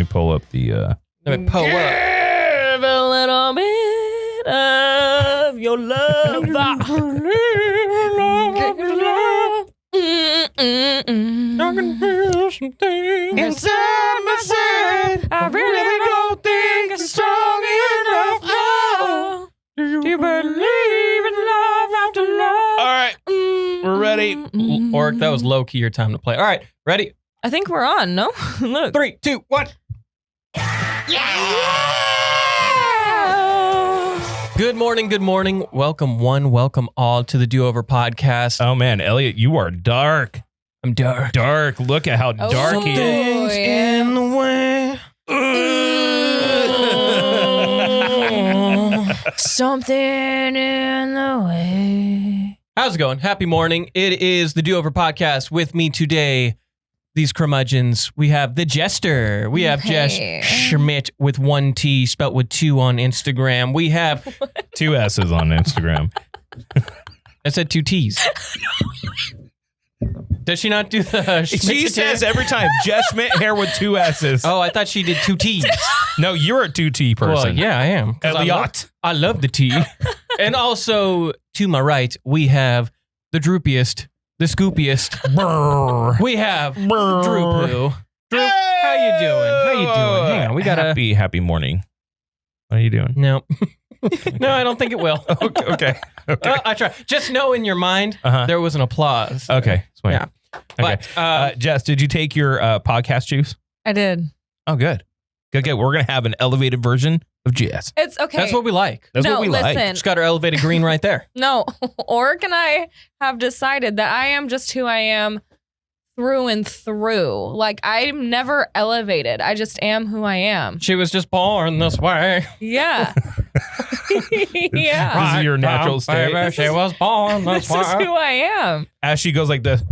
me pull up the. Let me pull up. Give a little bit of your love. Inside myself, I really don't think it's strong enough. Oh, do you believe in love after love? All right, we're ready. Orc, that was low key your time to play. All right, ready? I think we're on, no? Look. 3, 2, 1. Good morning, good morning. Welcome welcome all to the Do-Over podcast. Oh man, Elliott, you are dark. I'm dark. Dark. Look at how dark he is. Something's in the way. Something in the way. How's it going? Happy morning. It is the Do-Over podcast. With me today, these curmudgeons. We have the Jester. We have Jess Schmidt with 1 T, spelt with 2 on Instagram. We have 2 S's on Instagram. I said 2 T's. Does she not do the She says every time, Jess Schmidt hair with 2 S's. Oh, I thought she did 2 T's. No, you're a 2T person. Well, yeah, I am. 'Cause Elliott. I love the T. And also, to my right, we have the droopiest, the scoopiest. We have Drew Poo. Drew, how you doing? Hang on, we got happy morning. What are you doing? No. No, I don't think it will. Okay. I try. Just know in your mind, there was an applause. Okay. Sweet. Yeah. Okay. But, Jess, did you take your podcast juice? I did. Oh, good. Good. We're going to have an elevated version of Jess. It's okay. That's what we like. That's what we like. Listen. Just got our elevated green right there. No, Orc and I have decided that I am just who I am through and through. Like, I'm never elevated. I just am who I am. She was just born this way. Yeah. Yeah. This is your natural state. Baby, she was born this This is way. who I am. As she goes like this.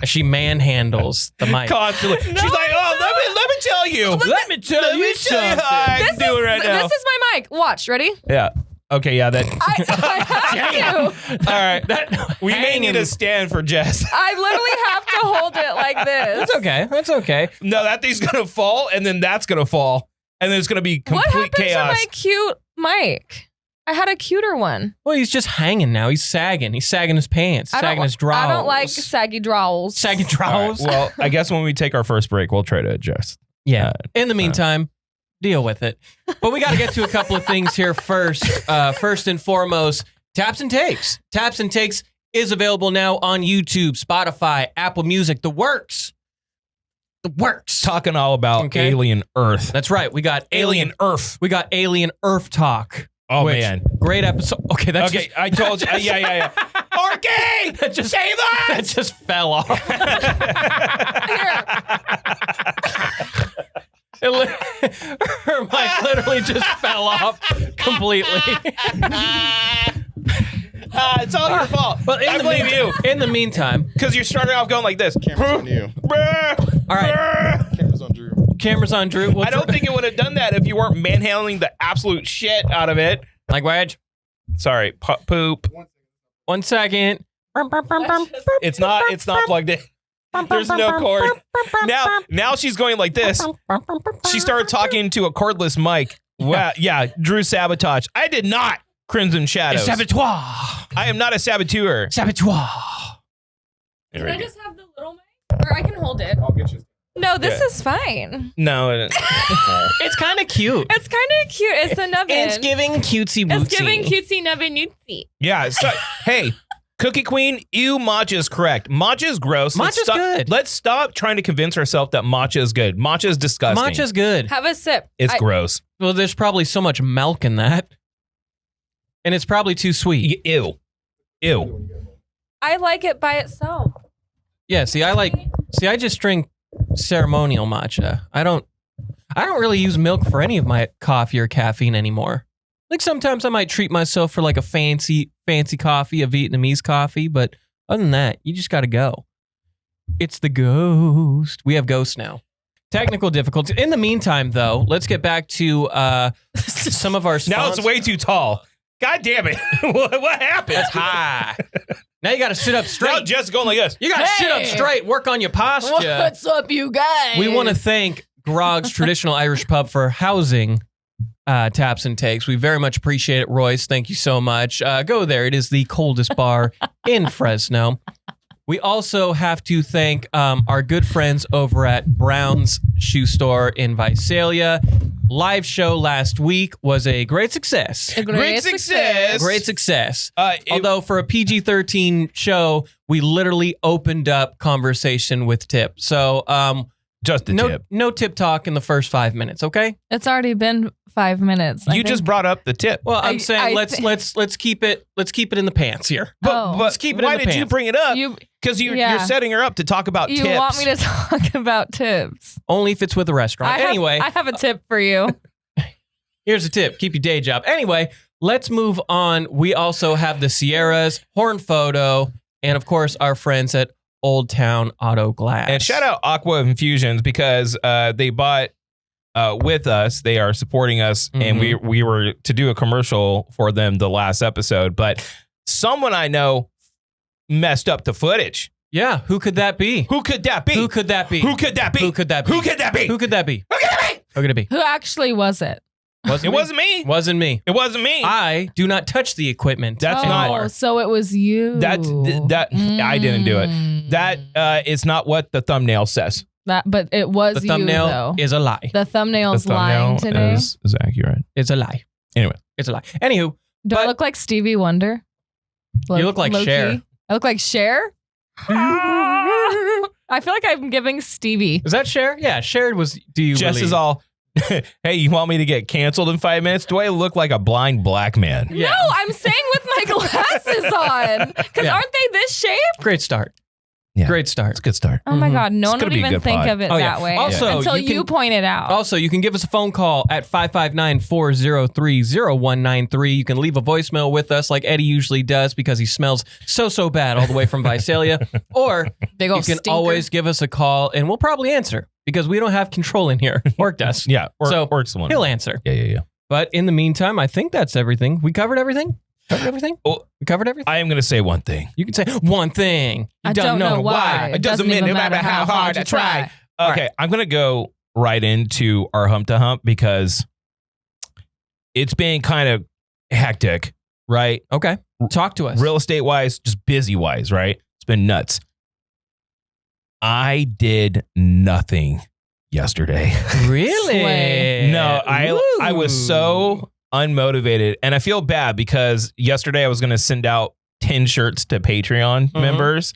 She manhandles the mic. Constantly. She's like, oh, let me tell you. Let me tell you something. I can do it right now. This is my mic. Watch. Ready? Yeah. Okay, yeah, that. I have to. All right. We may need a stand for Jess. I literally have to hold it like this. That's okay. That's okay. No, that thing's going to fall, and then that's going to fall, and then it's going to be complete What happened chaos. to my cute mic? I had a cuter one. Well, he's just hanging now. He's sagging. He's sagging his pants, sagging his drawers. I don't like saggy drawers. saggy All drawers. right, well, I guess when we take our first break, we'll try to adjust. Yeah. In the meantime, deal with it. But we got to get to a couple of things here first. First and foremost, Taps and Takes. Taps and Takes is available now on YouTube, Spotify, Apple Music, the works. The works. Talking all about Alien Earth. That's right. We got Alien Earth. We got Alien Earth Talk. Oh, which, man. Great episode. Okay, that's Okay, I told you. Yeah. Orky! That just, save us! that just fell off. Her mic literally just fell off completely. It's all your fault. But I blame you. In the meantime, Because you started off going like this. Camera's on you. all right, Camera's on Drew. cameras on Drew. I don't think it would have done that if you weren't manhandling the absolute shit out of it. Like Wedge. Sorry, poop. 1 second. It's not plugged in. There's no cord. Now she's going like this. She started talking to a cordless mic. Wow, yeah, Drew sabotage. I did not. Crimson Shadows. Saboteur. I am not a saboteur. Saboteur. Can I just have the little mic? Or I can hold it. I'll get you. No, this is fine. No. It's kind of cute. It's kind of cute. It's a nubbin. It's giving cutesy bootsy. It's giving cutesy nubbin newtsy. Yeah. So, hey, Cookie Queen, matcha's correct. Matcha's gross. Matcha's good. Let's stop trying to convince ourselves that matcha is good. Matcha is disgusting. Matcha's good. Have a sip. It's gross. Well, there's probably so much milk in that. And it's probably too sweet. Ew. I like it by itself. Yeah, I just drink ceremonial matcha. I don't really use milk for any of my coffee or caffeine anymore. Like sometimes I might treat myself for like a fancy coffee, a Vietnamese coffee, but other than that, you just got to go. It's the ghost. We have ghosts now. Technical difficulties. In the meantime, though, let's get back to some of our sponsors. Now it's way too tall. God damn it. What happened? That's high. Now you got to sit up Now straight. Jess going like this. You got to sit up Hey. straight, work on your posture. What's up, you guys? We want to thank Groggs Traditional Irish Pub for housing Taps and Takes. We very much appreciate it, Royce. Thank you so much. Go there. It is the coldest bar in Fresno. We also have to thank our good friends over at Brown's Shoe Store in Visalia. Live show last week was a great success. Great success. Great success. It- Although for a PG-13 show, we literally opened up conversation with Tip. So Just the tip. no tip talk in the first 5 minutes, okay? It's already been 5 minutes. You just brought up the tip. Well, I'm I saying let's keep it in the pants here. Oh. But keep it in why the did you pants. bring it up? You Because you're Yeah. setting her up to talk about you tips. want me to talk about tips? Only if it's with a restaurant. I have a tip for you. Here's a tip. Keep your day job. Anyway, let's move on. We also have the Sierras, Horn Photo, and of course our friends at Old Town Auto Glass. And shout out Aqua Infusions because they bought with us. They are supporting us, and we were to do a commercial for them the last episode. But someone I know messed up the footage. Yeah, who could that be? Who could that be? Who could that be? Who could that be? Who could that be? Who could that be? Who could that be? Who could that be? Who could it be? Who actually was it? It wasn't me. Wasn't me. It wasn't me. I do not touch the equipment. That's anymore. not- So it was you. that I didn't do it. That is not what the thumbnail says. But it was The you thumbnail though. is a lie. The thumbnail's lying today. is accurate. It's a lie. Anyway. It's a lie. Anywho, Do I look like Stevie Wonder? You look like Low-key? Cher. I look like Cher? I feel like I'm giving Stevie. is that Cher? Yeah, Cher was. Do you Jess really? is all, hey, you want me to get canceled in 5 minutes? Do I look like a blind black man? Yeah. No, I'm saying with my glasses on. Because Yeah. aren't they this shape? Great start. Yeah. Great start. It's a good start. Oh my Mhm. God. No It's one gonna would be a even good think pod. of it Oh, yeah. that way. Also, until you you can- point it out. Also, you can give us a phone call at 559-403-0193. You can leave a voicemail with us like Eddie usually does because he smells so bad all the way from Visalia. Or Big you old can stinker. always give us a call and we'll probably answer because we don't have control in here. Work does. Yeah. So, Works one. He'll answer. Yeah. But in the meantime, I think that's everything. We covered everything? Covered everything? Oh, We covered everything? I am going to say one thing. You can say one thing. You I don't know why. why. It doesn't mean no matter how hard I try. All Okay, I'm going to go right into our hump to hump because it's been kind of hectic, right? Okay. Talk to us. Real estate wise, just busy wise, right? It's been nuts. I did nothing yesterday. Really? Slay. No, I was so unmotivated, and I feel bad because yesterday I was going to send out 10 shirts to Patreon members.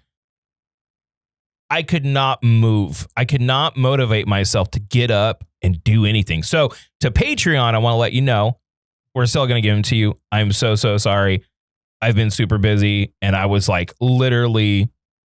I could not move. I could not motivate myself to get up and do anything. So to Patreon, I want to let you know, we're still going to give them to you. I'm so sorry. I've been super busy, and I was like literally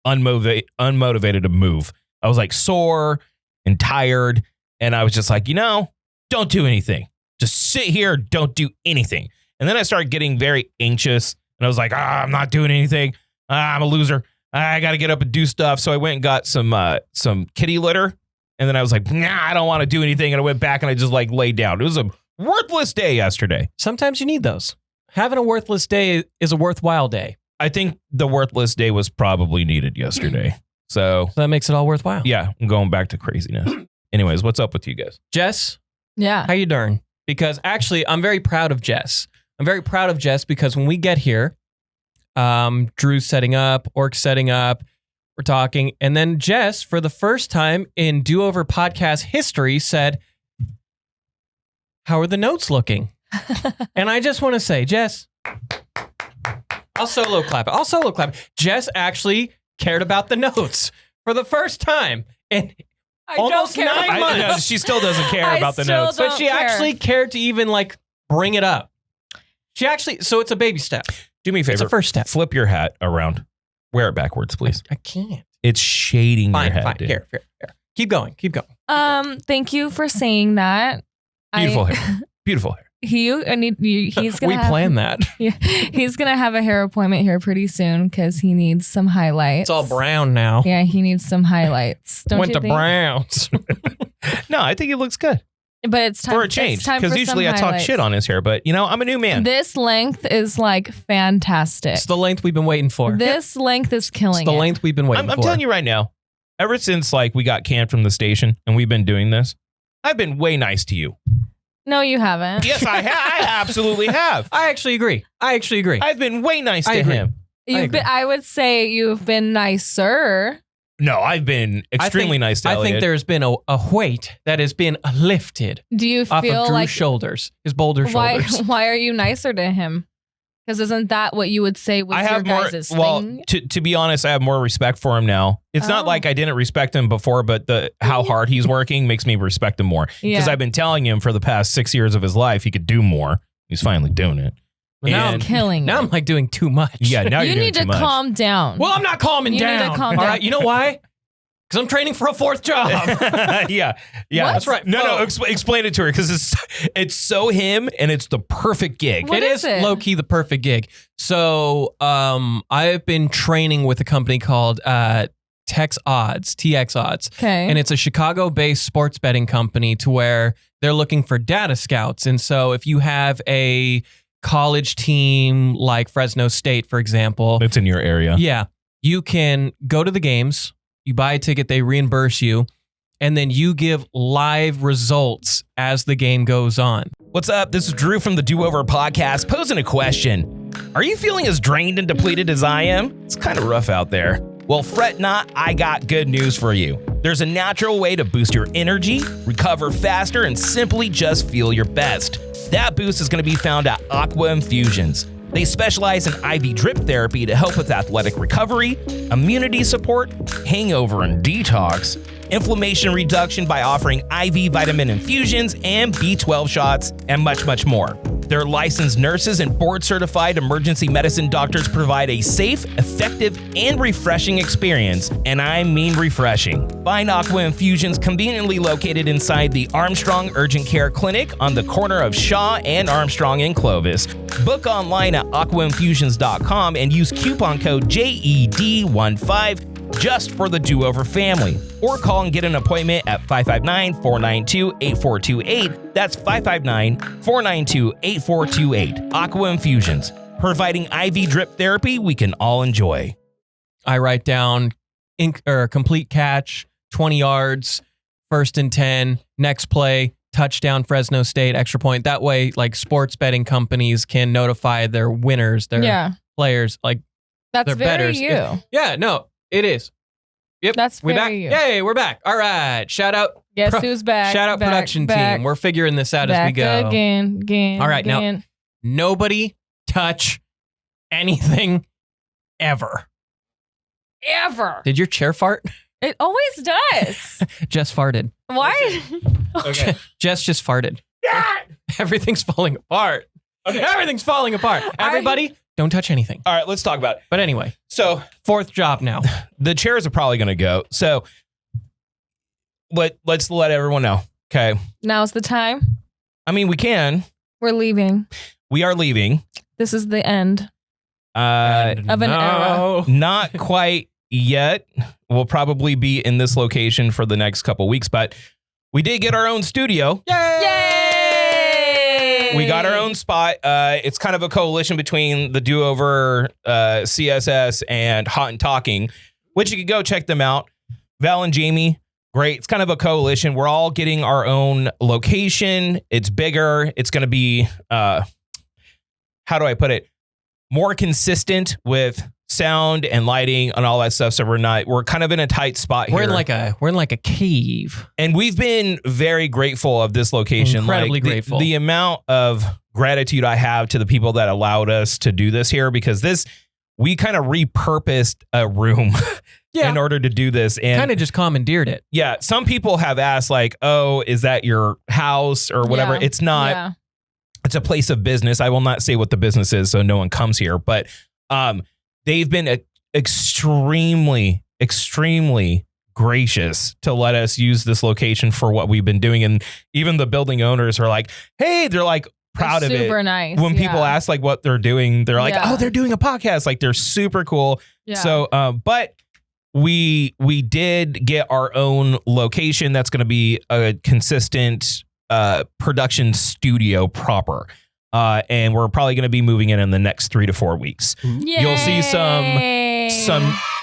unmotivated to move. I was like sore and tired, and I was just like, don't do anything. Just sit here, don't do anything. And then I started getting very anxious, and I was like, I'm not doing anything. I'm a loser. I got to get up and do stuff. So I went and got some kitty litter, and then I was like, I don't want to do anything. And I went back and I just like laid down. It was a worthless day yesterday. Sometimes you need those. Having a worthless day is a worthwhile day. I think the worthless day was probably needed yesterday. So So that makes it all worthwhile. yeah, I'm going back to craziness. Anyways, what's up with you guys? Jess, Yeah. how you doing? Because actually, I'm very proud of Jess. I'm very proud of Jess because when we get here, Drew's setting up, Orc's setting up, we're talking, and then Jess, for the first time in Do Over podcast history, said, "How are the notes looking?" And I just want to say, Jess, I'll solo clap it. Jess actually cared about the notes for the first time in I almost don't care 9 about months. No, she still doesn't care I about the still notes. don't But she care. actually cared to even like bring it up. She actually, so it's a baby step. Do me a It's favor. a first step. Flip your hat around. Wear it backwards, please. I can't. It's shading Fine, your head. fine. dude. Here. Keep going. Thank you for saying that. Beautiful hair. Beautiful hair. He's gonna We have, planned that. He's gonna have a hair appointment here pretty soon because he needs some highlights. It's all brown now. Yeah, he needs some highlights. Don't Went you to think? Browns. No, I think it looks good. But it's time for a change. Because usually I talk shit on his hair, but I'm a new man. This length is like fantastic. It's the length we've been waiting for. This length is killing It's the length we've been waiting for. I'm telling you right now, ever since we got canned from the station and we've been doing this, I've been way nice to you. No, you haven't. Yes, I absolutely have. I actually agree. I've been way nice to him. I would say you've been nicer. No, I've been extremely nice to Elliott. I think there's been a weight that has been lifted. Do you off feel of Drew's like shoulders, his boulder shoulders? Why are you nicer to him? Because isn't that what you would say was your guys' thing? To be honest, I have more respect for him now. It's not like I didn't respect him before, but how hard he's working makes me respect him more. Because I've been telling him for the past 6 years of his life he could do more. He's finally doing it. Now I'm killing. Now I'm doing too much. Yeah, now you're doing too much. You need to calm down. Well, I'm not calming down. You need to calm down. All right, you know why? Because I'm training for a 4th job. Yeah, that's right. No, explain it to her because it's so him and it's the perfect gig. What is it? Low key the perfect gig. So I've been training with a company called TX Odds. Okay. And it's a Chicago-based sports betting company to where they're looking for data scouts. And so if you have a college team like Fresno State, for example. It's in your area. Yeah. You can go to the games. You buy a ticket, they reimburse you, and then you give live results as the game goes on. What's up? This is Drew from the Do Over Podcast posing a question. Are you feeling as drained and depleted as I am? It's kind of rough out there. Well, fret not, I got good news for you. There's a natural way to boost your energy, recover faster, and simply just feel your best. That boost is going to be found at Aqua Infusions. They specialize in IV drip therapy to help with athletic recovery, immunity support, hangover and detox, inflammation reduction by offering IV vitamin infusions and B12 shots, and much, much more. Their licensed nurses and board-certified emergency medicine doctors provide a safe, effective, and refreshing experience, and I mean refreshing. Find Aqua Infusions conveniently located inside the Armstrong Urgent Care Clinic on the corner of Shaw and Armstrong in Clovis. Book online at aquainfusions.com and use coupon code JED15 just for the Do Over family. Or call and get an appointment at 559-492-8428. That's 559-492-8428. Aqua Infusions, providing IV drip therapy we can all enjoy. I write down complete catch, 20 yards, 1st and 10, next play, touchdown, Fresno State, extra point. That way, sports betting companies can notify their winners, their players, that's their very bettors. you. No, it is. Yep. That's we very back. you. Yay, we're back. All right. Shout out. Guess who's back? Shout out production team. We're figuring this out as we go. Again. All right, now nobody touch anything ever. Ever. Did your chair fart? It always does. Jess farted. Why? Okay. Jess just farted. Everything's falling apart. Okay. Everything's falling apart. Everybody, don't touch anything. All right, let's talk about it. But anyway, so 4th job now. The chairs are probably going to go. So let's let everyone know. Okay. Now's the time. I mean, we can. We're leaving. We are leaving. This is the end of an era. Not quite yet. We'll probably be in this location for the next couple weeks, but we did get our own studio. Yay! We got our own spot. It's kind of a coalition between the Do Over, CSS, and Hot and Talking, which you can go check them out. Val and Jamie, great. It's kind of a coalition. We're all getting our own location. It's bigger. It's going to be, how do I put it? More consistent with sound and lighting and all that stuff. So we're kind of in a tight spot here. We're in like a cave. And we've been very grateful of this location. Incredibly grateful. The amount of gratitude I have to the people that allowed us to do this here, because we kind of repurposed a room in order to do this. And kind of just commandeered it. Yeah. Some people have asked oh, is that your house or whatever? Yeah. It's not. Yeah. It's a place of business. I will not say what the business is, so no one comes here. But they've been extremely, extremely gracious to let us use this location for what we've been doing. And even the building owners are like, hey, they're proud of it. Super nice. When people ask what they're doing, they're like, oh, they're doing a podcast. They're super cool. Yeah. So, but we did get our own location that's going to be a consistent production studio proper. And we're probably going to be moving in the next 3 to 4 weeks. You'll see some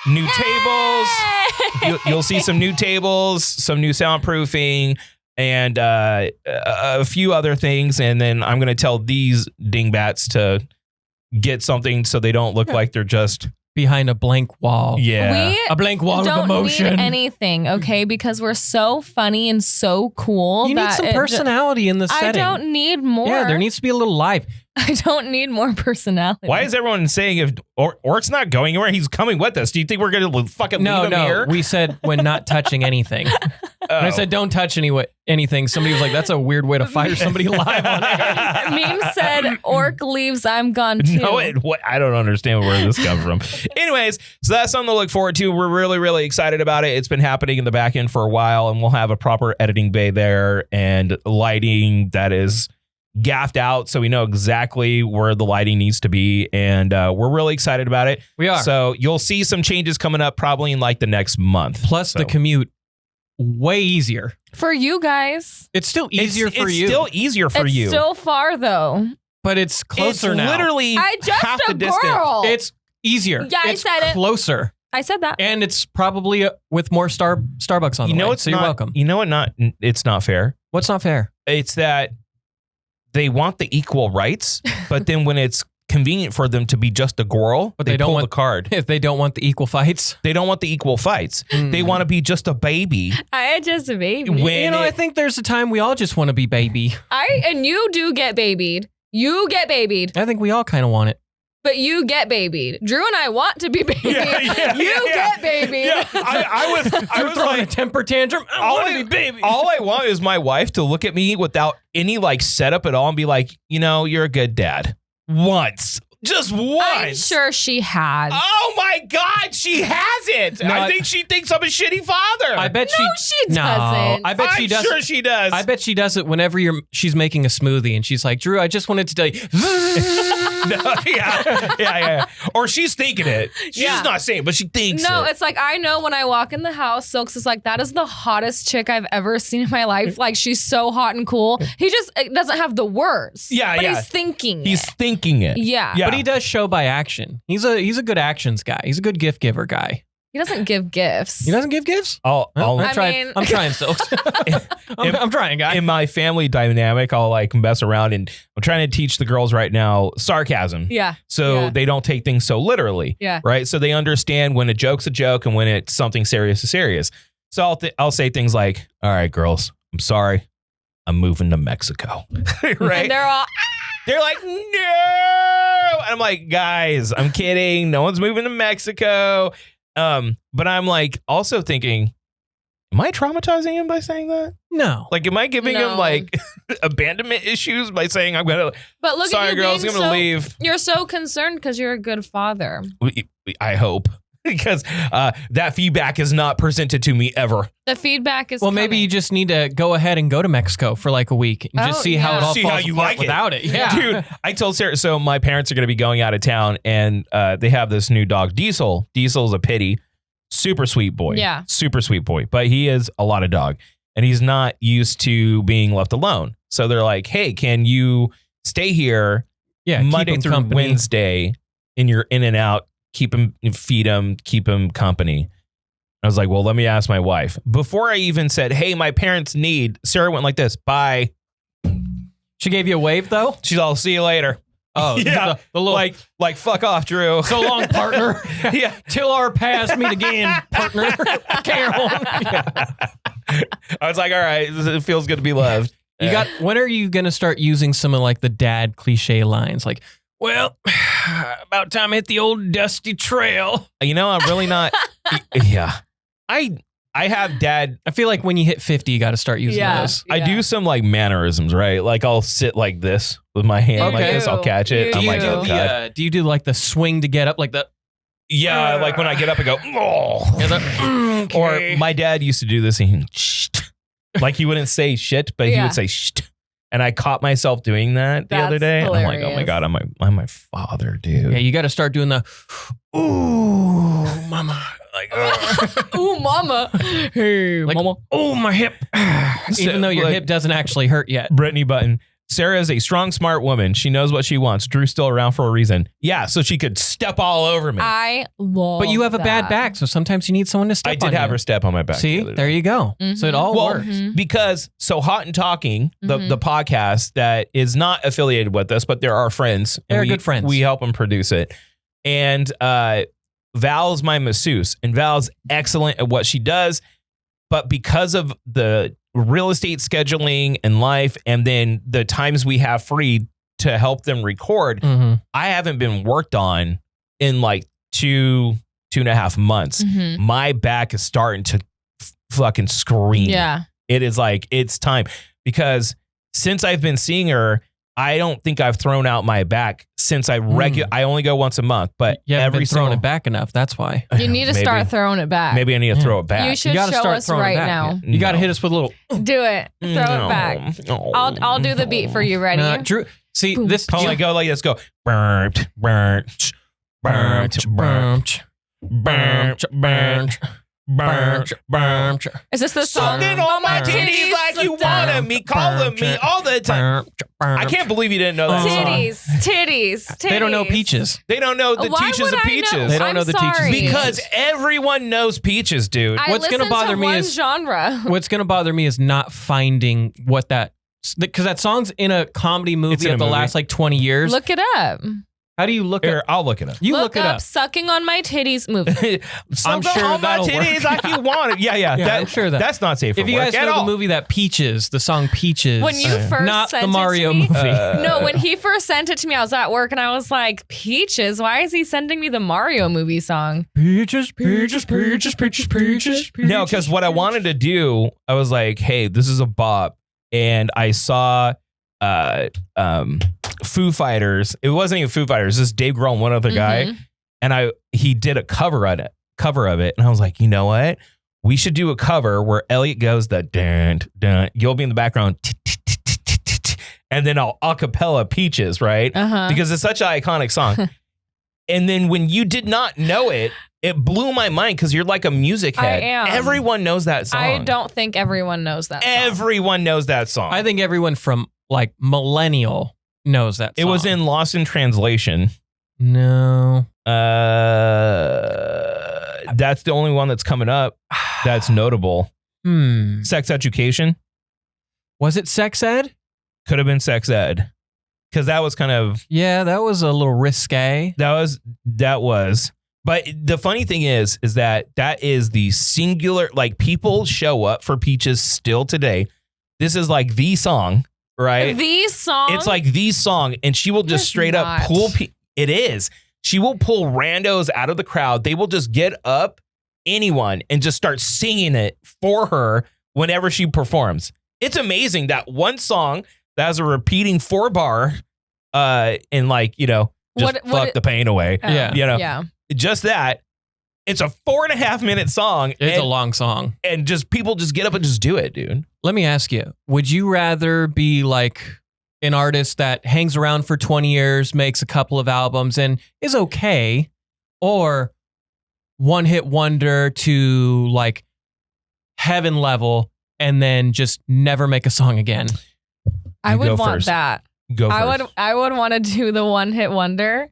new tables. You'll see some new tables, some new soundproofing, and a few other things. And then I'm going to tell these dingbats to get something so they don't look like they're just behind a blank wall. Yeah. A blank wall of don't emotion. need anything, okay? Because we're so funny and so cool. You need some personality in the setting. I don't need more. Yeah, there needs to be a little life. I don't need more personality. Why is everyone saying if Orc's not going anywhere, he's coming with us? Do you think we're going to fucking leave him here? We said when not touching anything. When I said don't touch anything, somebody was like, that's a weird way to fire somebody live on air. Meme said, Orc leaves, I'm gone too. No, I don't understand where this comes from. Anyways, so that's something to look forward to. We're really, really excited about it. It's been happening in the back end for a while, and we'll have a proper editing bay there and lighting that is gaffed out so we know exactly where the lighting needs to be, and we're really excited about it. We are. So you'll see some changes coming up probably in like the next month. Plus the commute, way easier. For you guys. It's still easier for you. It's still easier for you. It's still far though. But it's closer now. Literally I just half a the distance. girl. It's easier. Yeah, it's I said it. Closer. I said that. And it's probably with more Starbucks on the way. So you're welcome. You know what? It's not fair. What's not fair? It's that they want the equal rights, but then when it's convenient for them to be just a girl, but they don't pull want the card. If they don't want the equal fights. They don't want the equal fights. They want to be just a baby. I just a baby. I think there's a time we all just want to be baby. And you do get babied. You get babied. I think we all kind of want it. But you get babied. Drew and I want to be babied. You get babied. Yeah, I was throwing a temper tantrum. I want to be baby. All I want is my wife to look at me without any like setup at all and be like, you're a good dad. Once. Just once. I'm sure she has. Oh my God, she hasn't. No, I think she thinks I'm a shitty father. I bet she doesn't. I bet she does. I'm sure she does. I bet she does it whenever she's making a smoothie and she's like, Drew, I just wanted to tell you. No, yeah. Or she's thinking it. She's just not saying it, but she thinks No, it. it's like I know when I walk in the house, Silks is like, that is the hottest chick I've ever seen in my life. Like, she's so hot and cool. He just doesn't have the words. Yeah, but yeah. he's thinking He's thinking it. Yeah. But he does show by action. He's a good actions guy. He's a good gift giver guy. He doesn't give gifts. He doesn't give gifts? I'm I'm trying, Silks. I'm trying, guy. In my family dynamic, I'll like mess around and I'm trying to teach the girls right now sarcasm. Yeah. So they don't take things so literally. Yeah. Right. So they understand when a joke's a joke and when it's something serious is serious. So I'll say things like, all right, girls, I'm sorry. I'm moving to Mexico. Right. And they're like, no. And I'm like, guys, I'm kidding. No one's moving to Mexico. But I'm like also thinking, am I traumatizing him by saying that? No. Like, am I giving him like abandonment issues by saying I'm gonna? But look sorry, at you girls, I'm gonna leave. You're so concerned because you're a good father. I hope because that feedback is not presented to me ever. The feedback is maybe you just need to go ahead and go to Mexico for like a week and just see how it all see falls how you apart like without it. Yeah, dude. I told Sarah. So my parents are gonna be going out of town, and they have this new dog, Diesel. Diesel's a pity. Super sweet boy. Yeah. Super sweet boy. But he is a lot of dog. And he's not used to being left alone. So they're like, hey, can you stay here Monday through Wednesday and you're in and out, keep him, feed him, keep him company. I was like, well, let me ask my wife. Before I even said, hey, my parents need, Sarah went like this, bye. She gave you a wave though? She's all, see you later. Oh, yeah. The little, like, fuck off, Drew. So long, partner. Yeah. Till our paths meet again, partner. Carol. Yeah. I was like, all right, it feels good to be loved. When are you going to start using some of like the dad cliche lines? Like, well, about time I hit the old dusty trail. I'm really not. Yeah. I have dad. I feel like when you hit 50, you got to start using those. I do some like mannerisms, right? Like I'll sit like this with my hand like this. I'll catch it. I'm like, oh, God. Do you do like the swing to get up like the? Yeah, like when I get up and go, oh. Or my dad used to do this. And like he wouldn't say shit, but he would say shh. And I caught myself doing that the other day. And I'm like, oh my God, I'm my father, dude. Yeah, you got to start doing the, ooh, mama. Like, Ooh, mama. Hey, Like, mama. oh, my hip. Even though your hip doesn't actually hurt yet. Brittany Button. Sarah is a strong, smart woman. She knows what she wants. Drew's still around for a reason. Yeah, so she could step all over me. I love But you have a that. bad back, so sometimes you need someone to step I on did have you. her step on my back. See, the other day. there you go. So it all works. Because so Hot and Talking, the podcast that is not affiliated with us, but they're our friends. And They're good friends. We help them produce it. And Val's my masseuse, and Val's excellent at what she does. But because of the real estate scheduling and life, and then the times we have free to help them record, Mhm. I haven't been worked on in like 2.5 months. My back is starting to fucking scream. Yeah. It is like, it's time. Because since I've been seeing her, I don't think I've thrown out my back since I only go once a month, but You haven't every been throwing single- it back enough. That's why. You need to start throwing it back. Maybe I need to throw it back. You should gotta show start us throwing it right back. now. You got to hit us with a little. Do it. Throw it back. I'll do the beat for you. Ready? Drew, see, Boom. this. Probably go like this. Go. Burnt, burnt, burnt, burnt, burnt, burnt, burnt, burnt. Is this the song? Sucking on my titties like you wanted me, calling me all the time. I can't believe you didn't know that song. Titties. They don't know Peaches. They don't know the Why teachers would of I know? Peaches. They don't know the teachers of Peaches. Because everyone knows Peaches, dude. I What's gonna listen bother to me one is- genre. What's going to bother me is not finding what that. Because that song's in a comedy It's movie in a of the movie. last like 20 years. Look it up. How do you look Here, at I'll look it up. You look it up. Sucking on my titties movie. I'm Suck sure on my that'll titties work. like you wanted. Yeah. I'm sure that. That's not safe for If you work guys at know all. the movie that Peaches, the song Peaches. When you first not sent the Mario it to me, movie. no, when he first sent it to me, I was at work and I was like, Peaches, why is he sending me the Mario movie song? Peaches, Peaches, Peaches, Peaches, Peaches. No, because what I wanted to do, I was like, hey, this is a bop. And I saw Foo Fighters. It wasn't even Foo Fighters. This Dave Grohl and one other guy. And he did a cover of it. And I was like, you know what? We should do a cover where Elliott goes the dun, dun. You'll be in the background. And then I'll acapella Peaches, right? Because it's such an iconic song. And then when you did not know it, it blew my mind because you're like a music head. I am. Everyone knows that song. I don't think everyone knows that song. Everyone knows that song. I think everyone from like millennial knows that song. It was in Lost in Translation. No. That's the only one that's coming up that's notable. Sex Education. Was it Sex Ed? Could have been Sex Ed. Because that was kind of... Yeah, that was a little risque. That was. But the funny thing is that is the singular... Like, people show up for Peaches still today. This is like the song, right? The song? It's like the song. And she will just It's straight up not. pull... It is. She will pull randos out of the crowd. They will just get up, anyone, and just start singing it for her whenever she performs. It's amazing that one song that has a repeating 4-bar and like, you know, just fuck the pain away. Yeah. You know, Yeah. just that. It's a 4.5-minute song. It's a long song. And just people just get up and just do it, dude. Let me ask you, would you rather be like an artist that hangs around for 20 years, makes a couple of albums and is okay, or one hit wonder to like heaven level and then just never make a song again? I You would go want first. that. Go first. I would want to do the one hit wonder.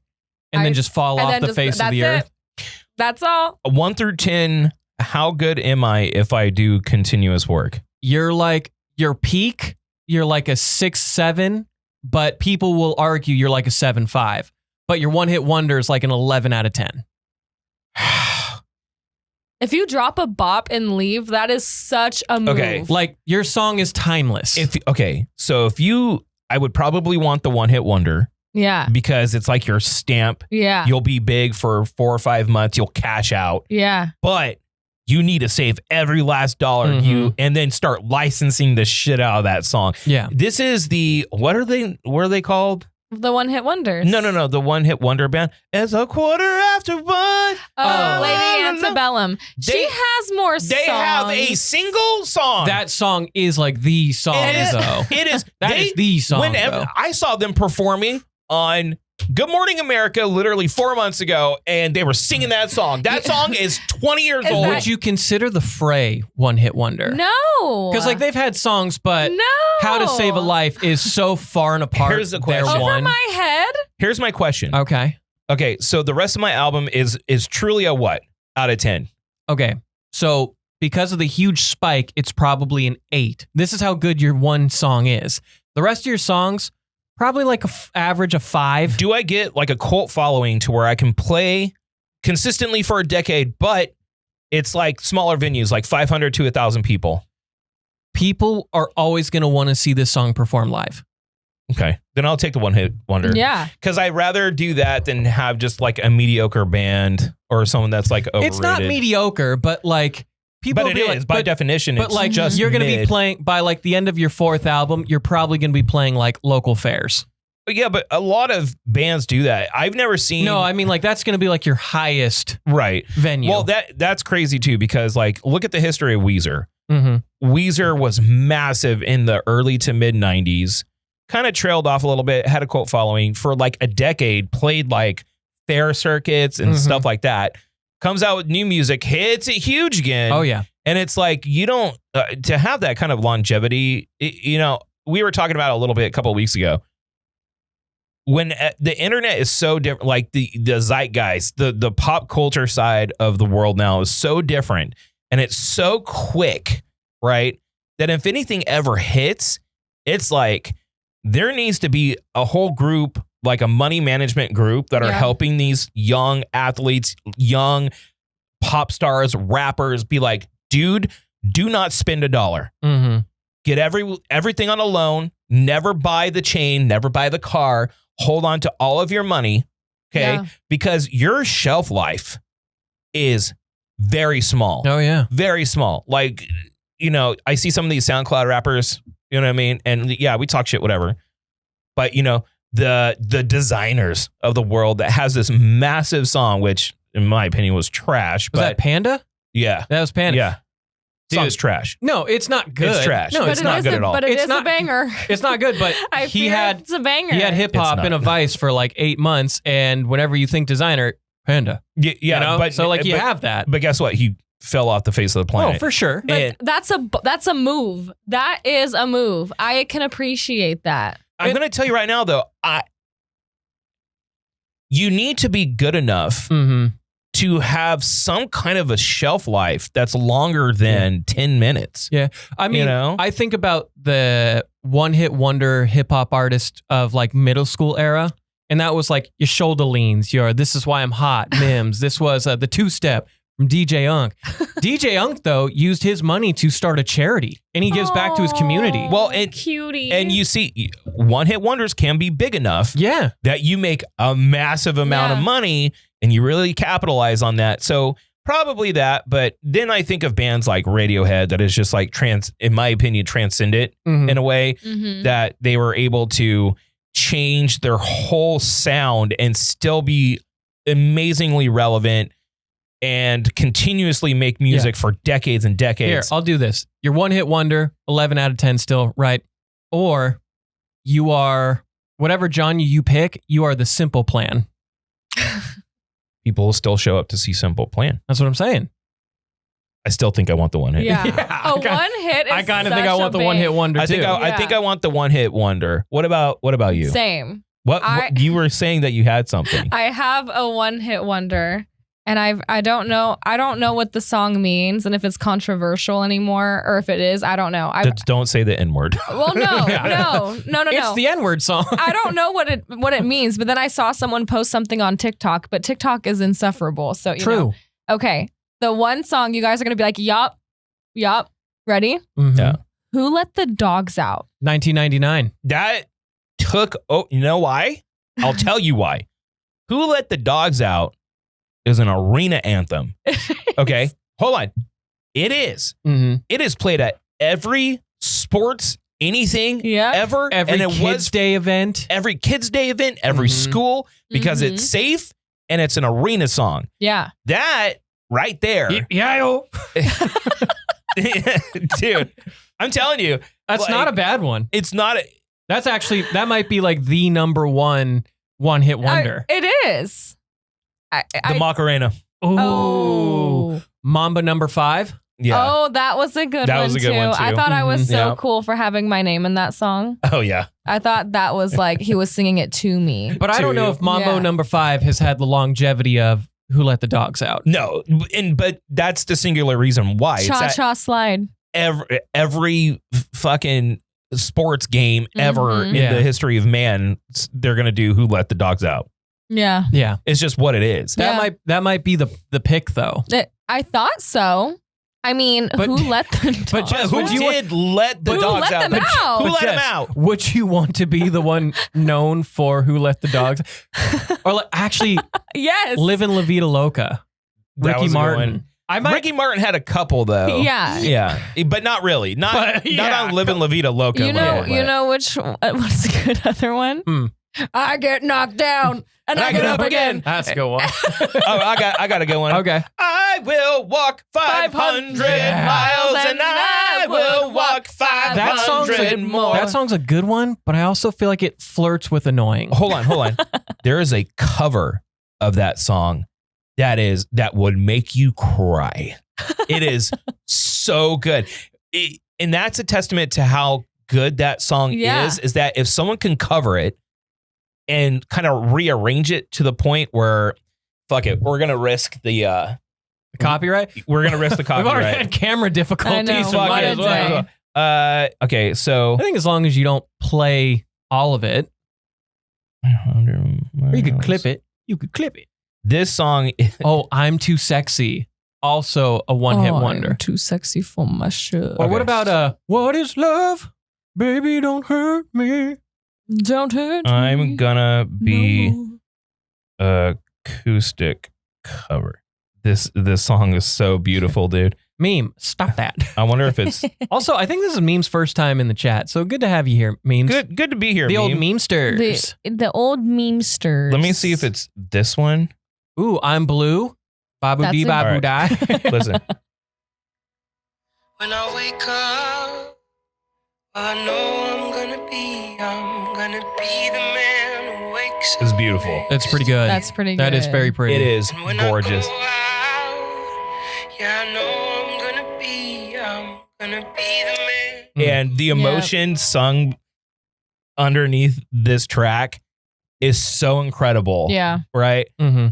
And then just fall and off then the just- face of the that's earth? it. That's all. 1 through 10, how good am I if I do continuous work? You're like, your peak, you're like a 6-7, but people will argue you're like a 7-5. But your one hit wonder is like an 11 out of 10. If you drop a bop and leave, that is such a move. Okay, Like your song is timeless. So I would probably want the one hit wonder Yeah. because it's like your stamp. Yeah. You'll be big for 4 or 5 months. You'll cash out, Yeah. but you need to save every last dollar and then start licensing the shit out of that song. Yeah. This is what are they called? The one hit wonders. No. The one hit wonder band. It's a 1:15. Oh, Lady Antebellum. They- She has more songs. They have a single song. That song is like the song, It is. though. It is. That is the song, Whenever though. I saw them performing on Good Morning America literally 4 months ago, and they were singing that song. That song is 20 years old. Would you consider the Fray one-hit wonder? No. Because like they've had songs, but no. How to Save a Life is so far and apart. Here's the question. They're Over one. my head? Here's my question. Okay. Okay, so the rest of my album is truly a what out of 10? Okay. So because of the huge spike, it's probably an 8. This is how good your one song is. The rest of your songs, probably like average of 5. Do I get like a cult following to where I can play consistently for a decade, but it's like smaller venues, like 500 to 1,000 people? People are always going to want to see this song perform live. Okay, then I'll take the one hit wonder. Yeah. Because I'd rather do that than have just like a mediocre band or someone that's like overrated. It's not mediocre, but like people But it will be is, like, by definition, But it's like just you're going to be mid. playing by like the end of your 4th album, you're probably going to be playing like local fairs. Yeah, but a lot of bands do that. I've never seen. No, I mean like that's going to be like your highest right venue. Well, that's crazy too, because like look at the history of Weezer. Mm-hmm. Weezer was massive in the early to mid 90s, kind of trailed off a little bit, had a cult following for like a decade, played like fair circuits and stuff like that. Comes out with new music, hits it huge again. Oh yeah. And it's like, you don't, to have that kind of longevity, you know, we were talking about it a little bit a couple of weeks ago. When the internet is so different, like the zeitgeist, the pop culture side of the world now is so different, and it's so quick, right? That if anything ever hits, it's like there needs to be a whole group, like a money management group that are helping these young athletes, young pop stars, rappers be like, dude, do not spend $1. Mm-hmm. Get everything on a loan. Never buy the chain. Never buy the car. Hold on to all of your money, okay? Yeah. Because your shelf life is very small. Oh yeah. Very small. Like, you know, I see some of these SoundCloud rappers, you know what I mean? And yeah, we talk shit, whatever. But, you know, the designers of the world that has this massive song, which in my opinion was trash. Was that Panda? Yeah. That was Panda. Yeah. Dude, song's trash. No, it's not good. It's trash. No, It's it's not not. good at all. But it It's is not- a banger. It's not good, but I he fear had it's a banger. he had hip hop It's in a not. Vice for like 8 months, and whenever you think designer, Panda. Yeah, You know? but so like you but- have that. But guess what? He fell off the face of the planet. Oh, for sure. But And- that's a move. That is a move. I can appreciate that. I'm going to tell you right now, though, you need to be good enough Mm-hmm. to have some kind of a shelf life that's longer than 10 minutes. Yeah. I mean, You know? I think about the one-hit wonder hip-hop artist of like middle school era, and that was like your shoulder leans, your This Is Why I'm Hot, Mims. This was the two-step from DJ Unk. DJ Unk, though, used his money to start a charity, and he gives back to his community. Well, and- cutie. And you see, one-hit wonders can be big enough Yeah. that you make a massive amount of Yeah. money and you really capitalize on that. So probably that. But then I think of bands like Radiohead that is just like in my opinion, transcendent Mhm. in a way Mhm. that they were able to change their whole sound and still be amazingly relevant and continuously make music for decades and decades. Here, I'll do this. Your one-hit wonder, 11 out of 10 still, right? Or you are, whatever genre you pick, you are the Simple Plan. People will still show up to see Simple Plan. That's what I'm saying. I still think I want the one hit. Yeah. Yeah, a I got- one hit is I kind of think I such want a the big- one-hit wonder I too. think I Yeah. think I want the one hit wonder. What about you? Same. What you were saying that you had something. I have a one hit wonder, and I don't know what the song means, and if it's controversial anymore, or if it is, I don't know. Just don't say the N word. Well, no. It's the N-word song. I don't know what it means, but then I saw someone post something on TikTok, but TikTok is insufferable. So you True. know. Okay. The one song you guys are gonna be like, yup. Ready? Mhm. Yeah. Who let the dogs out? 1999. That took. Oh, you know why? I'll tell you why. Who Let the Dogs Out is an arena anthem. Okay, hold on. It is. Mm-hmm. It is played at every sports anything Yeah. ever. Every and it Kids was Day event. every Kids Day event, every Mhm. school because Mhm. it's safe and it's an arena song. Yeah. That right there, Yeah. dude. I'm telling you, That's like, not a bad one. it's not. That's actually, that might be like the number one one-hit wonder. It is. The Macarena. Ooh. Oh. Mamba number 5. Yeah. Oh, that was a good That one was a good too. one, too. I thought I was Mhm. so Yeah. cool for having my name in that song. Oh, yeah. I thought that was like he was singing it to me. But I don't know if Mambo Yeah. number 5 has had the longevity of Who Let the Dogs Out. No, but that's the singular reason why. It's Cha that cha slide. every fucking sports game ever Mhm. in Yeah. the history of man, they're going to do Who Let the Dogs Out. Yeah. Yeah. It's just what it is. That might be the pick though. I thought so. I mean, But- who let the but dogs just- Who would you- did let the Who dogs let out? them out? Who But let them Jess, out? Would you want to be the one known for Who Let the Dogs? Or like, actually Yes. live in La Vida Loca? That Ricky was a good Martin. one. I might Ricky Martin had a couple though. Yeah. Yeah. But not really. Not But, yeah. not on Living La Vida Loca. You know which what's a good other one? Hmm. I get knocked down and I get up again. That's a good one. Oh, I got a good one. Okay. I will walk 500 Yeah. miles and I will walk 500 more. That song's a good one, but I also feel like it flirts with annoying. Hold on. There is a cover of that song that would make you cry. It is so good. And that's a testament to how good that song Yeah. is that if someone can cover it and kind of rearrange it to the point where, fuck it, we're going to risk the Copyright? we're going to risk the We've already copyright. had camera difficulties. I know, so Fuck what it. a day. Okay, so I think as long as you don't play all of it, or you could clip it. You could clip it. This song, Oh, I'm Too Sexy. Also a one-hit wonder. I'm too sexy for my shirt. Or Okay. what about What is Love? Baby, don't hurt me. Don't hurt I'm me. gonna be No. acoustic cover. This song is so beautiful, dude. Meme, stop that. I wonder if it's Also, I think this is Meme's first time in the chat, so good to have you here, Memes. good to be here. The old Meme. memesters. The old memesters. Let me see if it's this one. Ooh, I'm Blue. Babu That's dee it. babu All die. Listen. When I wake up, I know I'm gonna be the man who wakes It's up beautiful. next. That's pretty good. That's pretty good. That is very pretty. It is And when gorgeous. I go out, yeah, I know I'm gonna be the man. And the emotion sung underneath this track is so incredible. Yeah. Right? Mm-hmm.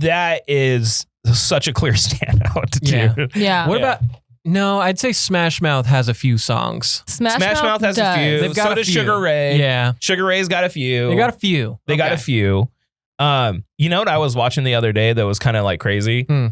That is such a clear standout, dude. Yeah. Yeah. What about? No, I'd say Smash Mouth has a few songs. Smash Mouth has does. a few. They've got so a does few. Sugar Ray. Yeah, Sugar Ray's got a few. they got a few. They got a few. You know what I was watching the other day that was kind of like crazy? Hmm.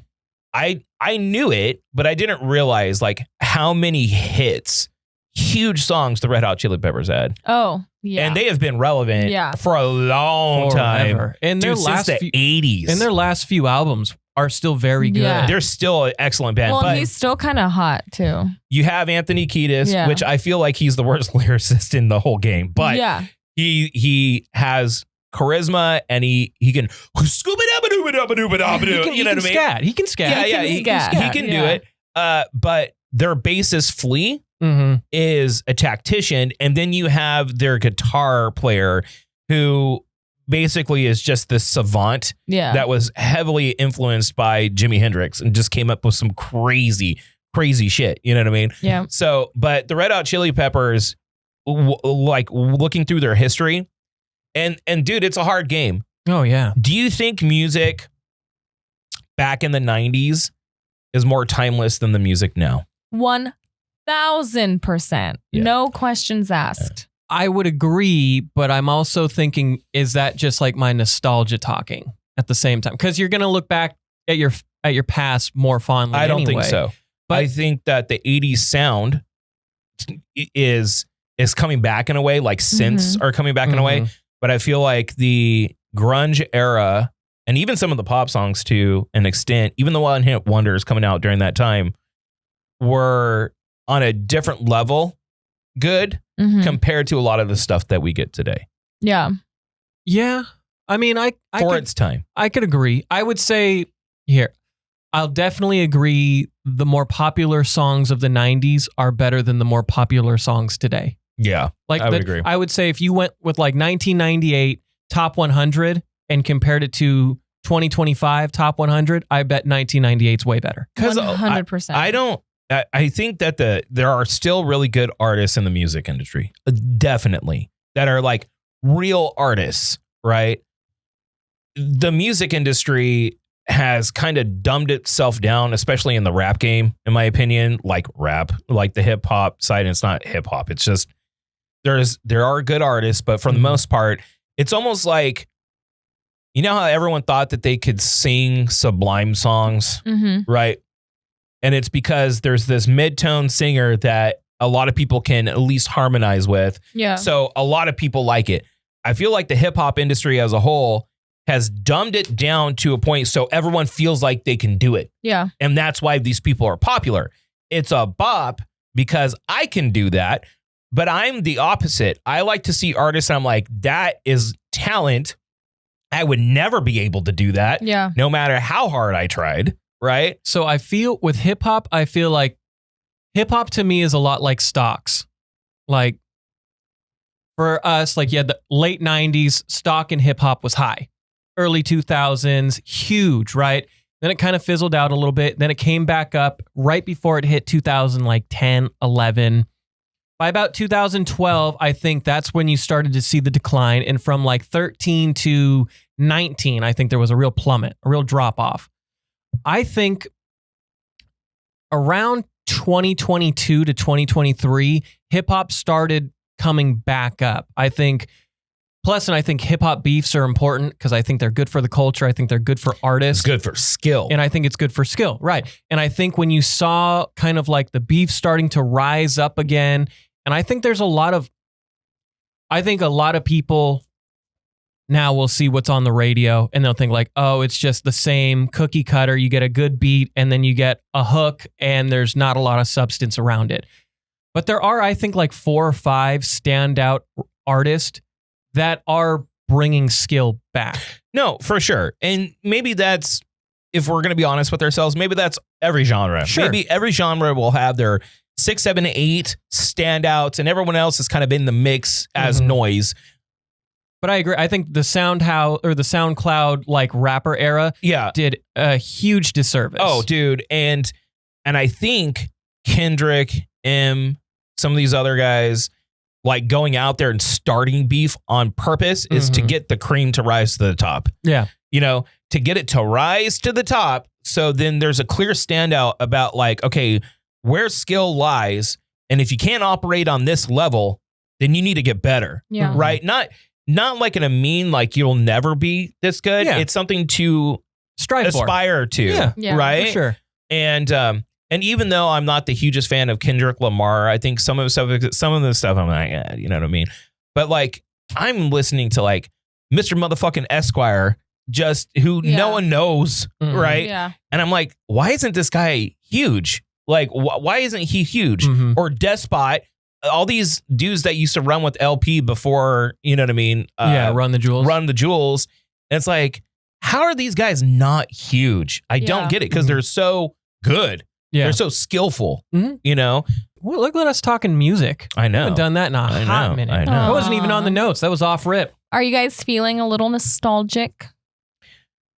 I knew it, but I didn't realize like how many hits, huge songs the Red Hot Chili Peppers had. Oh, yeah. And they have been relevant Yeah. for a long time. Forever. And their Dude, last since the few, 80s. and their last few albums are still very good. Yeah. They're still an excellent band. well, but he's still kind of hot too. you have Anthony Kiedis, Yeah. which I feel like he's the worst lyricist in the whole game. But yeah. he has charisma and he can scuba dabba dooba dabba dooba dabba doo. You know what I mean? Scat. He can scat. Yeah, He he can can, scat. he can do Yeah. it. But their bassist Flea Mm-hmm. is a tactician, and then you have their guitar player who basically is just this savant Yeah. that was heavily influenced by Jimi Hendrix and just came up with some crazy shit. You know what I mean? yeah. So, but the Red Hot Chili Peppers, like looking through their history, and dude, it's a hard game. Oh yeah. Do you think music back in the 90s is more timeless than the music now? 1,000%. Yeah. No questions asked. I would agree, but I'm also thinking, is that just like my nostalgia talking at the same time? Because you're gonna look back at your past more fondly. I don't anyway. think so. But- I think that the 80s sound is coming back in a way, like synths are coming back in a way. Mhm. But I feel like the grunge era and even some of the pop songs to an extent, even the one-hit wonders coming out during that time, were on a different level good Mhm. compared to a lot of the stuff that we get today Yeah. Yeah. I mean, I for could, its time. I could agree. I would say here, I'll definitely agree. The more popular songs of the 90s are better than the more popular songs today. Yeah. Like I would agree. I would say if you went with like 1998 top 100 and compared it to 2025 top 100, I bet 1998's way better. Because 100%. I think that there are still really good artists in the music industry, definitely, that are like real artists, right? The music industry has kind of dumbed itself down, especially in the rap game, in my opinion, like rap, like the hip hop side. And it's not hip hop. It's just there are good artists, but for the most part, it's almost like, you know how everyone thought that they could sing sublime songs, right? And it's because there's this mid-tone singer that a lot of people can at least harmonize with. Yeah. So a lot of people like it. I feel like the hip hop industry as a whole has dumbed it down to a point so everyone feels like they can do it. Yeah. And that's why these people are popular. It's a bop because I can do that, but I'm the opposite. I like to see artists and I'm like, that is talent. I would never be able to do that. Yeah. No matter how hard I tried. Right. So I feel with hip hop, I feel like hip hop to me is a lot like stocks. Like for us, like the late 90s stock in hip hop was high. Early 2000s, huge, right? Then it kind of fizzled out a little bit. Then it came back up right before it hit 2010, 11. By about 2012, I think that's when you started to see the decline. And from like 13 to 19, I think there was a real plummet, a real drop off. I think around 2022 to 2023, hip hop started coming back up. I think hip hop beefs are important because I think they're good for the culture. I think they're good for artists. It's good for skill. And I think it's good for skill. Right. And I think when you saw kind of like the beef starting to rise up again, and I think there's a lot of people now will see what's on the radio and they'll think like, oh, it's just the same cookie cutter. You get a good beat and then you get a hook and there's not a lot of substance around it. But there are, I think, like 4 or 5 standout artists that are bringing skill back. No, for sure. And maybe that's, if we're going to be honest with ourselves, maybe that's every genre. Sure. Maybe every genre will have their 6, 7, 8 standouts and everyone else is kind of in the mix as noise. But I agree. I think the SoundCloud like rapper era did a huge disservice. Oh, dude. And I think Kendrick, some of these other guys, like going out there and starting beef on purpose is to get the cream to rise to the top. Yeah. You know, to get it to rise to the top. So then there's a clear standout about like, okay, where skill lies. And if you can't operate on this level, then you need to get better. Yeah. Right. Not like in a mean, like you'll never be this good. Yeah. It's something to aspire to. Yeah. Right. For sure. And even though I'm not the hugest fan of Kendrick Lamar, I think some of the stuff I'm like, you know what I mean? But like, I'm listening to like Mr. Motherfucking Esquire, just who no one knows. Right. Yeah. And I'm like, why isn't this guy huge? Like, why isn't he huge? Or Despot, all these dudes that used to run with LP before, you know what I mean? Run the Jewels. And it's like, how are these guys not huge? I don't get it because they're so good. Yeah. They're so skillful, you know? Well, look at us talking music. I know. I haven't done that in a hot minute. I know. I wasn't even on the notes. That was off rip. Are you guys feeling a little nostalgic?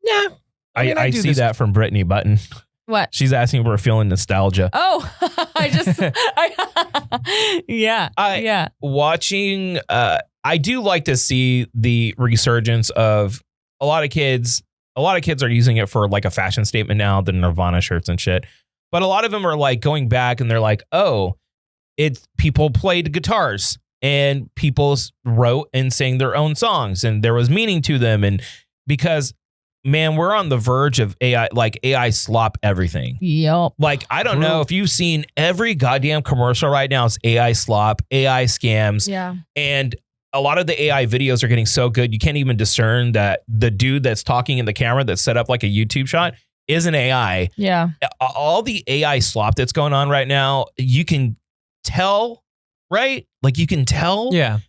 Yeah. I see that from Brittany Button. What? She's asking if we're feeling nostalgia. Oh, yeah. Watching, I do like to see the resurgence of a lot of kids. A lot of kids are using it for like a fashion statement now, the Nirvana shirts and shit. But a lot of them are like going back and they're like, oh, people played guitars and people wrote and sang their own songs and there was meaning to them. And because, man, we're on the verge of AI, like AI slop everything. Yep. Like, I don't know if you've seen every goddamn commercial right now is AI slop, AI scams. Yeah. And a lot of the AI videos are getting so good, you can't even discern that the dude that's talking in the camera that's set up like a YouTube shot is an AI. Yeah. All the AI slop that's going on right now, you can tell, right? Like you can tell. Yeah.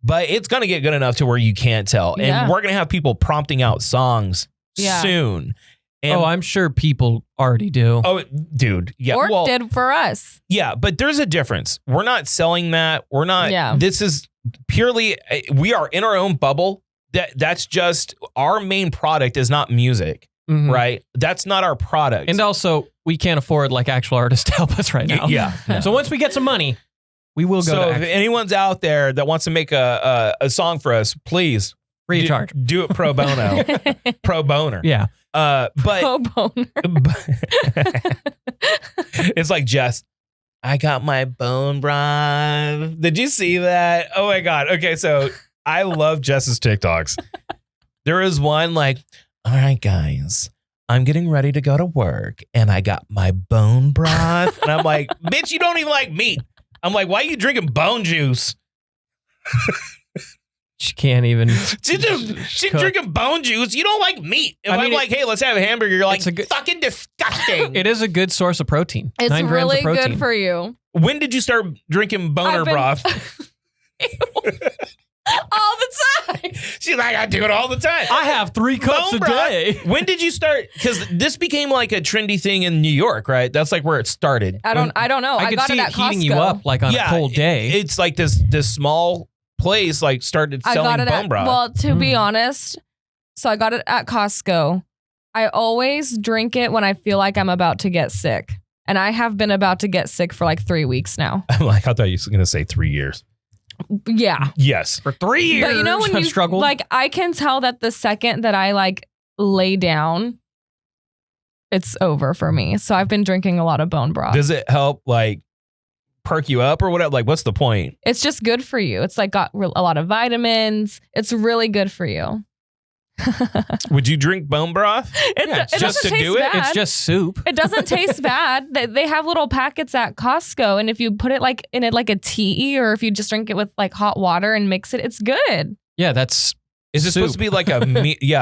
But it's going to get good enough to where you can't tell. And Yeah. we're going to have people prompting out songs soon. And I'm sure people already do. Oh, dude. Yeah. Or did for us. Yeah, but there's a difference. We're not selling that. We're not. Yeah. This is purely, we are in our own bubble. that's just our main product is not music, right? That's not our product. And also, we can't afford like actual artists to help us right now. Yeah. So once we get some money, we will go So to if anyone's out there that wants to make a song for us, please free of charge. Do it pro bono, pro boner. Yeah. But Pro boner. it's like Jess. I got my bone broth. Did you see that? Oh my God. Okay, so I love Jess's TikToks. There is one like, all right, guys, I'm getting ready to go to work and I got my bone broth. And I'm like, bitch, you don't even like meat. I'm like, why are you drinking bone juice? She can't even. She's drinking bone juice. You don't like meat. If I'm like, hey, let's have a hamburger, you're like, fucking disgusting. It is a good source of protein. It's 9 grams really of protein. good for you. When did you start drinking boner broth? All the time. She's like, I do it all the time. I have 3 cups Bone a day. When did you start? Because this became like a trendy thing in New York, right? That's like where it started. I don't know. I I could got see it at Costco. heating you up like on a cold day. It's like this small place like started I selling got it bone broth. Well, to be honest, so I got it at Costco. I always drink it when I feel like I'm about to get sick. And I have been about to get sick for like 3 weeks now. I'm like, I thought you were going to say 3 years. Yeah. Yes. For 3 years. But you know when I've you struggled. like, I can tell that the second that I like lay down, it's over for me. So I've been drinking a lot of bone broth. Does it help like perk you up or whatever? Like, what's the point? It's just good for you. It's like got a lot of vitamins. It's really good for you. Would you drink bone broth? It just doesn't to taste do it? bad. It's just soup. It doesn't taste bad. They have little packets at Costco, and if you put it like in it like a tea, or if you just drink it with like hot water and mix it, it's good. Yeah, that's. Is it supposed to be like a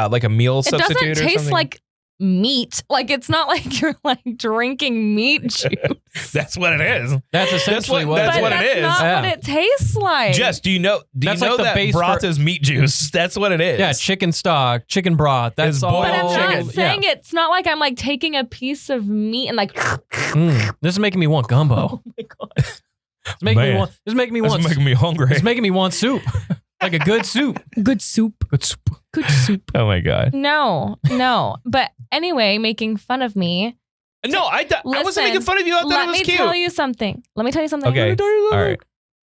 like a meal It substitute doesn't or taste something? like meat. Like it's not like you're like drinking meat juice. That's what it is. That's essentially what. that's but what it that's is. not Yeah. what it tastes like. Jess, do you know That's like the that base broth for- is meat juice? That's what it is. Yeah, chicken stock, chicken broth. That's It's all. boiled But I'm not chicken. saying it's not like I'm like taking a piece of meat and like. This is making me want gumbo. Oh my god! It's making me Man. want. This is making me That's want. making me hungry. It's making me want soup. Like a good soup. Good soup. Good soup. Good soup. Oh my god. No. But anyway, making fun of me. No, I wasn't Listen, making fun of you. I thought it was Let me cute. tell you something. Okay. All right.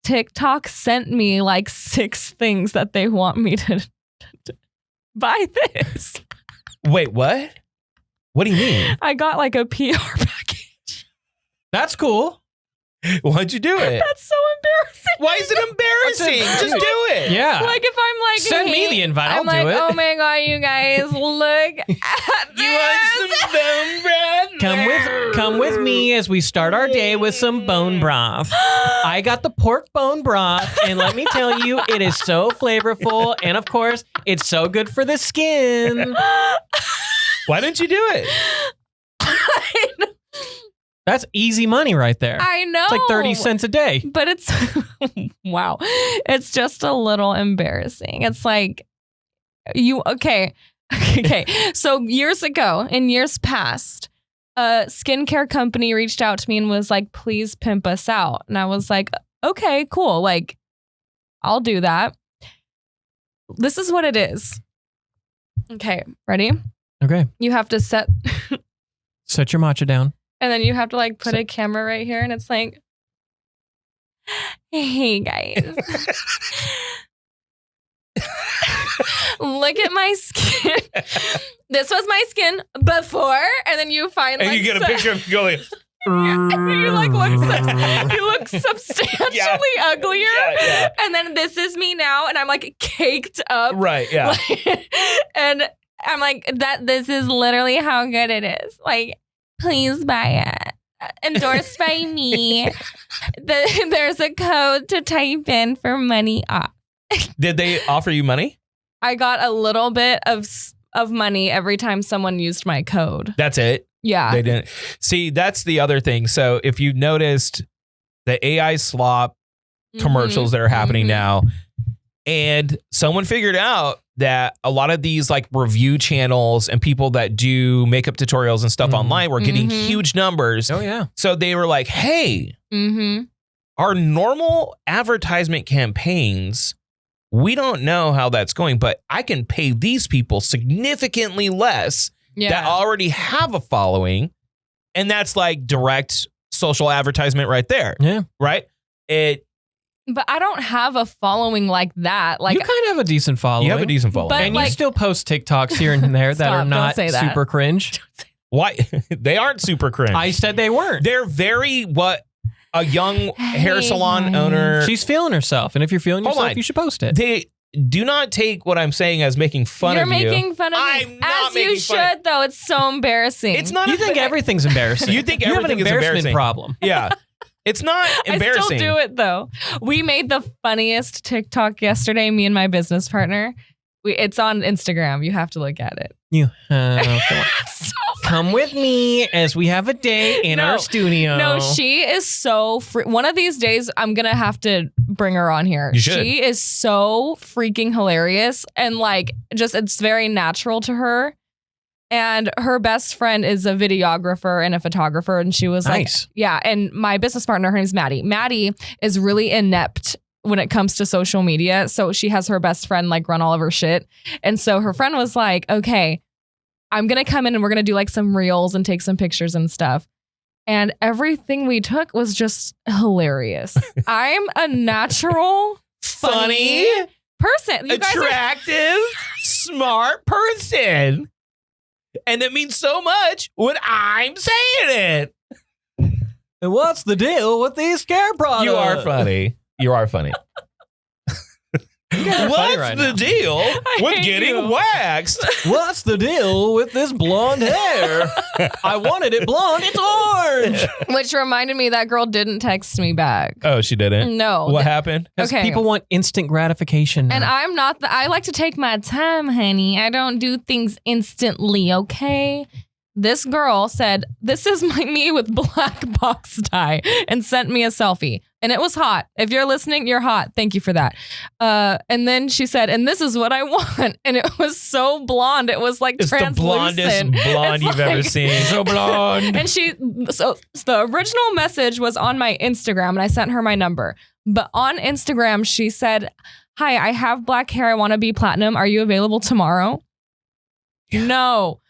TikTok sent me like 6 things that they want me to buy this. Wait, what? What do you mean? I got like a PR package. That's cool. Why'd you do it? That's so embarrassing. Why is it embarrassing? Just do it. Yeah. Like if I'm like, Send me hey, the invite. I'll I'm like, do it. oh my god, you guys, look at You want some bone broth? Come with me as we start our day with some bone broth. I got the pork bone broth, and let me tell you, it is so flavorful, and of course, it's so good for the skin. Why didn't you do it? That's easy money right there. I know. It's like 30 cents a day. But it's wow. It's just a little embarrassing. It's like okay. So years ago, in years past, a skincare company reached out to me and was like, please pimp us out. And I was like, okay, cool. Like, I'll do that. This is what it is. Okay, ready? Okay. You have to set Set your matcha down. and then you have to like put a camera right here and it's like, hey guys. Look at my skin. This was my skin before, and then you find And like you get a picture of going. you like look substantially uglier. Yeah. And then this is me now, and I'm like caked up. Right, yeah. And I'm like, this is literally how good it is. Like, please buy it. Endorsed by me. There's a code to type in for money off. Did they offer you money? I got a little bit of money every time someone used my code. That's it. Yeah. They didn't. See, that's the other thing. So if you noticed the AI slop commercials that are happening now, and someone figured out that a lot of these like review channels and people that do makeup tutorials and stuff online were getting huge numbers. Oh, yeah. So they were like, hey, our normal advertisement campaigns we don't know how that's going, but I can pay these people significantly less that already have a following. And that's like direct social advertisement right there. Yeah. Right? But I don't have a following like that. Like you kind of have a decent following. You have a decent following. But and like- you still post TikToks here and there that Stop, are don't not say that. super cringe. Why? They aren't super cringe. I said they weren't. They're very what a young hair salon owner. She's feeling herself. And if you're feeling Hold yourself, on. you should post it. They do not take what I'm saying as making fun You're of you. making fun of me. I'm not As you making fun of- should, though. It's so embarrassing. It's not. You think everything's embarrassing. You think you have an everything is embarrassment embarrassing. problem. Yeah. It's not embarrassing. I still do it though. We made the funniest TikTok yesterday, me and my business partner. It's on Instagram. You have to look at it. You have to It's so come with me as we have a day in No. our studio. No, she is so one of these days I'm gonna have to bring her on here. You should. She is so freaking hilarious and like just it's very natural to her. And her best friend is a videographer and a photographer, and she was Nice. like, yeah. And my business partner, her name's Maddie. Maddie is really inept when it comes to social media. So she has her best friend like run all of her shit. And so her friend was like, okay, I'm going to come in and we're going to do like some reels and take some pictures and stuff. And everything we took was just hilarious. I'm a natural, funny person. You guys are- attractive, smart person. And it means so much when I'm saying it. And what's the deal with these scare products? You are funny. You are funny. guys are funny What's right the now. deal with hate getting you. waxed? What's the deal with this blonde hair? I wanted it blonde. It's orange. Which reminded me that girl didn't text me back. Oh, she didn't? No. What happened? Because Okay. people want instant gratification now. And I'm not I like to take my time, honey. I don't do things instantly, okay? This girl said, this is me with black box tie and sent me a selfie. And it was hot. If you're listening, you're hot. Thank you for that. And then she said, and this is what I want. And it was so blonde. It was like It's the translucent. blondest blonde It's you've ever like- seen. So blonde. And so the original message was on my Instagram and I sent her my number. But on Instagram, she said, hi, I have black hair. I want to be platinum. Are you available tomorrow? No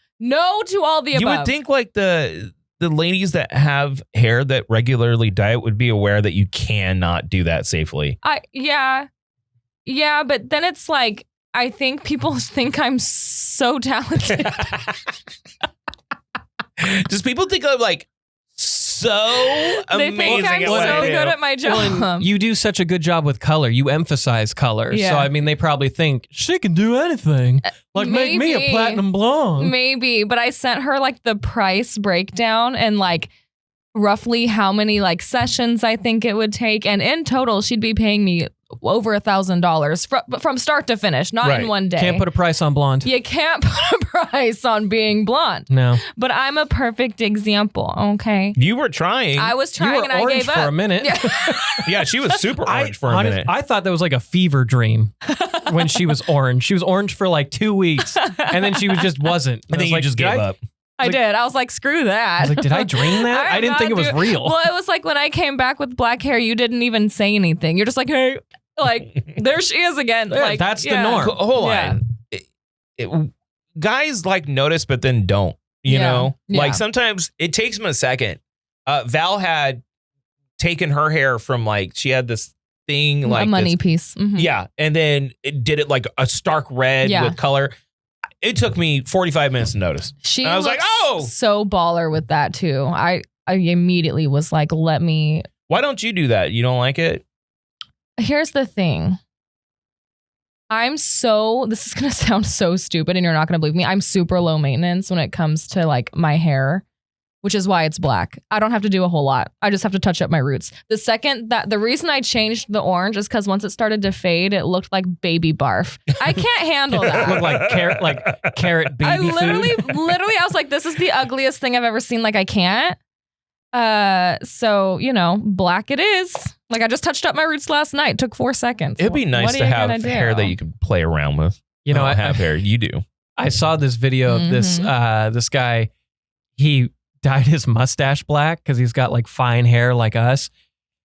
to all the above. You would think like the ladies that have hair that regularly dye it would be aware that you cannot do that safely. Yeah, but then it's like, I think people think I'm so talented. Does people think I'm like so They amazing think I'm at what so I do? good at my Well, job. and you do such a good job with color. You emphasize color. Yeah. So, I mean, they probably think she can do anything. Like, make me a maybe. platinum blonde. Maybe, but I sent her like the price breakdown and like roughly how many like sessions I think it would take. And in total, she'd be paying me over $1,000 from start to finish, not Right. in one day. Can't put a price on blonde. You can't put a price on being blonde. No. But I'm a perfect example, okay? You were trying. I was You trying were and I orange gave for up. a minute. Yeah. Yeah, she was super orange for a minute. I thought that was like a fever dream when she was orange. She was orange for like 2 weeks, and then she wasn't. and then I was you like, just did gave I- up. I Like- did. I was like, screw that. I was like, did I dream that? I'm I didn't think it not was doing- real. Well, it was like when I came back with black hair, you didn't even say anything. You're just like, hey, like, there she is again. Yeah, like, that's the yeah. norm. Hold Yeah. on. Guys like notice, but then don't. You Yeah. know, Yeah. like sometimes it takes them a second. Val had taken her hair from like she had this thing like a money this, piece. Mhm. yeah, and then it did it like a stark red Yeah. with color. It took me 45 minutes to notice. She And I was like, looks oh! so baller with that too. I immediately was like, let me. Why don't you do that? You don't like it? Here's the thing. This is going to sound so stupid and you're not going to believe me. I'm super low maintenance when it comes to like my hair, which is why it's black. I don't have to do a whole lot. I just have to touch up my roots. The reason I changed the orange is because once it started to fade, it looked like baby barf. I can't handle that. Look like carrot baby I food. literally, I was like, this is the ugliest thing I've ever seen. Like, I can't. So, black it is. Like, I just touched up my roots last night. Took 4 seconds. It'd be nice What are to you have gonna do? hair that you could play around with. You know, I I don't have hair. You do. I saw this video of this guy. He dyed his mustache black because he's got like fine hair like us.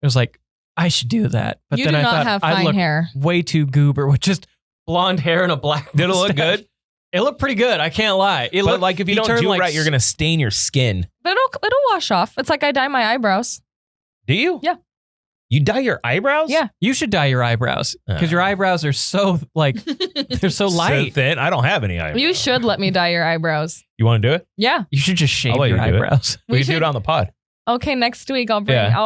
It was like, I should do that. But you then do I not thought have I'd fine look hair. way too goober with just blonde hair and a black Did it look mustache. good? It looked pretty good. I can't lie. It But looked, like if you he don't turned do it like right, you're gonna stain your skin. But it'll wash off. It's like I dye my eyebrows. Do you? Yeah. You dye your eyebrows? Yeah. You should dye your eyebrows because your eyebrows are so like they're so So light. thin. I don't have any eyebrows. You should let me dye your eyebrows. You want to do it? Yeah. You should just shave I'll let your you do it. eyebrows. We We can do should- it on the pod. Okay, next week I'll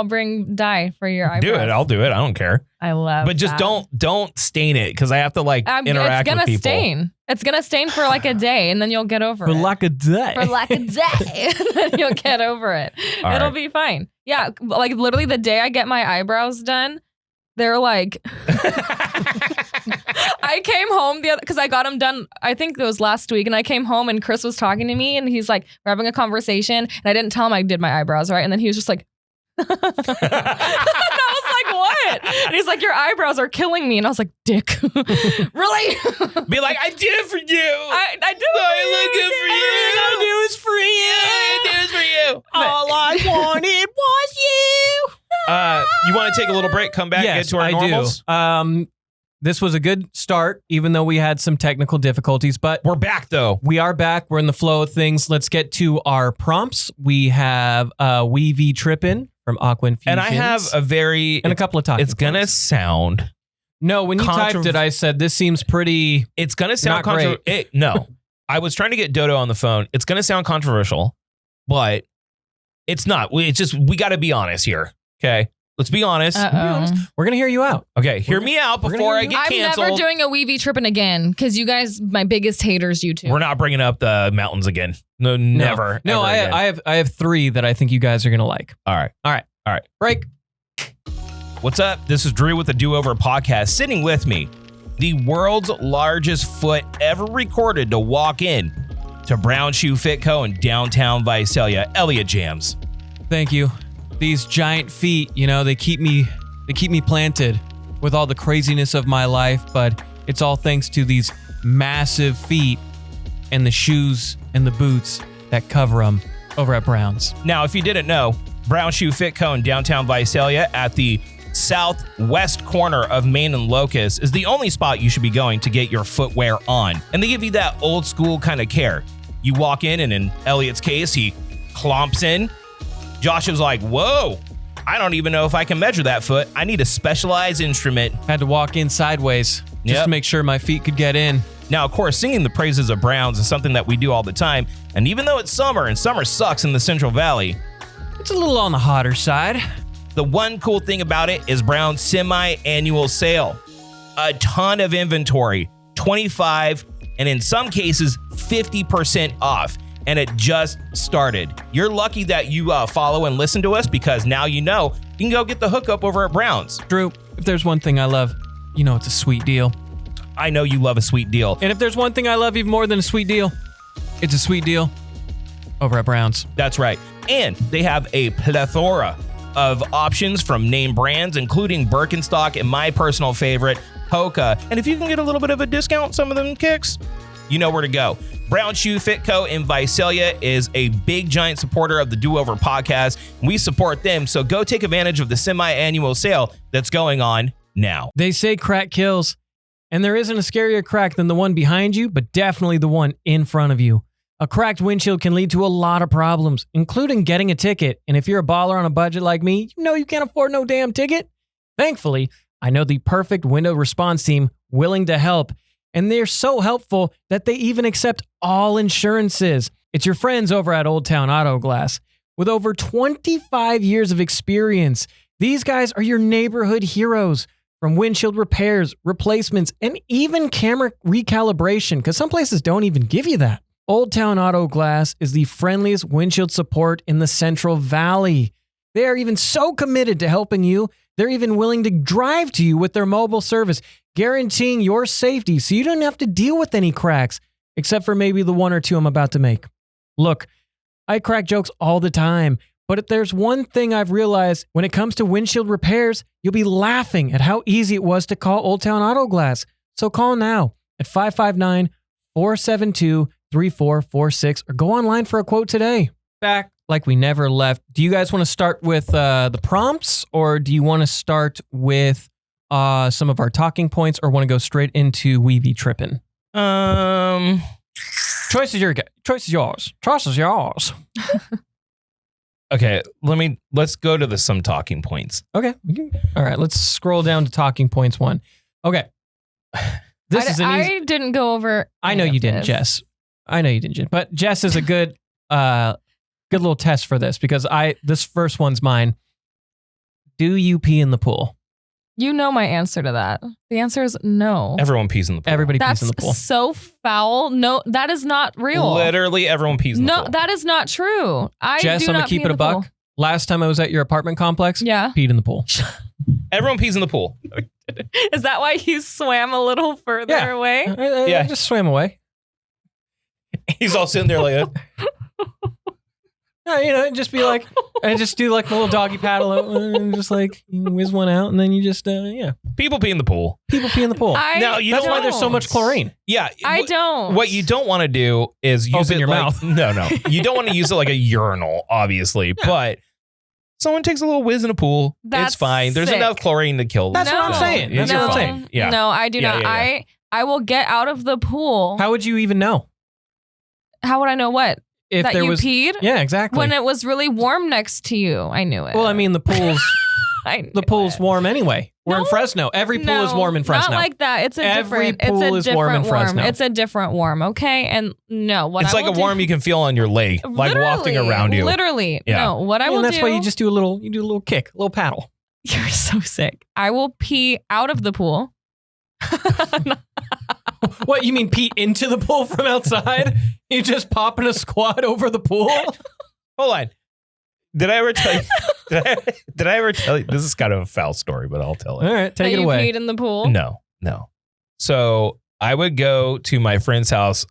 bring dye for your eyebrows. Do it. I'll do it. I don't care. I love But just that. don't stain it because I have to like interact it's gonna with people. stain. It's gonna stain for like a day, and then you'll get over For it. like a day. For like a day, and then you'll get over it. All It'll right. be fine. Yeah, like literally the day I get my eyebrows done, they're like. I came home because I got them done. I think it was last week, and I came home and Chris was talking to me, and he's like, we're having a conversation, and I didn't tell him I did my eyebrows right, and then he was just like. And I was like, what? And he's like, your eyebrows are killing me. And I was like, dick. Really? Be like, I did it for you. I do I look good for you. Everything I do is for you. I did it for you. All I wanted was you. You want to take a little break, come back, Yes, get to our I normals? do. This was a good start, even though we had some technical difficulties, but We're back though. we are back. We're in the flow of things. Let's get to our prompts. We have We-Be Trippin' from Aqua Infusions. And I have a very and a couple of talking it's gonna points. sound No, when you typed it, I said this seems pretty. it's gonna sound Not great. No. I was trying to get Dodo on the phone. It's gonna sound controversial, but it's not. It's just we gotta be honest here. Okay. Let's be honest. We're gonna hear you out. Okay, hear me out we're gonna before hear I you get I'm canceled. never doing a We-Be Trippin' again because you guys, my biggest haters, you two. We're not bringing up the mountains again. No, never. No, ever again. I have three that I think you guys are gonna like. All right. Break. What's up? This is Drew with the Do Over Podcast. Sitting with me, the world's largest foot ever recorded to walk in to Brown Shoe Fit Co. in downtown Visalia, Elliott Jams. Thank you. These giant feet, they keep me planted with all the craziness of my life, but it's all thanks to these massive feet and the shoes and the boots that cover them over at Brown's. Now, if you didn't know, Brown Shoe Fit Co. in downtown Visalia at the southwest corner of Main and Locust is the only spot you should be going to get your footwear on. And they give you that old school kind of care. You walk in, and in Elliott's case, he clomps in. Josh was like, whoa, I don't even know if I can measure that foot. I need a specialized instrument. Had to walk in sideways just Yep. to make sure my feet could get in. Now, of course, singing the praises of Browns is something that we do all the time. And even though it's summer, and summer sucks in the Central Valley, It's a little on the hotter side. the one cool thing about it is Brown's semi-annual sale. A ton of inventory, 25, and in some cases, 50% off. And it just started. You're lucky that you follow and listen to us because now you know you can go get the hookup over at Brown's. Drew, if there's one thing I love, it's a sweet deal. I know you love a sweet deal. And if there's one thing I love even more than a sweet deal, it's a sweet deal over at Brown's. That's right. And they have a plethora of options from name brands, including Birkenstock and my personal favorite, Hoka. And if you can get a little bit of a discount, some of them kicks, you know where to go. Brown Shoe Fit Co. in Visalia is a big, giant supporter of the Do Over podcast. We support them, so go take advantage of the semi-annual sale that's going on now. They say crack kills, and there isn't a scarier crack than the one behind you, but definitely the one in front of you. A cracked windshield can lead to a lot of problems, including getting a ticket. And if you're a baller on a budget like me, you can't afford no damn ticket. Thankfully, I know the perfect window response team willing to help. And they're so helpful that they even accept all insurances. It's your friends over at Old Town Auto Glass. With over 25 years of experience, these guys are your neighborhood heroes. From windshield repairs, replacements, and even camera recalibration, because some places don't even give you that. Old Town Auto Glass is the friendliest windshield support in the Central Valley. They are even so committed to helping you, they're even willing to drive to you with their mobile service, guaranteeing your safety so you don't have to deal with any cracks, except for maybe the one or two I'm about to make. Look, I crack jokes all the time, but if there's one thing I've realized when it comes to windshield repairs, you'll be laughing at how easy it was to call Old Town Auto Glass. So call now at 559-472-3446 or go online for a quote today. Back like we never left. Do you guys want to start with the prompts, or do you want to start with some of our talking points, or want to go straight into We-Be Trippin'? Choice is yours. Choice is yours. Okay, let's go to some talking points. Okay. All right, let's scroll down to talking points 1. Okay. This is an easy. I didn't go over. I know you didn't, Jess. I know you didn't, but Jess is a good little test for this, because this first one's mine. Do you pee in the pool? You know my answer to that. The answer is no. Everyone pees in the pool. Everybody pees in the pool. That's so foul. No, that is not real. Literally everyone pees in the pool. No, that is not true. Jess, I'm gonna keep it a buck. Last time I was at your apartment complex, peed in the pool. Everyone pees in the pool. Is that why you swam a little further away? I just swam away. He's all sitting there like, just be like, I just do like a little doggy paddle and just like whiz one out, and then you just, people pee in the pool. People pee in the pool. That's why there's so much chlorine. Yeah. I don't. What you don't want to do is use Open it your like, mouth. No. You don't want to use it like a urinal, obviously, but someone takes a little whiz in a pool. That's it's fine. There's sick. enough chlorine to kill them. That's what I'm saying. That's what I'm fine. saying. Yeah. No, I do not. Yeah. I will get out of the pool. How would you even know? How would I know what? If that there you was, peed? Yeah, exactly. When it was really warm next to you. I knew it. Well, I mean, the pool's warm anyway. We're in Fresno. Every pool is warm in Fresno. Not like that. It's a Every different. pool it's a is different warm in Fresno. It's a different warm. Okay, and no, It's like a warm you can feel on your leg, like wafting around you. Literally, Yeah. no. What I will do. And that's why you just do a little kick, a little paddle. You're so sick. I will pee out of the pool. What, you mean pee into the pool from outside? You just popping a squat over the pool? Hold on. Did I ever tell you? Did I ever tell you? This is kind of a foul story, but I'll tell it. All right, take it you away. peed in the pool? No. So I would go to my friend's house.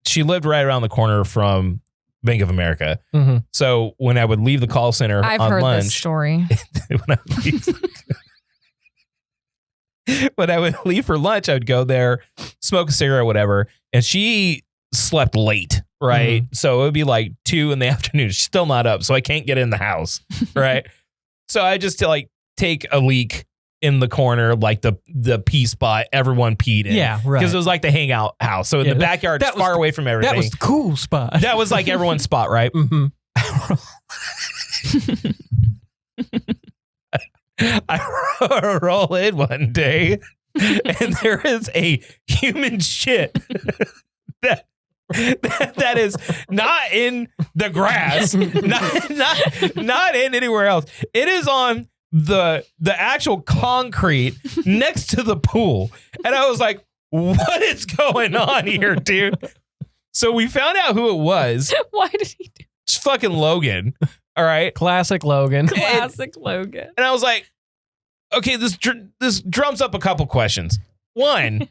She lived right around the corner from Bank of America. Mm-hmm. So when I would leave the call center I've on heard lunch, this story. when I would leave for lunch, I would go there, smoke a cigarette, whatever. And she slept late, right? Mm-hmm. So it would be like 2 p.m. She's still not up, so I can't get in the house, right? So I just like take a leak in the corner, like the pee spot everyone peed in. Yeah, right. Because it was like the hangout house. So in the backyard, it's far away from everything. That was the cool spot. That was like everyone's spot, right? Mm-hmm. I roll in one day and there is a human shit that is not in the grass, not in anywhere else. It is on the actual concrete next to the pool. And I was like, what is going on here, dude? So we found out who it was. Why did he do It's fucking Logan. All right. Classic Logan. classic Logan? And I was like, okay, this drums up a couple questions. One,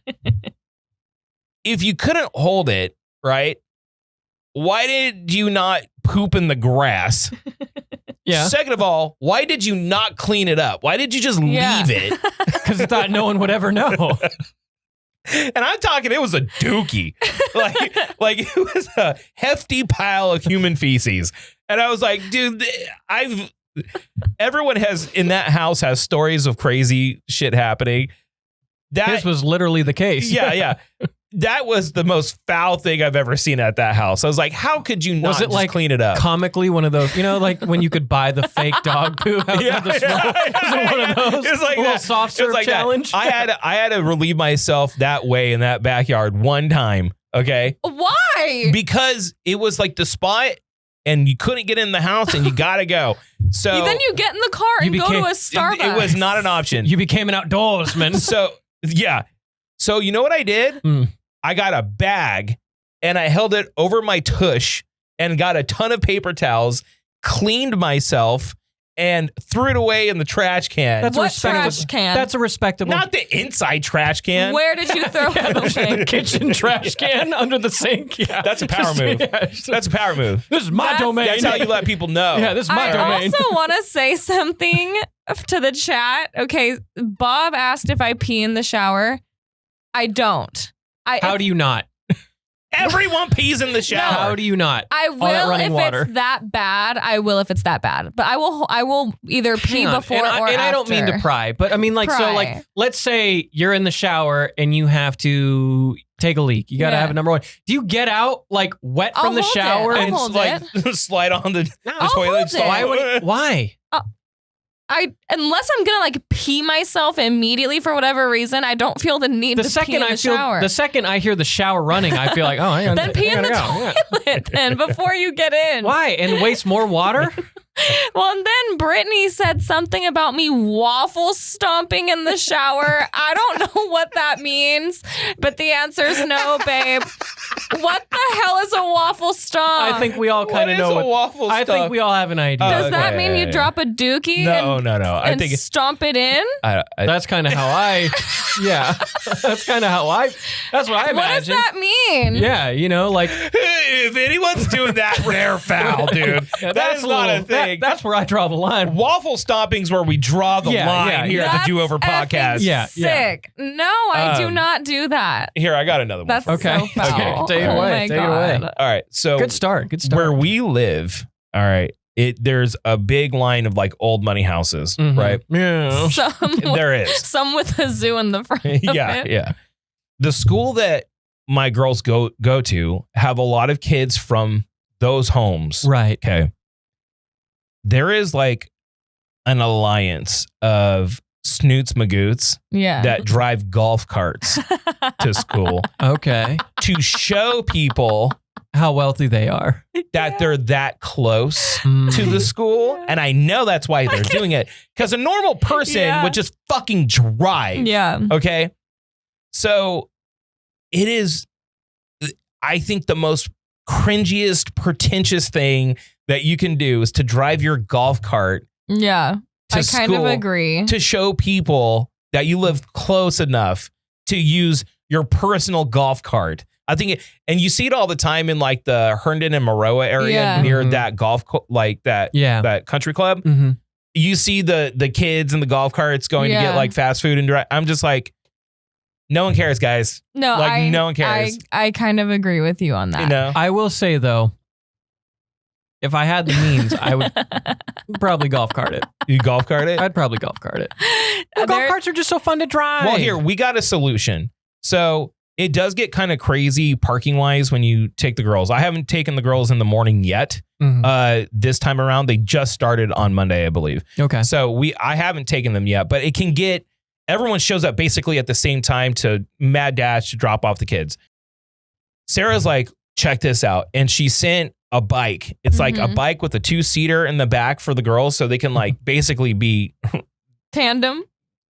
if you couldn't hold it, right, why did you not poop in the grass? Yeah. Second of all, why did you not clean it up? Why did you just leave it? Because I thought no one would ever know. And I'm talking, it was a dookie. like it was a hefty pile of human feces. And I was like, dude, everyone in that house has stories of crazy shit happening. This was literally the case. Yeah. That was the most foul thing I've ever seen at that house. I was like, how could you not just like clean it up? Comically, one of those, like when you could buy the fake dog poo out of the snow. Was it one of those? It's like a little that. soft serve challenge. I had to relieve myself that way in that backyard one time. Okay. Why? Because it was like the spot and you couldn't get in the house and you gotta go. So Then you get in the car and go to a Starbucks. It was not an option. You became an outdoorsman. So yeah. So you know what I did? I got a bag and I held it over my tush and got a ton of paper towels, cleaned myself, and threw it away in the trash can. What trash can? That's a respectable. Not the inside trash can. Where did you throw it away? The kitchen trash can under the sink. Yeah, That's a power move. That's a power move. This is my domain. That's how you let people know. Yeah, this is my domain. I also want to say something to the chat. Okay, Bob asked if I pee in the shower. I don't. How do you not? Everyone pees in the shower. How do you not? I All that will running if water. it's that bad. I will if it's that bad. But I will either pee Hang on. before and or and I don't mean to after. pry, but I mean like so Pry. like let's say you're in the shower and you have to take a leak. You got to Yeah. have a number one. Do you get out like wet I'll from the hold it. shower I'll and hold like slide on the I'll toilet hold stall? it. why? Unless I'm gonna like pee myself immediately for whatever reason, I don't feel the need The to pee second in the I feel shower. the second I hear the shower running, I feel like, oh, I gotta, Then pee I in the gotta go. Yeah. toilet then before you get in. Why? And waste more water? Well, and then Brittany said something about me waffle stomping in the shower. I don't know what that means, but the answer is no, babe. What the hell is a waffle stomp? I think we all kind of know what is a waffle I think stomp? we all have an idea. Does that okay, mean yeah, you yeah. drop a dookie No. I and think it's. stomp it in? That's kind of how I, yeah. That's kind of how that's what I What does imagine. that mean? Yeah, you know, like If anyone's doing that, they're foul, dude. That is not a thing. That's where I draw the line. Waffle stomping's where we draw the Yeah, line yeah, here yeah. at the Do Over That's podcast. effing Yeah, yeah. sick. No, I do Um, not do that. Here, I got another one. That's Okay. so foul. Okay. Take it Oh away. my Take it away. God. All right. So Good start. Good start. where we live, all right, there's a big line of like old money houses, Mhm. right? Yeah. There is. Some with a zoo in the front. Of Yeah, it. yeah. The school that my girls go to have a lot of kids from those homes. Right. Okay. There is like an alliance of snoots magoots Yeah. that drive golf carts to school Okay. to show people How wealthy they are. that they're that close Mm. to the school. And I know that's why they're doing it. Because a normal person Yeah. would just fucking drive. Yeah. Okay. So it is, I think, the most cringiest, pretentious thing that you can do is to drive your golf cart Yeah. to I kind of school agree. to show people that you live close enough to use your personal golf cart. I think, and you see it all the time in like the Herndon and Maroa area Yeah. near Mhm. that that country club. Mm-hmm. You see the kids in the golf carts going to Yeah. get like fast food and I'm just like, no one cares, guys. No, Like, no one cares. I kind of agree with you on that. You know, I will say though, if I had the means, I would probably golf cart it. you golf cart it. I'd probably golf cart it. Golf There- carts are just so fun to drive. Well, here we got a solution. So it does get kind of crazy parking wise when you take the girls. I haven't taken the girls in the morning yet. Mhm. This time around, they just started on Monday, I believe. Okay. So I haven't taken them yet, but it can get, everyone shows up basically at the same time to mad dash to drop off the kids. Sarah's like, check this out. And she sent a bike. It's like a Mhm. bike with a 2-seater in the back for the girls. So they can like basically be, Tandem.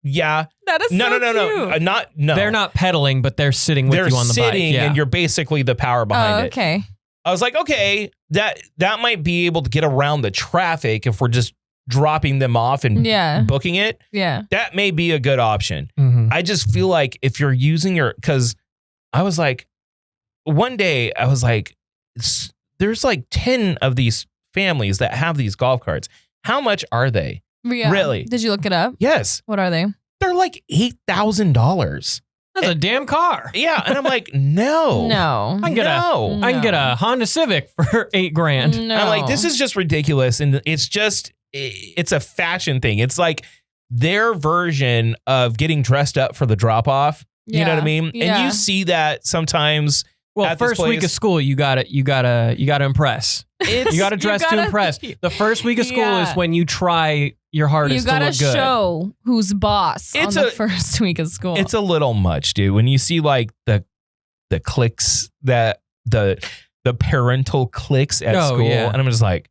yeah. That is No, so no. cute. No. They're not pedaling, but they're sitting with They're you on the bike. sitting Yeah. and you're basically the power behind Oh, it. okay. I was like, okay, that might be able to get around the traffic if we're just dropping them off and Yeah. booking it. Yeah. That may be a good option. Mhm. I just feel like if you're using because I was like, one day I was like, there's like 10 of these families that have these golf carts. How much are they? Yeah. Really? Did you look it up? Yes, What are they? they're like $8,000. That's a damn car. Yeah, and I'm like, no, No. I can get no. I can get a Honda Civic for $8,000. No. I'm like, this is just ridiculous. And it's a fashion thing. It's like their version of getting dressed up for the drop off. You know what I mean? Yeah. And you see that sometimes. Well, At this first week place- of school, you gotta impress. It's You gotta dress to gotta- impress. The first week of school Yeah. is when you try your You hardest to gotta look good. show who's boss It's on the a- first week of school. it's a little much, dude. When you see like the clicks that the parental clicks at Oh, school, yeah. and I'm just like,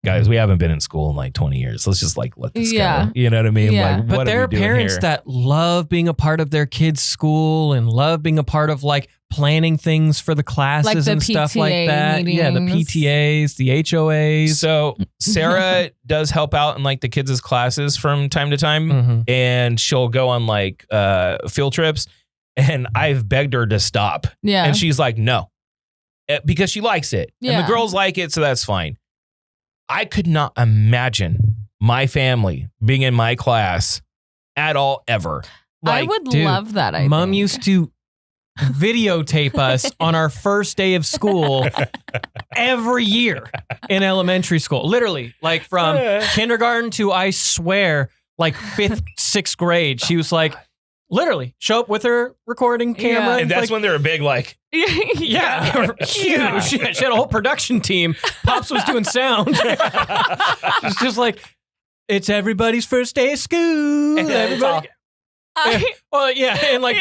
guys, we haven't been in school in like 20 years. Let's just like let this Yeah. go. You know what I mean? Yeah. Like, But what there are are we doing parents here? that love being a part of their kids' school and love being a part of like planning things for the classes Like the and stuff like PTA that. Yeah, the meetings. PTAs, the HOAs. So Sarah does help out in like the kids' classes from time to time, Mhm. and she'll go on like field trips. And I've begged her to stop, yeah. and she's like, no, because she likes it, and Yeah. the girls like it, so that's fine. I could not imagine my family being in my class at all ever. I Like, would dude, love that. I Mom think. used to videotape us on our first day of school every year in elementary school. Literally, like from kindergarten to, I swear, like 5th, 6th grade. She was like, literally, show up with her recording camera. Yeah. And that's like, when they were big, like, yeah, they were huge. She had a whole production team. Pops was doing sound. It's just like, it's everybody's first day of school. Everybody. Well, yeah, and like,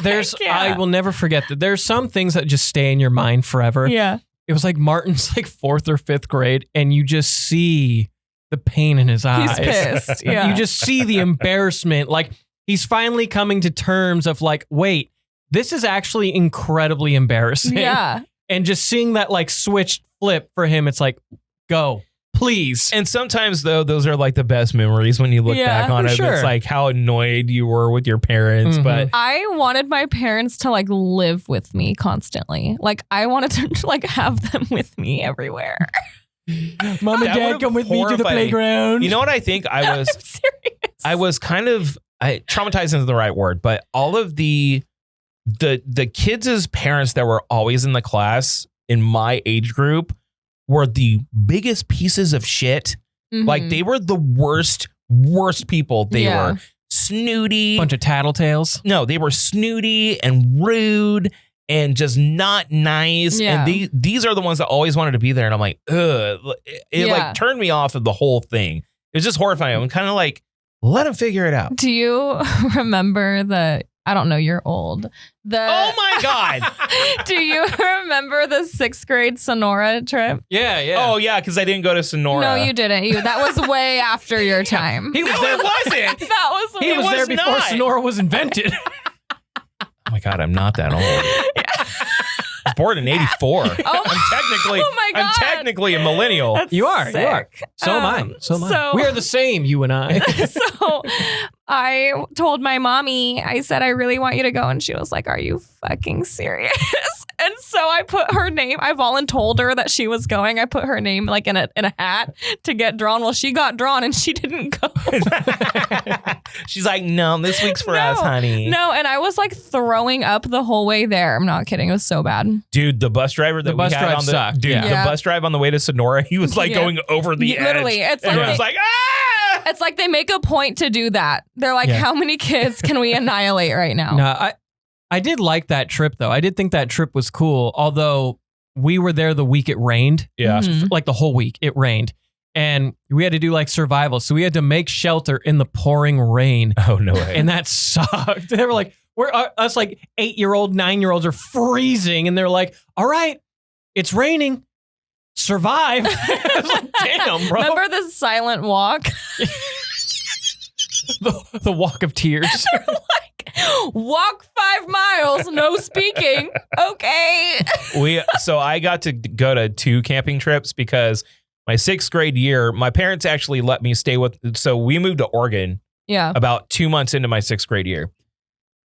I will never forget that. There's some things that just stay in your mind forever. Yeah. It was like Martin's like 4th or 5th grade, and you just see the pain in his eyes. He's pissed. Yeah. You just see the embarrassment. Like, he's finally coming to terms of like, wait, this is actually incredibly embarrassing. Yeah. And just seeing that like switch flip for him, it's like, go, please. and sometimes though, those are like the best memories when you look back on for it. sure. It's like how annoyed you were with your parents, Mhm. but I wanted my parents to like live with me constantly. Like I wanted to like have them with me everywhere. Mom and That Dad, would've come with me to the horrified me. playground. you know what I think? I'm serious. I was kind of traumatized isn't the right word, but all of the kids' parents that were always in the class in my age group were the biggest pieces of shit. Mhm. Like they were the worst people. They Yeah. were snooty. bunch of tattletales. No, they were snooty and rude and just not nice. Yeah. And these are the ones that always wanted to be there. And I'm like, ugh. It Yeah. like turned me off of the whole thing. It was just horrifying. I'm kind of like, let them figure it out. Do you remember I don't know, you're old. Oh my God. Do you remember the 6th grade Sonora trip? Yeah. Oh yeah, because I didn't go to Sonora. No, you didn't. That was way after your time. He was No, there. it wasn't. That was He was was there before not. Sonora was invented. Oh my God, I'm not that old. I was born in 84. I'm God. technically a millennial. That's You are. sick. So am I. So am I. so- We are the same, you and I. So I told my mommy, I said, I really want you to go. And she was like, are you fucking serious? And so I put her name, I voluntold her that she was going. I put her name like in a hat to get drawn. Well, she got drawn and she didn't go. She's like, no, this week's for us, honey. No, and I was like throwing up the whole way there. I'm not kidding. It was so bad. Dude, the bus driver that The bus we had drive on the sucked, dude, yeah. the bus drive on the way to Sonora, he was like Yeah. going over the edge. Literally, it's and like it was they- like, ah! It's like they make a point to do that. They're like, Yeah. how many kids can we annihilate right now? No, I did like that trip though. I did think that trip was cool. Although we were there the week it rained, Yeah. Mhm. like the whole week it rained, and we had to do like survival. So we had to make shelter in the pouring rain, Oh, no way. and that sucked. They were like, us like 8-year-old, 9-year-olds are freezing, and they're like, all right, it's raining. Survive. I was like, damn, bro. Remember the silent walk? the walk of tears. Walk 5 miles, no speaking. Okay. So I got to go to 2 camping trips because my 6th grade year, my parents actually let me stay with. So we moved to Oregon Yeah. about 2 months into my 6th grade year.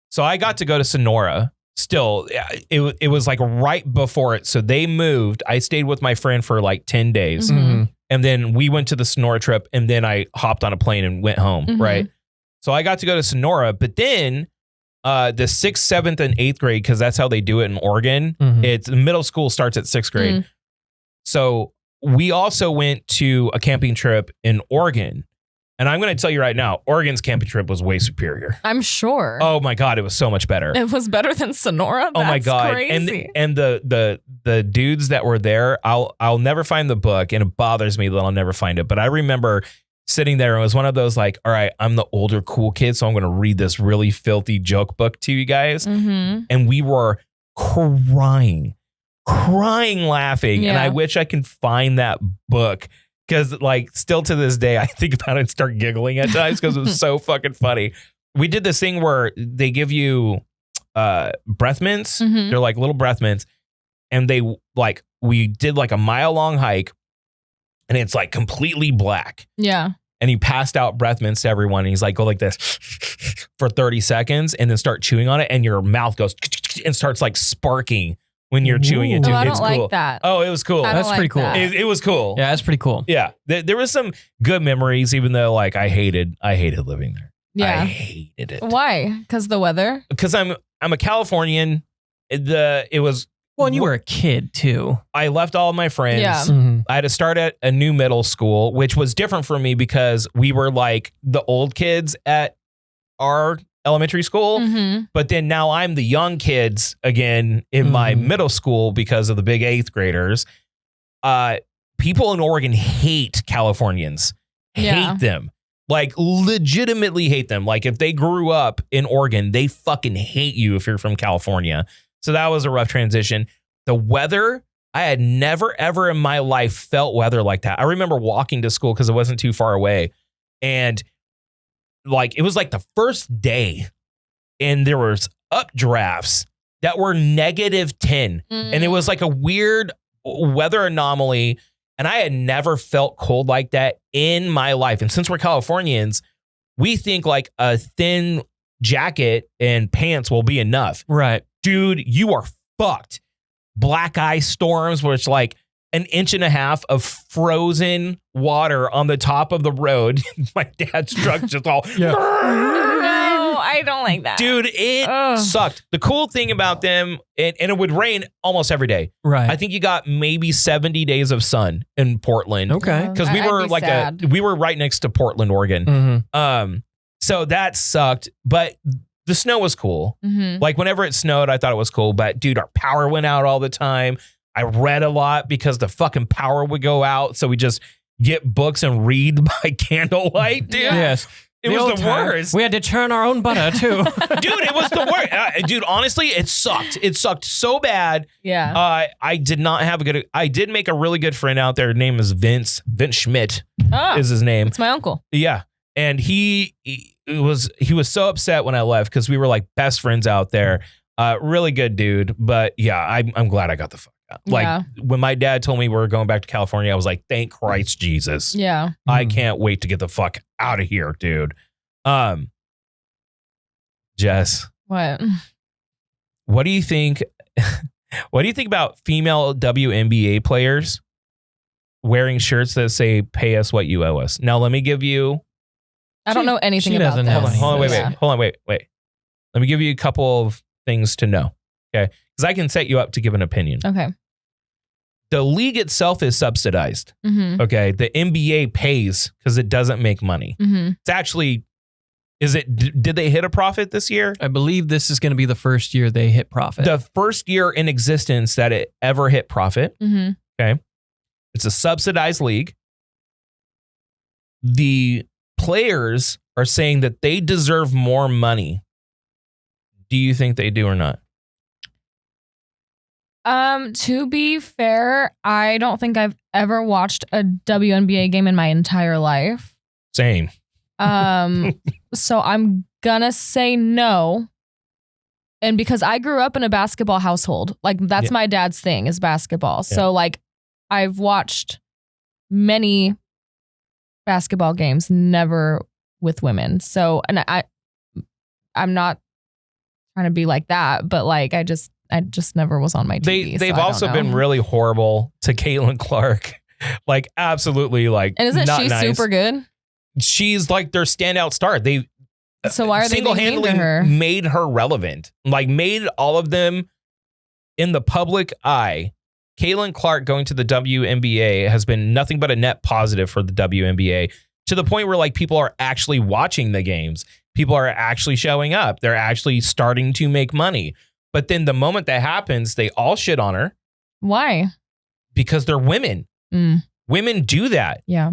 So I got to go to Sonora. Still, it was like right before it. So they moved. I stayed with my friend for like 10 days. Mhm. And then we went to the Sonora trip, and then I hopped on a plane and went home, Mhm. right? So I got to go to Sonora, but then the 6th, 7th, and 8th grade, because that's how they do it in Oregon, Mhm. it's middle school starts at 6th grade. Mm. So we also went to a camping trip in Oregon. And I'm going to tell you right now, Oregon's camping trip was way superior. I'm sure. Oh my God, it was so much better. It was better than Sonora. Oh my That's God. Crazy. And the dudes that were there, I'll never find the book, and it bothers me that I'll never find it. But I remember sitting there, and it was one of those like, all right, I'm the older cool kid, so I'm going to read this really filthy joke book to you guys. Mm-hmm. And we were crying, laughing. And Yeah. I wish I can find that book. Because like still to this day, I think about it and start giggling at times because it was so fucking funny. We did this thing where they give you breath mints. Mhm. They're like little breath mints. And we did like a mile-long hike, and it's like completely black. Yeah. And he passed out breath mints to everyone. And he's like, go like this for 30 seconds and then start chewing on it. And your mouth goes and starts like sparking when you're chewing it. Ooh. Dude, Oh, I it's don't cool. like that. Oh, it was cool. I don't That's pretty like cool. that. It was cool. Yeah, that's pretty cool. Yeah. There was some good memories, even though like I hated living there. I Yeah. hated it. Why? Because the weather? Because I'm I'm a Californian. It was. Well, and you were a kid too. I left all of my friends. Yeah. Mm-hmm. I had to start at a new middle school, which was different for me because we were like the old kids at our elementary school. Mhm. But then now I'm the young kids again in my middle school because of the big 8th graders. People in Oregon hate Californians. Yeah. Hate them. Like legitimately hate them. Like if they grew up in Oregon, they fucking hate you if you're from California. So that was a rough transition. The weather, I had never ever in my life felt weather like that. I remember walking to school because it wasn't too far away. And like it was like the first day and there was updrafts that were -10. And it was like a weird weather anomaly. And I had never felt cold like that in my life. And since we're Californians, we think like a thin jacket and pants will be enough. Right. Dude, you are fucked. Black ice storms, where it's like 1.5 inches of frozen water on the top of the road. My dad's truck just all. No, I don't like that. Dude, it sucked. The cool thing about them, and it would rain almost every day. Right. I think you got maybe 70 days of sun in Portland. Okay. Because we were we were right next to Portland, Oregon. Mm-hmm. So that sucked, but the snow was cool. Mhm. Like whenever it snowed, I thought it was cool. But dude, our power went out all the time. I read a lot because the fucking power would go out. So we just get books and read by candlelight, dude. Yes. It was the worst. We had to churn our own butter too. Dude, it was the worst. Dude, honestly, it sucked. It sucked so bad. Yeah. I did not have a good. I did make a really good friend out there. His name is Vince. Vince Schmidt is his name. It's my uncle. Yeah. And he was so upset when I left because we were like best friends out there. Really good dude. But yeah, I'm glad I got the fuck out. Like when my dad told me we were going back to California, I was like, thank Christ Jesus. Yeah. I can't wait to get the fuck out of here, dude. Jess, what do you think? What do you think about female WNBA players wearing shirts that say "Pay us what you owe us"? Now, let me give you. I don't know anything she about doesn't this. have Hold on, Yeah. wait. Let me give you a couple of things to know, okay? Because I can set you up to give an opinion. Okay. The league itself is subsidized, Mm-hmm. okay? The NBA pays because it doesn't make money. Mm-hmm. It's actually, did they hit a profit this year? I believe this is going to be the first year they hit profit. The first year in existence that it ever hit profit. Mm-hmm. Okay. It's a subsidized league. The players are saying that they deserve more money. Do you think they do or not? To be fair, I don't think I've ever watched a WNBA game in my entire life. Same. So I'm gonna say no. And because I grew up in a basketball household, like that's my dad's thing is basketball. Yeah. So like I've watched many basketball games, never with women. So, and I'm not trying to be like that, but like I just never was on my TV. They've so also been really horrible to Caitlin Clark. Like absolutely like. And isn't not she nice. super good? She's like their standout star. They So why are they being mean single-handedly to her? made her relevant. Like made all of them in the public eye. Caitlin Clark going to the WNBA has been nothing but a net positive for the WNBA to the point where like people are actually watching the games. People are actually showing up. They're actually starting to make money. But then the moment that happens, they all shit on her Why? because they're women. Mm. Women do that. Yeah.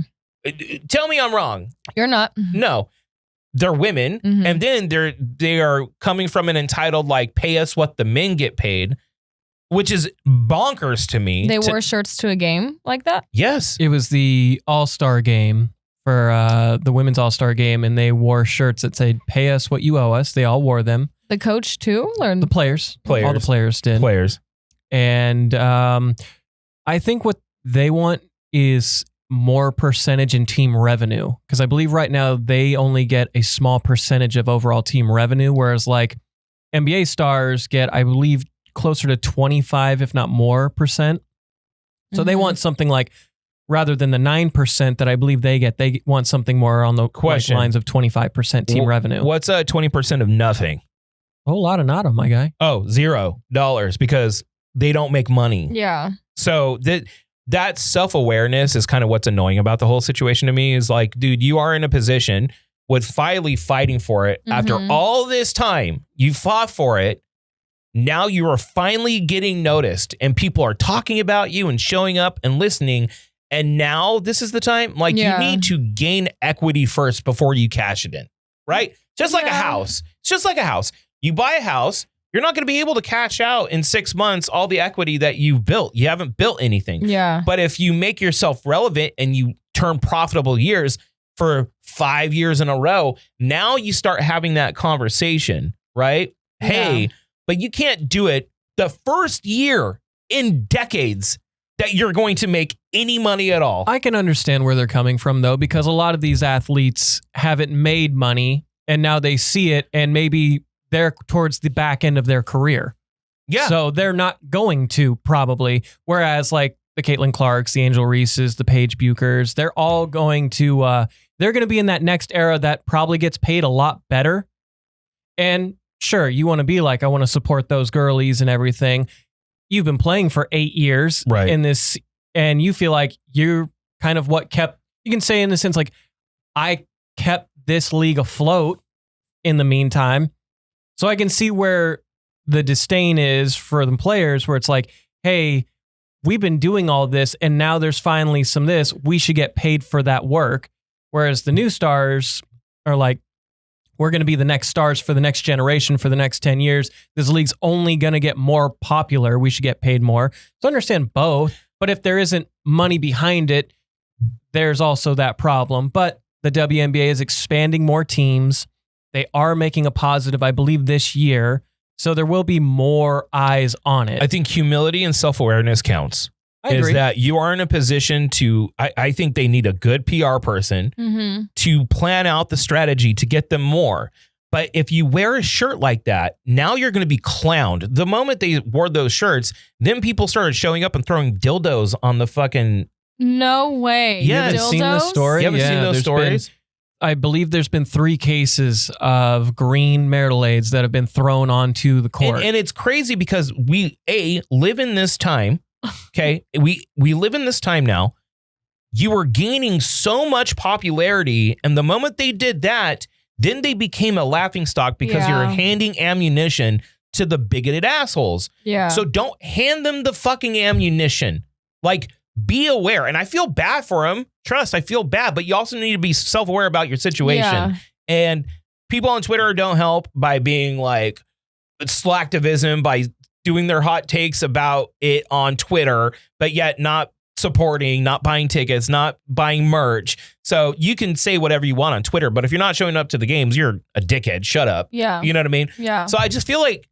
Tell me I'm wrong. You're not. No. They're women. Mhm. And then they are coming from an entitled like pay us what the men get paid, which is bonkers to me. They wore shirts to a game like that? Yes. It was the All-Star game for the women's All-Star game, and they wore shirts that said, pay us what you owe us. They all wore them. The coach too? Or The players. All the players did. Players. And I think what they want is more percentage in team revenue. Because I believe right now they only get a small percentage of overall team revenue, whereas like NBA stars get, I believe, closer to 25, if not more percent. So they want something like, rather than the 9% that I believe they want something more on the Question. lines of 25% team revenue. What's 20% of nothing? A whole lot of nada, my guy. Oh, $0 because they don't make money. Yeah. So that self-awareness is kind of what's annoying about the whole situation to me is like, dude, you are in a position with finally fighting for it. After all this time, you fought for it. Now you are finally getting noticed and people are talking about you and showing up and listening. And now this is the time. Like you need to gain equity first before you cash it in, right? Just like a house. It's just like a house. You buy a house. You're not going to be able to cash out in 6 months all the equity that you've built. You haven't built anything. Yeah. But if you make yourself relevant and you turn profitable years for 5 years in a row, now you start having that conversation, right? Yeah. Hey, but you can't do it the first year in decades that you're going to make any money at all. I can understand where they're coming from, though, because a lot of these athletes haven't made money and now they see it and maybe they're towards the back end of their career. Yeah. So they're not going to probably. Whereas like the Caitlin Clarks, the Angel Reeses, the Paige Bukers, they're all going to, they're going to be in that next era that probably gets paid a lot better. And sure, you want to be like, I want to support those girlies and everything. You've been playing for 8 years in this, and you feel like you're kind of what kept, you can say in the sense like, I kept this league afloat in the meantime. So I can see where the disdain is for the players, where it's like, hey, we've been doing all this and now there's finally some this. We should get paid for that work. Whereas the new stars are like, we're going to be the next stars for the next generation for the next 10 years. This league's only going to get more popular. We should get paid more. So I understand both. But if there isn't money behind it, there's also that problem. But the WNBA is expanding more teams. They are making a positive, I believe, this year. So there will be more eyes on it. I think humility and self-awareness counts. I agree. Is that you are in a position to, I think they need a good PR person to plan out the strategy to get them more. But if you wear a shirt like that, now you're going to be clowned. The moment they wore those shirts, then people started showing up and throwing dildos on the fucking... No way. Yeah. You haven't seen the story? You haven't seen those stories? I believe there's been 3 cases of green marital aids that have been thrown onto the court. And it's crazy because we, live in this time. Okay. We live in this time now. You were gaining so much popularity. And the moment they did that, then they became a laughingstock because you're handing ammunition to the bigoted assholes. Yeah. So don't hand them the fucking ammunition. Like, be aware. And I feel bad for them. Trust, I feel bad, but you also need to be self-aware about your situation. Yeah. And people on Twitter don't help by being like slacktivism, by doing their hot takes about it on Twitter, but yet not supporting, not buying tickets, not buying merch. So you can say whatever you want on Twitter, but if you're not showing up to the games, you're a dickhead. Shut up. Yeah. You know what I mean? Yeah. So I just feel like,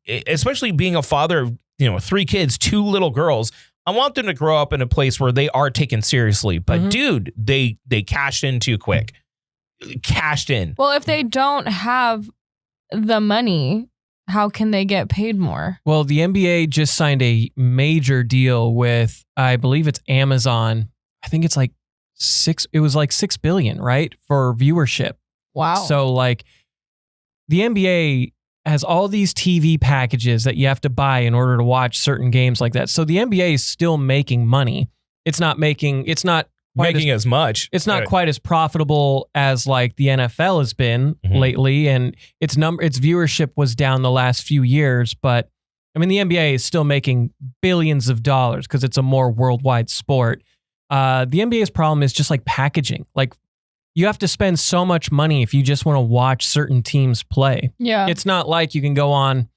especially being a father of 3 kids, 2 little girls, I want them to grow up in a place where they are taken seriously. But dude, they cashed in too quick. Cashed in. Well, if they don't have the money, how can they get paid more? Well, the NBA just signed a major deal with, I believe it's Amazon. I think it's like $6 billion, right? For viewership. Wow. So like the NBA has all these TV packages that you have to buy in order to watch certain games like that. So the NBA is still making money. It's not making as much. It's not quite as profitable as like the NFL has been lately, and its viewership was down the last few years. But I mean, the NBA is still making billions of dollars because it's a more worldwide sport. The NBA's problem is just like packaging. Like, you have to spend so much money if you just want to watch certain teams play. Yeah. It's not like you can go on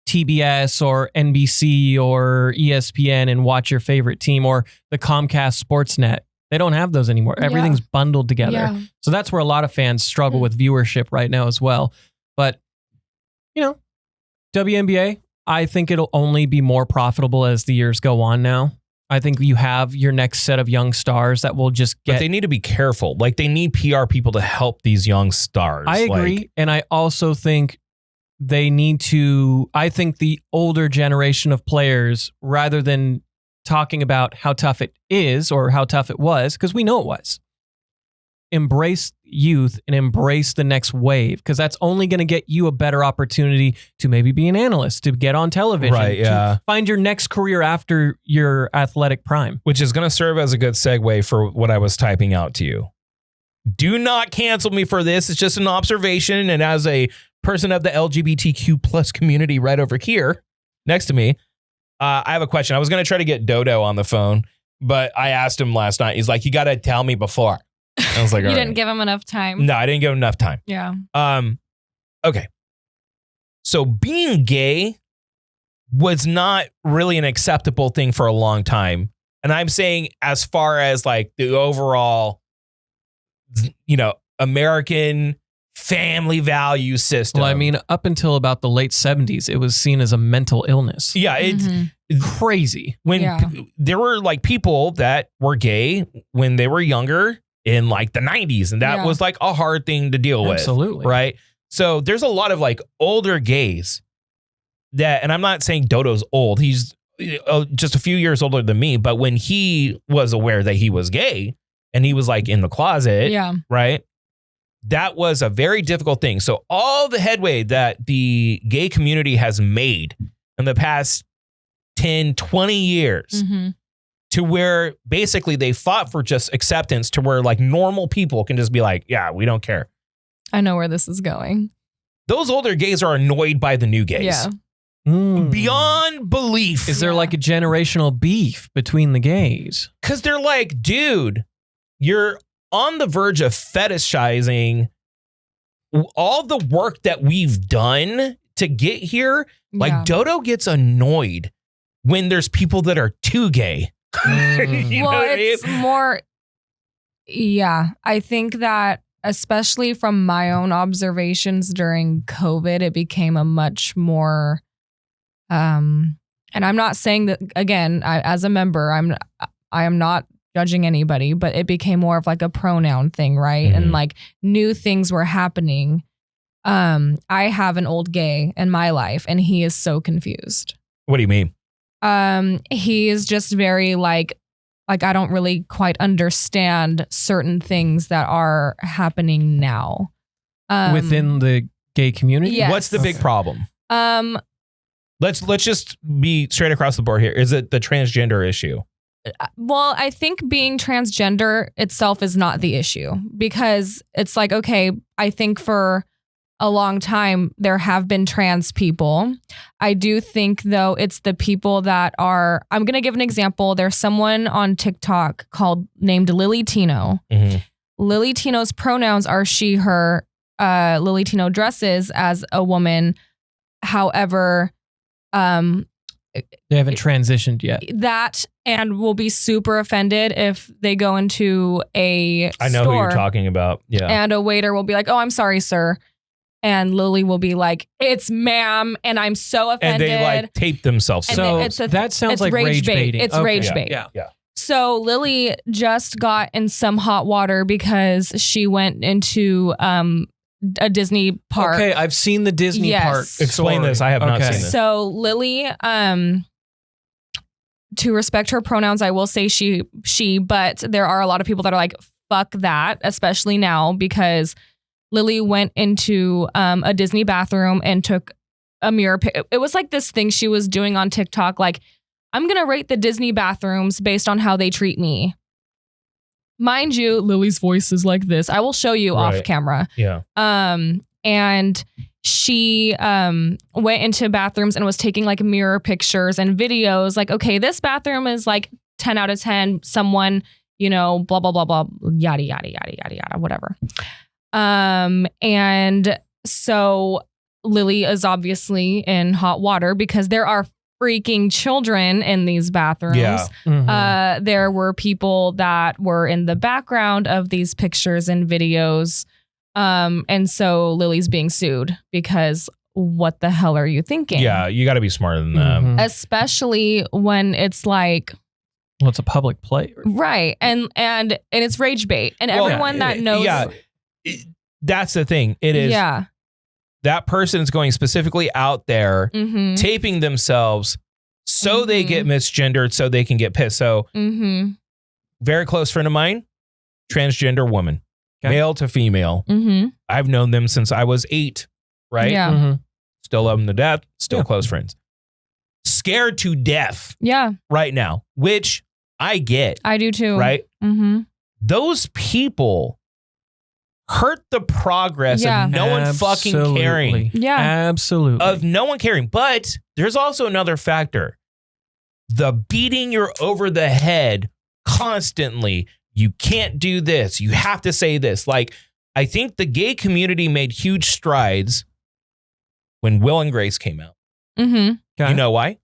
TBS or NBC or ESPN and watch your favorite team, or the Comcast Sportsnet. They don't have those anymore. Everything's bundled together. Yeah. So that's where a lot of fans struggle with viewership right now as well. But, WNBA, I think it'll only be more profitable as the years go on now. I think you have your next set of young stars that will just get... But they need to be careful. Like, they need PR people to help these young stars. I agree. And I also think they need to... I think the older generation of players, rather than talking about how tough it is or how tough it was, because we know it was, embrace youth and embrace the next wave, because that's only going to get you a better opportunity to maybe be an analyst, to get on television, Right, yeah. to find your next career after your athletic prime. Which is going to serve as a good segue for what I was typing out to you. Do not cancel me for this. It's just an observation. And as a person of the LGBTQ plus community right over here next to me, I have a question. I was going to try to get Dodo on the phone, but I asked him last night. He's like, you got to tell me before. I was like, You all didn't right. give him enough time. No, I didn't give him enough time. Yeah. Okay. So being gay was not really an acceptable thing for a long time. And I'm saying as far as like the overall, American family value system. Well, I mean, up until about the late 70s, it was seen as a mental illness. Yeah, it's Mhm. Crazy. when Yeah. there were like people that were gay when they were younger in like the 90s, and that Yeah. was like a hard thing to deal with. Absolutely. Right? So there's a lot of like older gays that, and I'm not saying Dodo's old. He's just a few years older than me, but when he was aware that he was gay and he was like in the closet, Yeah. right? That was a very difficult thing. So all the headway that the gay community has made in the past 10, 20 years Mhm. to where basically they fought for just acceptance to where like normal people can just be like, yeah, we don't care. I know where this is going. Those older gays are annoyed by the new gays. Yeah. Beyond belief. Is there like a generational beef between the gays? Because they're like, dude, you're on the verge of fetishizing all the work that we've done to get here. Like Yeah. Dodo gets annoyed when there's people that are too gay. You know Well, what I mean? it's more. Yeah, I think that especially from my own observations during COVID, it became a much more. And I'm not saying that again. As a member, I am not judging anybody, but it became more of like a pronoun thing, right? Mhm. And like new things were happening. I have an old gay in my life, and he is so confused. What do you mean? He is just very like I don't really quite understand certain things that are happening now. Within the gay community? Yes. What's the big problem? um Let's just be straight across the board here. Is it the transgender issue? well, I think being transgender itself is not the issue, because it's like, okay, I think for a long time there have been trans people. I do think though it's the people that are, I'm going to give an example. There's someone on TikTok named Lily Tino. Mm-hmm. Lily Tino's pronouns are she, her. Lily Tino dresses as a woman. However, They haven't transitioned yet. that and will be super offended if they go into a I know store who you're talking about. Yeah. and a waiter will be like, "Oh, I'm sorry, sir." And Lily will be like, "It's ma'am," and I'm so and offended. they like tape themselves. And So it's that sounds it's like rage bait. baiting. It's Okay. rage yeah, bait. Yeah. Yeah. So Lily just got in some hot water because she went into a Disney park. Okay, I've seen the Disney Yes. park. Explain story. this. I have not Okay. seen this. So Lily, to respect her pronouns, I will say she, but there are a lot of people that are like, fuck that, especially now, because Lily went into a Disney bathroom and took a mirror. It was like this thing she was doing on TikTok, like, I'm going to rate the Disney bathrooms based on how they treat me. Mind you, Lily's voice is like this. I will show you off Right. camera. Yeah. And she went into bathrooms and was taking like mirror pictures and videos. Like, okay, this bathroom is like 10 out of 10. Someone, blah, blah, blah, blah, yada, yada, yada, yada, yada, whatever. And so Lily is obviously in hot water because there are freaking children in these bathrooms. Yeah. Mhm. There were people that were in the background of these pictures and videos. And so Lily's being sued because what the hell are you thinking? Yeah. You got to be smarter than that. Mhm. Especially when it's like, Well, it's a public play. right. And it's rage bait. And Well, everyone that knows. Yeah. That's the thing. It is. Yeah. That person is going specifically out there Mm-hmm. taping themselves so they get misgendered so they can get pissed. So Mm-hmm. very close friend of mine, transgender woman. male to female. Mm-hmm. I've known them since I was 8, right? Yeah. Mm-hmm. Still love them to death, still Yeah. close friends. Scared to death Yeah. right now, which I get, I do too. right? Mm-hmm. Those people hurt the progress Yeah. of no one fucking caring. Yeah. Absolutely. Of no one caring. But there's also another factor. The beating you over the head constantly. You can't do this. You have to say this. Like, I think the gay community made huge strides when Will and Grace came out. Mm-hmm. Okay. You know why?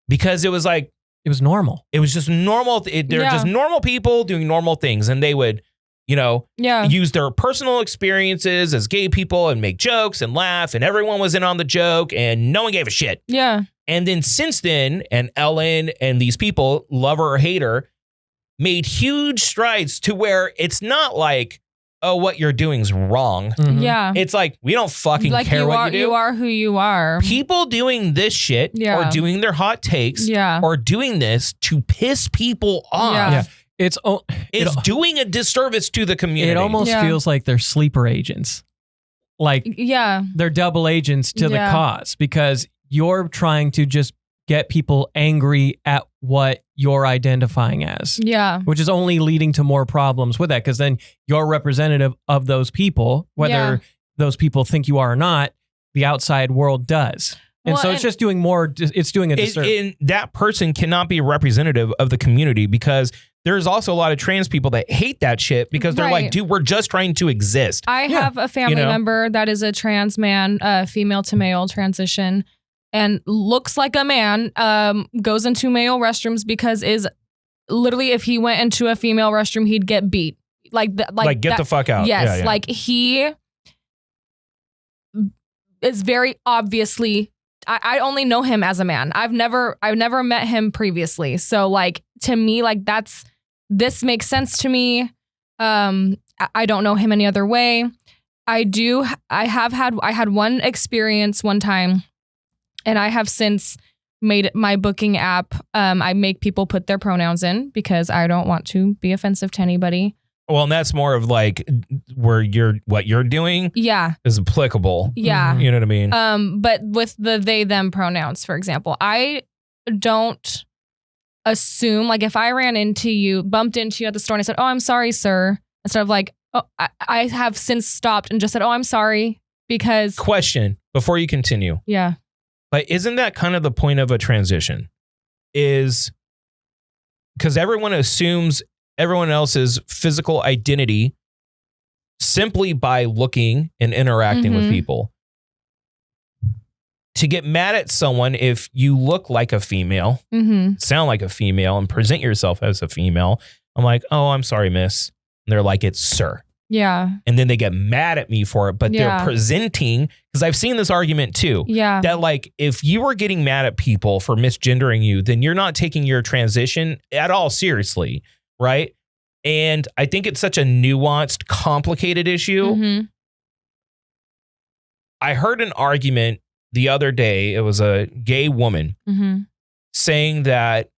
Because it was like, It was normal. it was just normal. They're Yeah. just normal people doing normal things. And they would, Yeah. use their personal experiences as gay people and make jokes and laugh. And everyone was in on the joke and no one gave a shit. Yeah. And then since then, and Ellen and these people, love her or hate her, made huge strides to where it's not like, oh, what you're doing's wrong. Mhm. Yeah. It's like, we don't fucking Like care you what are, you do. you are who you are. People doing this shit Yeah. or doing their hot takes Yeah. or doing this to piss people off. Yeah. It's It's doing a disservice to the community. it almost Yeah. feels like they're sleeper agents. Like Yeah. they're double agents to the Yeah. cause because you're trying to just get people angry at what you're identifying as, Yeah. which is only leading to more problems with that because then you're representative of those people, whether Yeah. those people think you are or not, the outside world does. And Well, so it's just doing more, it's doing a disservice. And that person cannot be representative of the community because there's also a lot of trans people that hate that shit because they're like, Right. dude, we're just trying to exist. I have a family know? member that is a trans man, female to male transition, and looks like a man, goes into male restrooms because is literally if he went into a female restroom, he'd get beat. Like Like, get that- the fuck out. Yes, Yeah, yeah. like he is very obviously. I only know him as a man. I've never met him previously. So like to me, like this makes sense to me. I don't know him any other way. I had one experience one time, and I have since made my booking app. I make people put their pronouns in because I don't want to be offensive to anybody. Well, and that's more of like where what you're doing Yeah. is applicable. Yeah. You know what I mean? But with the they them pronouns, for example, I don't assume like if I bumped into you at the store and I said, "Oh, I'm sorry, sir," instead of like, "Oh," I have since stopped and just said, "Oh, I'm sorry," because Question before you continue. yeah, But isn't that kind of the point of a transition? Is because everyone assumes everyone else's physical identity simply by looking and interacting with Mhm. people. To get mad at someone if you look like a female, mm-hmm. sound like a female, and present yourself as a female, I'm like, oh, I'm sorry, miss. And they're like, it's sir. Yeah, And then they get mad at me for it, but Yeah. they're presenting, because I've seen this argument too. yeah, That like, if you were getting mad at people for misgendering you, then you're not taking your transition at all seriously, right? And I think it's such a nuanced, complicated issue. hmm I heard an argument the other day. It was a gay woman hmm saying that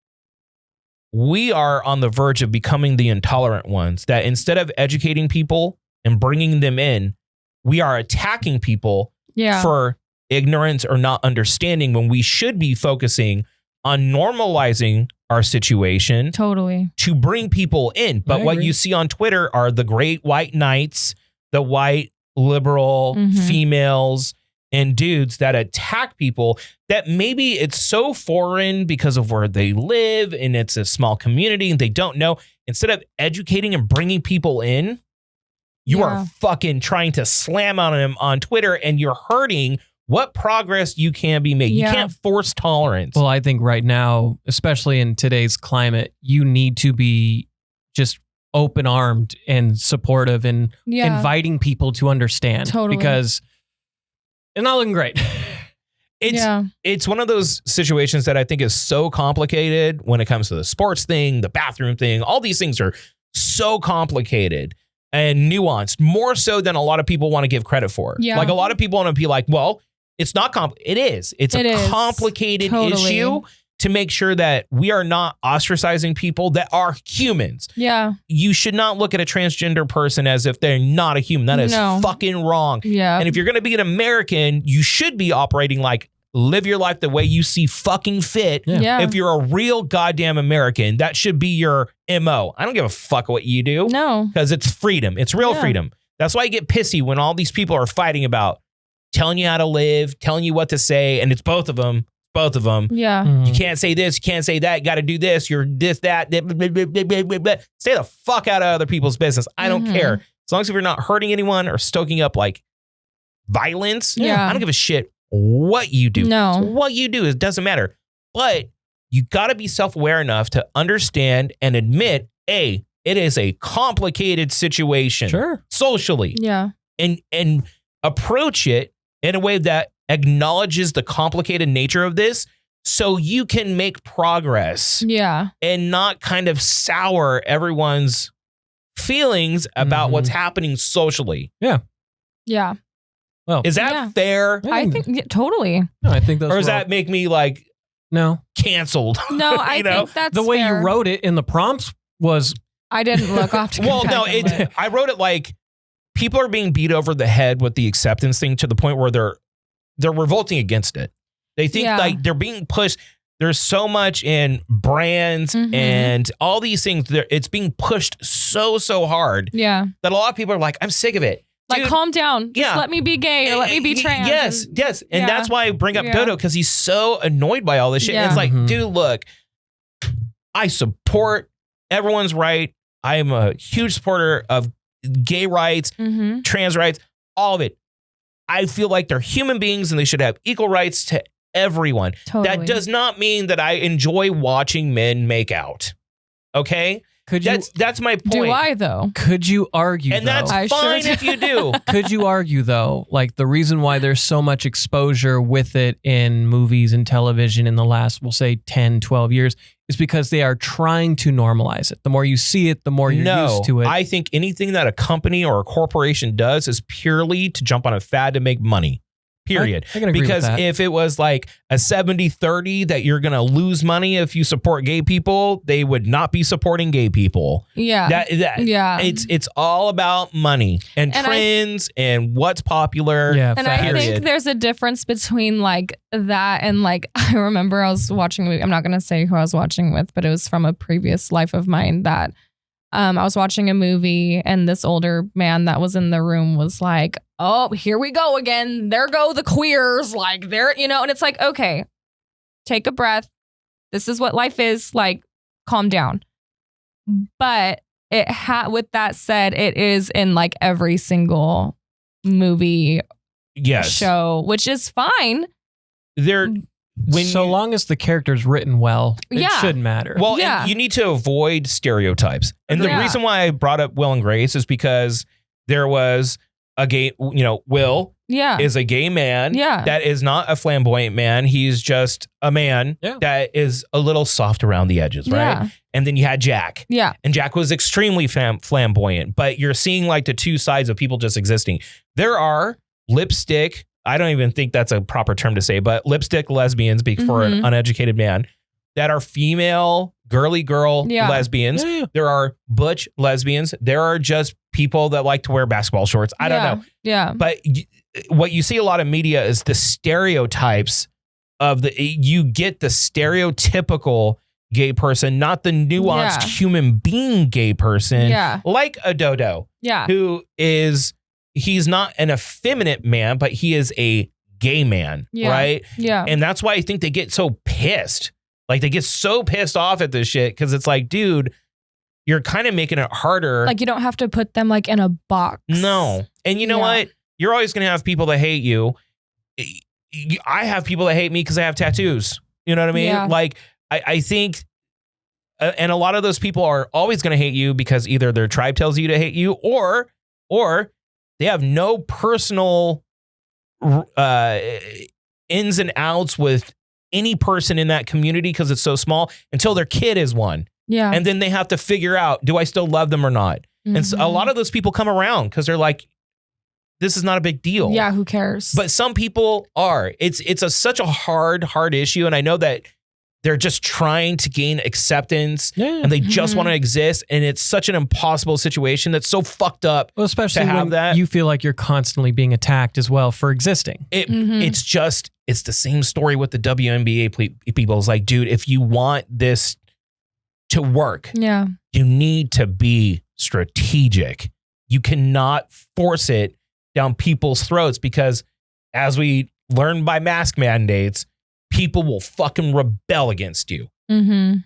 we are on the verge of becoming the intolerant ones, that instead of educating people and bringing them in, we are attacking people yeah, for ignorance or not understanding when we should be focusing on normalizing our situation totally, to bring people in. But I what agree. you see on Twitter are the great white knights, the white liberal Mhm. females and dudes that attack people that maybe it's so foreign because of where they live and it's a small community and they don't know. Instead of educating and bringing people in, you Yeah. are fucking trying to slam on them on Twitter and you're hurting what progress you can be made. Yeah. You can't force tolerance. Well, I think right now, especially in today's climate, you need to be just open-armed and supportive and yeah, inviting people to understand. Totally. Because it's not looking great. yeah, It's one of those situations that I think is so complicated when it comes to the sports thing, the bathroom thing. All these things are so complicated and nuanced, more so than a lot of people want to give credit for. Yeah. Like a lot of people want to be like, well, it's not it is. It's It a is. complicated Totally. issue to make sure that we are not ostracizing people that are humans. Yeah. You should not look at a transgender person as if they're not a human. That is fucking wrong. Yeah. And if you're going to be an American, you should be operating like live your life the way you see fucking fit. Yeah. If you're a real goddamn American, that should be your MO. I don't give a fuck what you do. No. Because it's freedom. It's real freedom. That's why I get pissy when all these people are fighting about telling you how to live, telling you what to say, and it's both of them. Both of them. Yeah. You can't say this, you can't say that, you got to do this, you're this, that. Stay the fuck out of other people's business. I don't care. As long as you're not hurting anyone or stoking up like violence, Yeah. I don't give a shit what you do. No. So what you do, it doesn't matter. But you got to be self-aware enough to understand and admit, A, it is a complicated situation. Sure. Socially. Yeah. And approach it in a way that acknowledges the complicated nature of this so you can make progress Yeah. and not kind of sour everyone's feelings about what's happening socially. Yeah. Well, Is that fair? I think totally. No, I think those Or does were that make me like no. canceled? No, I You know? think that's The way fair. you wrote it in the prompts was I didn't look off to Well, go no, back and look. I wrote it like people are being beat over the head with the acceptance thing to the point where they're revolting against it. They think like they're being pushed. There's so much in brands and all these things. It's being pushed so hard Yeah. that a lot of people are like, I'm sick of it. Like, Dude, calm down. Just let me be gay or let me be trans. Yes. And that's why I bring up Dodo, because he's so annoyed by all this shit. Yeah. It's like, dude, look, I support everyone's right. I am a huge supporter of gay rights, trans rights, all of it. I feel like they're human beings and they should have equal rights to everyone. Totally. That does not mean that I enjoy watching men make out. Okay? That's my point. Do I though? Could you argue And though? that's I fine sure if you do. Could you argue though, like the reason why there's so much exposure with it in movies and television in the last, we'll say 10, 12 years is because they are trying to normalize it. The more you see it, the more you're used to it. I think anything that a company or a corporation does is purely to jump on a fad to make money. Period. I can agree because with that. if it was like a 70-30 that you're going to lose money if you support gay people, they would not be supporting gay people. Yeah. Yeah. It's all about money and trends and what's popular. Yeah, And I period. think there's a difference between like that and like, I remember I was watching a movie. I'm not going to say who I was watching with, but it was from a previous life of mine that I was watching a movie and this older man that was in the room was like, oh, here we go again. There go the queers. Like there, and it's like, okay, take a breath. This is what life is like. Calm down. But with that said, it is in like every single movie show, which is fine. So long as the character's written well, it shouldn't matter. Well, and you need to avoid stereotypes. And the reason why I brought up Will and Grace is because there was a gay, Will is a gay man that is not a flamboyant man. He's just a man that is a little soft around the edges, right? Yeah. And then you had Jack. Yeah. And Jack was extremely flamboyant, but you're seeing like the two sides of people just existing. There are lipstick, I don't even think that's a proper term to say, but lipstick lesbians, for an uneducated man, that are female, girly girl lesbians. Yeah. There are butch lesbians. There are just people that like to wear basketball shorts. I don't know. Yeah. But what you see a lot of media is the stereotypes of you get the stereotypical gay person, not the nuanced human being gay person, like a Dodo, who is... He's not an effeminate man, but he is a gay man, right? Yeah. And that's why I think they get so pissed. Like, they get so pissed off at this shit because it's like, dude, you're kind of making it harder. Like, you don't have to put them like in a box. No. And you know what? You're always going to have people that hate you. I have people that hate me because I have tattoos. You know what I mean? Yeah. Like, I think... and a lot of those people are always going to hate you because either their tribe tells you to hate you or they have no personal ins and outs with any person in that community because it's so small until their kid is one. Yeah. And then they have to figure out, do I still love them or not? And so a lot of those people come around because they're like, this is not a big deal. Yeah, who cares? But some people are. It's such a hard issue. And I know that they're just trying to gain acceptance Yeah. and they just want to exist. And it's such an impossible situation that's so fucked up. Well, especially to have when that. you feel like you're constantly being attacked as well for existing. It's the same story with the WNBA people. It's like, dude, if you want this to work, you need to be strategic. You cannot force it down people's throats because as we learned by mask mandates, people will fucking rebel against you.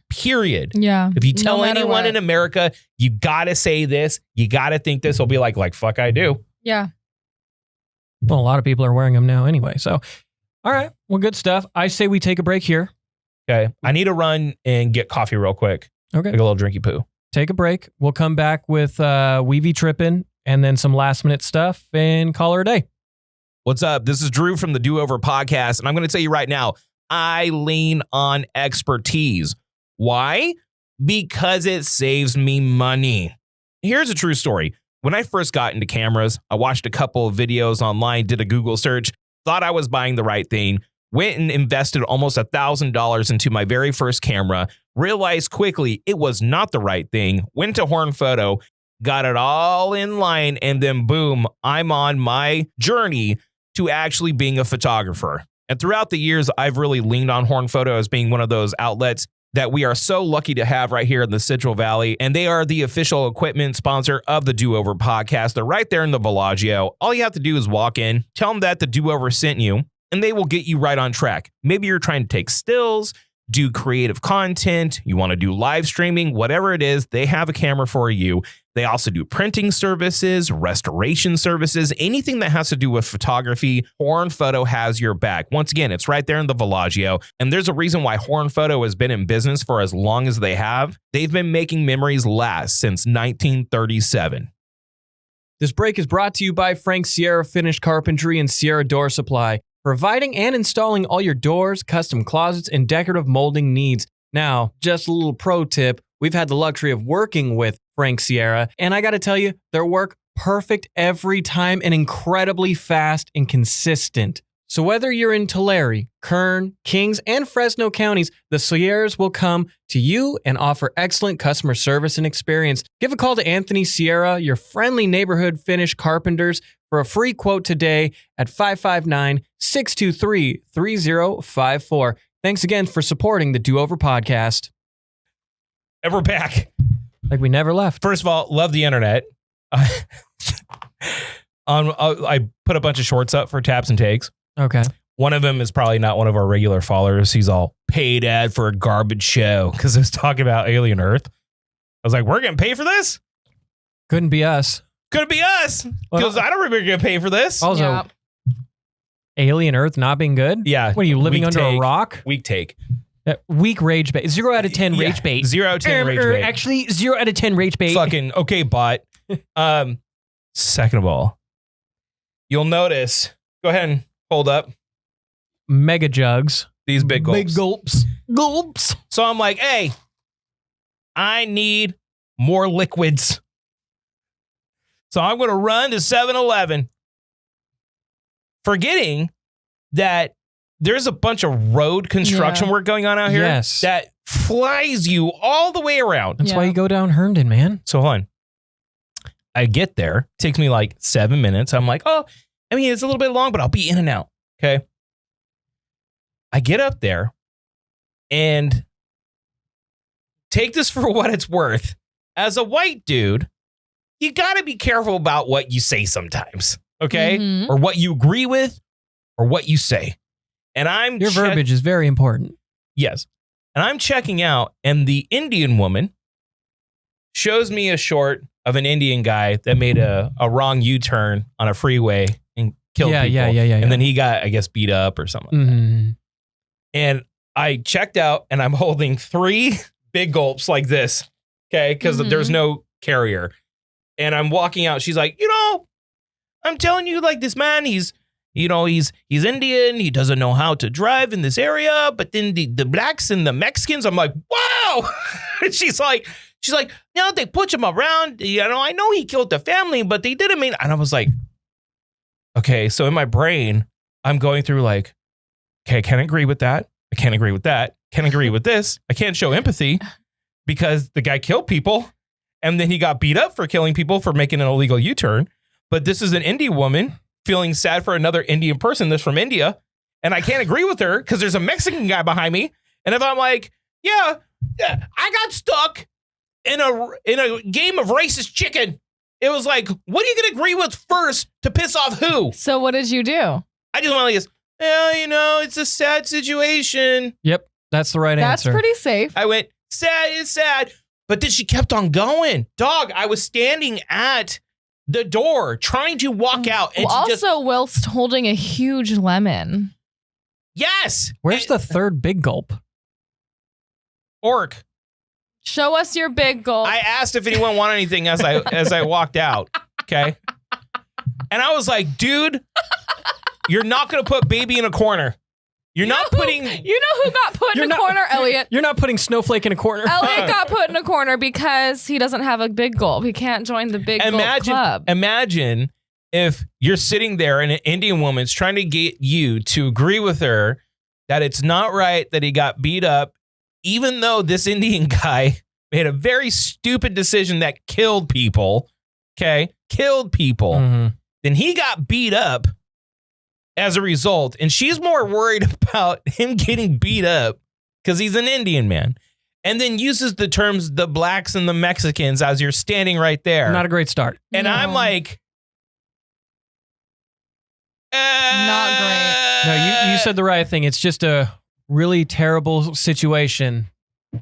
Period. Yeah. If you tell No matter anyone what. in America, you got to say this, you got to think this, will be like, fuck, I do. Yeah. Well, a lot of people are wearing them now anyway. So, all right. Well, good stuff. I say we take a break here. Okay. I need to run and get coffee real quick. Okay. Like a little drinky poo. Take a break. We'll come back with We-Be Trippin' and then some last minute stuff and call her a day. What's up? This is Drew from the Do Over Podcast, and I'm going to tell you right now, I lean on expertise. Why? Because it saves me money. Here's a true story. When I first got into cameras, I watched a couple of videos online, did a Google search, thought I was buying the right thing, went and invested almost $1,000 into my very first camera, realized quickly it was not the right thing, went to Horn Photo, got it all in line, and then boom, I'm on my journey to actually being a photographer. And throughout the years, I've really leaned on Horn Photo as being one of those outlets that we are so lucky to have right here in the Central Valley. And they are the official equipment sponsor of the Do Over Podcast. They're right there in the Bellagio. All you have to do is walk in, tell them that the Do Over sent you, and they will get you right on track. Maybe you're trying to take stills, do creative content, you want to do live streaming, whatever it is, they have a camera for you. They also do printing services, restoration services, anything that has to do with photography. Horn Photo has your back. Once again, it's right there in the Bellagio. And there's a reason why Horn Photo has been in business for as long as they have. They've been making memories last since 1937. This break is brought to you by Frank Sierra Finished Carpentry and Sierra Door Supply, providing and installing all your doors, custom closets, and decorative molding needs. Now, just a little pro tip, we've had the luxury of working with Frank Sierra, and I got to tell you, their work perfect every time and incredibly fast and consistent. So whether you're in Tulare, Kern, Kings, and Fresno counties, the Sierras will come to you and offer excellent customer service and experience. Give a call to Anthony Sierra, your friendly neighborhood Finnish carpenters, for a free quote today at 559-623-3054. Thanks again for supporting the Do Over Podcast. And we're back. Like we never left. First of all, love the internet. I put a bunch of shorts up for taps and takes. Okay. One of them is probably not one of our regular followers. He's all paid ad for a garbage show because it was talking about Alien Earth. I was like, we're getting paid for this? Couldn't be us. Could it be us? Because I don't remember getting paid for this. Also, Yeah. Alien Earth not being good? Yeah. What are you, living Weak under take. a rock? Weak take. Weak rage bait. 0 out of 10 Yeah, rage bait. 0 out of 10 rage bait. Actually, 0 out of 10 rage bait. Fucking okay, bot. Second of all, you'll notice. Go ahead and hold up Mega jugs. these big gulps. Big gulps. Gulps. So I'm like, hey, I need more liquids. So I'm going to run to 7-Eleven, forgetting that there's a bunch of road construction work going on out here Yes. that flies you all the way around. That's why Yeah. you go down Herndon, man. So hold on. I get there. Takes me like 7 minutes. I'm like, oh, I mean, it's a little bit long, but I'll be in and out. Okay. I get up there and take this for what it's worth. As a white dude, you got to be careful about what you say sometimes. Okay. Mhm. Or what you agree with or what you say. And I'm Your verbiage is very important. Yes. And I'm checking out, and the Indian woman shows me a short of an Indian guy that made a wrong U-turn on a freeway and killed people. Yeah. And then he got, I guess, beat up or something like that. Mhm. And I checked out, and I'm holding 3 big gulps like this, okay? Because there's no carrier. And I'm walking out. She's like, I'm telling you, like, this man, he's Indian. He doesn't know how to drive in this area. But then the blacks and the Mexicans, I'm like, wow. And she's like, they put him around. I know he killed the family, but they didn't mean. And I was like, okay. So in my brain, I'm going through like, okay, I can't agree with that. I can't agree with that. can agree with this. I can't show empathy because the guy killed people and then he got beat up for killing people for making an illegal U-turn. But this is an Indian woman feeling sad for another Indian person that's from India. And I can't agree with her because there's a Mexican guy behind me. And if I'm like, yeah, I got stuck in a game of racist chicken. It was like, what are you going to agree with first to piss off who? So what did you do? I just want to like, well, it's a sad situation. Yep, that's the right That's answer. pretty safe. I went, sad is sad. But then she kept on going. Dog, I was standing at the door trying to walk out. And Well, she just, also, whilst holding a huge lemon. yes. Where's the third big gulp? Orc. Show us your big gulp. I asked if anyone wanted anything as I walked out. Okay. And I was like, dude, you're not going to put baby in a corner. You're not putting. You know who got put in a corner, Elliott? You're not putting Snowflake in a corner. Elliott got put in a corner because he doesn't have a big gulp. He can't join the big gulp club. Imagine if you're sitting there and an Indian woman's trying to get you to agree with her that it's not right that he got beat up, even though this Indian guy made a very stupid decision that killed people. Okay. Killed people. Mm-hmm. Then he got beat up as a result. And she's more worried about him getting beat up because he's an Indian man. And then uses the terms the blacks and the Mexicans as you're standing right there. Not a great start. And No. I'm like, Not great. No, you said the right thing. It's just a really terrible situation.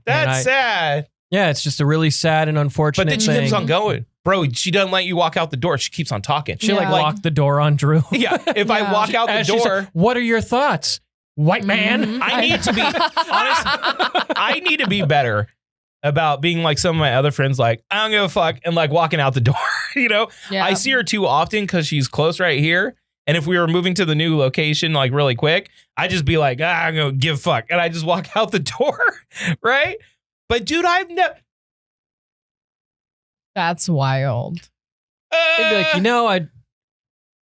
That's sad. Yeah, it's just a really sad and unfortunate But then she thing. keeps on going. Bro, she doesn't let you walk out the door. She keeps on talking. She Yeah. locked the door on Drew. Yeah, if I Yeah. walk out the As she door, said, what are your thoughts, white man? Mhm. I need to be honest. I need to be better about being like some of my other friends, like, I don't give a fuck, and like walking out the door. You know, Yeah. I see her too often because she's close right here. And if we were moving to the new location like really quick, I just be like, I'm gonna give a fuck, and I just walk out the door, right? But dude, I've never. That's wild. They'd be like,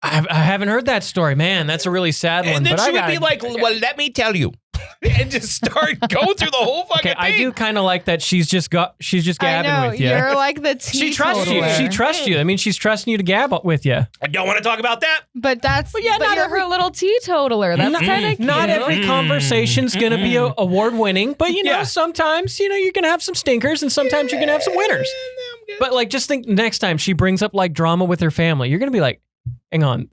I haven't heard that story. Man, that's a really sad one. And then but she I would gotta- be like, well, let me tell you. And just start going through the whole fucking okay, thing. I do kind of like that she's just gabbing with you. You're like the She trusts you. teetotaler. She trusts you. I mean, she's trusting you to gab with you. I don't want to talk about that. But that's But yeah, but not you're every- her little teetotaler. That's kind of Not every conversation's going to be award winning, but Yeah. sometimes, you're going to have some stinkers and sometimes you're going to have some winners. But like, just think next time she brings up like drama with her family, you're going to be like, hang on,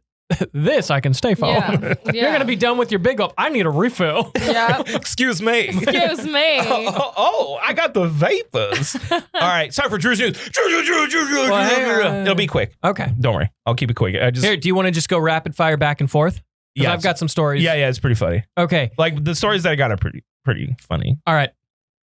this I can stay for. Yeah. You're going to be done with your big up. I need a refill. Yeah. Excuse me. Excuse me. Oh, I got the vapors. All right, sorry for Drew's news. Well, hang on. It'll be quick. Okay. Don't worry. I'll keep it quick. I just Here, do you want to just go rapid fire back and forth? Because Yeah, I've got some stories. yeah, it's pretty funny. Okay. Like the stories that I got are pretty funny. All right.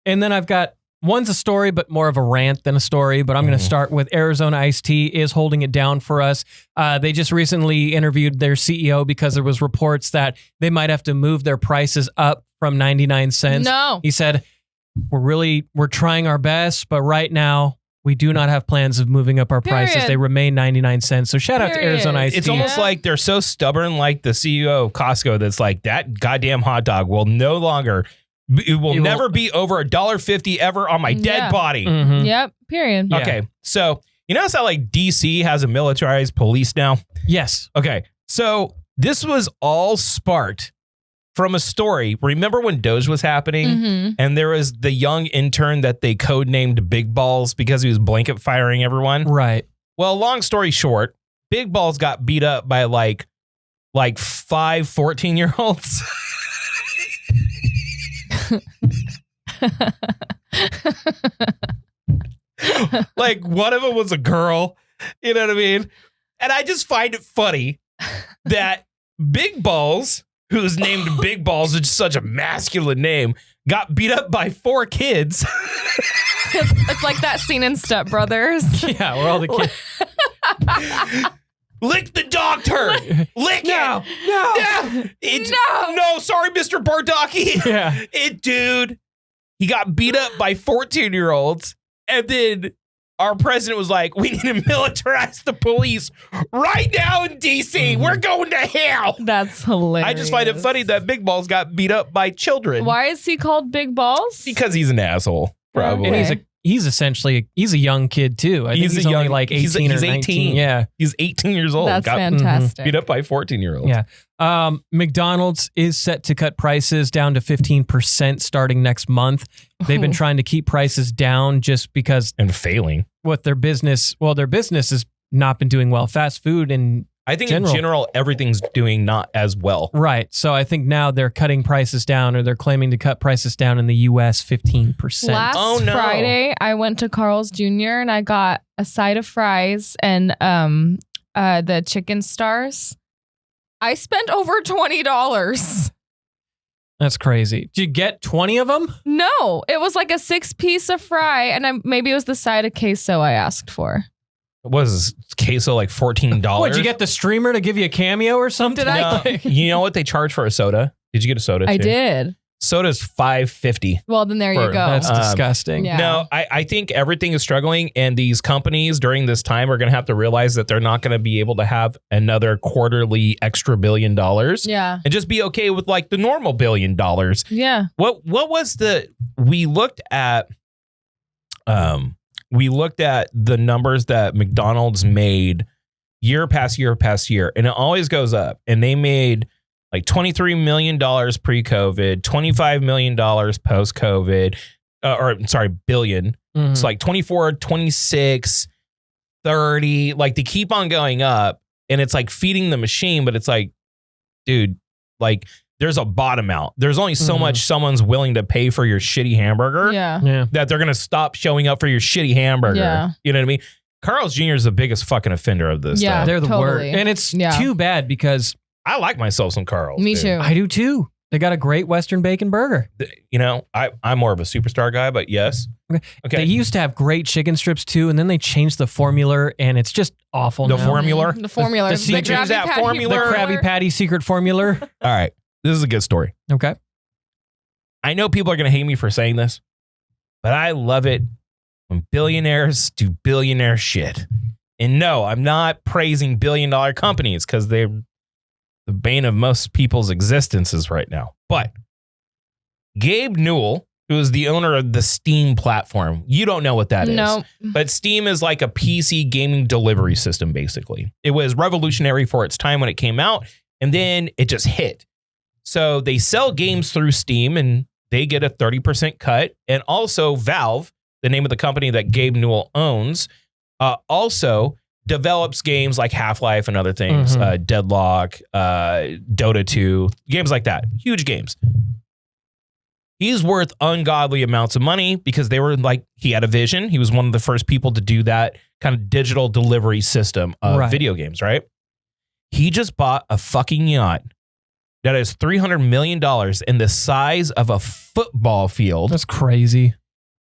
And then I've got one's a story, but more of a rant than a story. But I'm going to start with Arizona Iced Tea is holding it down for us. They just recently interviewed their CEO because there was reports that they might have to move their prices up from 99 cents. No. He said, we're trying our best, but right now we do not have plans of moving up our prices. Period. They remain 99 cents. So shout out to Period. Arizona Iced It's Tea. almost like they're so stubborn, like the CEO of Costco, that's like, that goddamn hot dog will no longer, it will never be over $1.50 ever on my dead Yeah. body. Mhm. Yep. Period. Yeah. Okay, so you notice how like DC has a militarized police now? Yes. Okay, so this was all sparked from a story. Remember when Doge was happening? Mm-hmm. And there was the young intern that they codenamed Big Balls because he was blanket firing everyone. Right. Well, long story short, Big Balls got beat up by like 5 14-year-olds. Like one of them was a girl, you know what I mean? And I just find it funny that Big Balls, who's named Big Balls, which is such a masculine name, got beat up by 4 kids. It's like that scene in Step Brothers. Yeah, we're all the kids. Lick the dog turd. Lick No, it. no. Yeah. No, sorry, Mr. Bardaki. Yeah. Dude, he got beat up by 14-year-olds. And then our president was like, we need to militarize the police right now in D.C. We're going to hell. That's hilarious. I just find it funny that Big Balls got beat up by children. Why is he called Big Balls? Because he's an asshole, probably. And he's essentially a young kid too. I think he's only like 18 or 19. Yeah. He's 18 years old. That's got fantastic. beat up by 14-year-olds. Yeah. McDonald's is set to cut prices down to 15% starting next month. They've been trying to keep prices down just because And failing. what their business has not been doing well. Fast food and I think in general, everything's doing not as well. right. So I think now they're cutting prices down, or they're claiming to cut prices down in the US 15%. Last Friday, I went to Carl's Jr. and I got a side of fries and the chicken stars. I spent over $20. That's crazy. Did you get 20 of them? No, it was like a 6-piece of fry, and maybe it was the side of queso I asked for. Was queso like $14? What, did you get the streamer to give you a cameo or something? Did I? No. You know what they charge for a soda? Did you get a soda too? I did. Soda's $5.50. Well, then there you go. That's disgusting. Yeah. No, I think everything is struggling, and these companies during this time are going to have to realize that they're not going to be able to have another quarterly extra $1 billion. Yeah. And just be okay with like the normal $1 billion. Yeah. What was we looked at the numbers that McDonald's made year past year past year, and it always goes up, and they made like $23 million pre-COVID, $25 million post-COVID, billion. Mhm. It's like 24, 26, 30. Like they keep on going up, and it's like feeding the machine, but it's like, dude, like there's a bottom out. There's only so much someone's willing to pay for your shitty hamburger Yeah. that they're going to stop showing up for your shitty hamburger. Yeah. You know what I mean? Carl's Jr. is the biggest fucking offender of this Yeah. stuff. They're the Totally. worst. And it's Yeah. too bad because I like myself some Carl's. Me dude. too. I do too. They got a great Western bacon burger. You know, I'm more of a superstar guy, but yes. Okay. They used to have great chicken strips too, and then they changed the formula, and it's just awful The now. formula? The formula. The The secret- Krabby that Patty formula? The Krabby Patty secret formula. All right. This is a good story. Okay. I know people are going to hate me for saying this, but I love it when billionaires do billionaire shit. And no, I'm not praising billion-dollar companies because they're the bane of most people's existences right now. But Gabe Newell, who is the owner of the Steam platform, you don't know what that is. No. But Steam is like a PC gaming delivery system, basically. It was revolutionary for its time when it came out, and then it just hit. So they sell games through Steam, and they get a 30% cut. And also Valve, the name of the company that Gabe Newell owns, also develops games like Half-Life and other things, Deadlock, Dota 2, games like that. Huge games. He's worth ungodly amounts of money because they were like, he had a vision. He was one of the first people to do that kind of digital delivery system of video games, right? He just bought a fucking yacht that is $300 million in the size of a football field. That's crazy.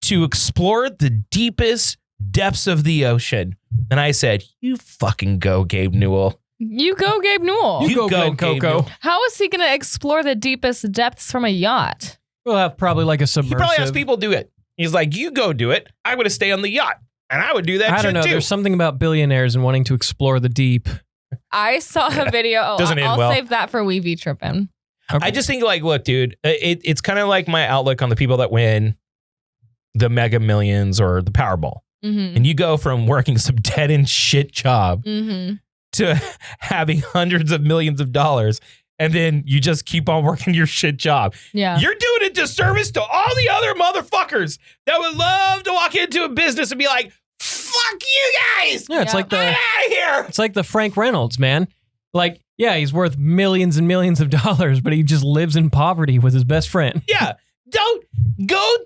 To explore the deepest depths of the ocean. And I said, you fucking go, Gabe Newell. You go, Gabe Newell. You go, Glen Gabe Coco. Newell. How is he going to explore the deepest depths from a yacht? We'll have probably like a He submersive. probably has people do it. He's like, you go do it. I would have stayed on the yacht. And I would do that I shit don't know. too. There's something about billionaires and wanting to explore the deep. I saw a video. Doesn't end I'll well. save that for We-Be Trippin'. I just think like, look, dude, it's kind of like my outlook on the people that win the Mega Millions or the Powerball. Mm-hmm. And you go from working some dead and shit job Mm-hmm. to having hundreds of millions of dollars. And then you just keep on working your shit job. Yeah. You're doing a disservice to all the other motherfuckers that would love to walk into a business and be like, fuck you guys. Yeah, it's Yeah. like Get the out of here. it's like the Frank Reynolds, man. Like, yeah, he's worth millions and millions of dollars, but he just lives in poverty with his best friend. Yeah. Don't go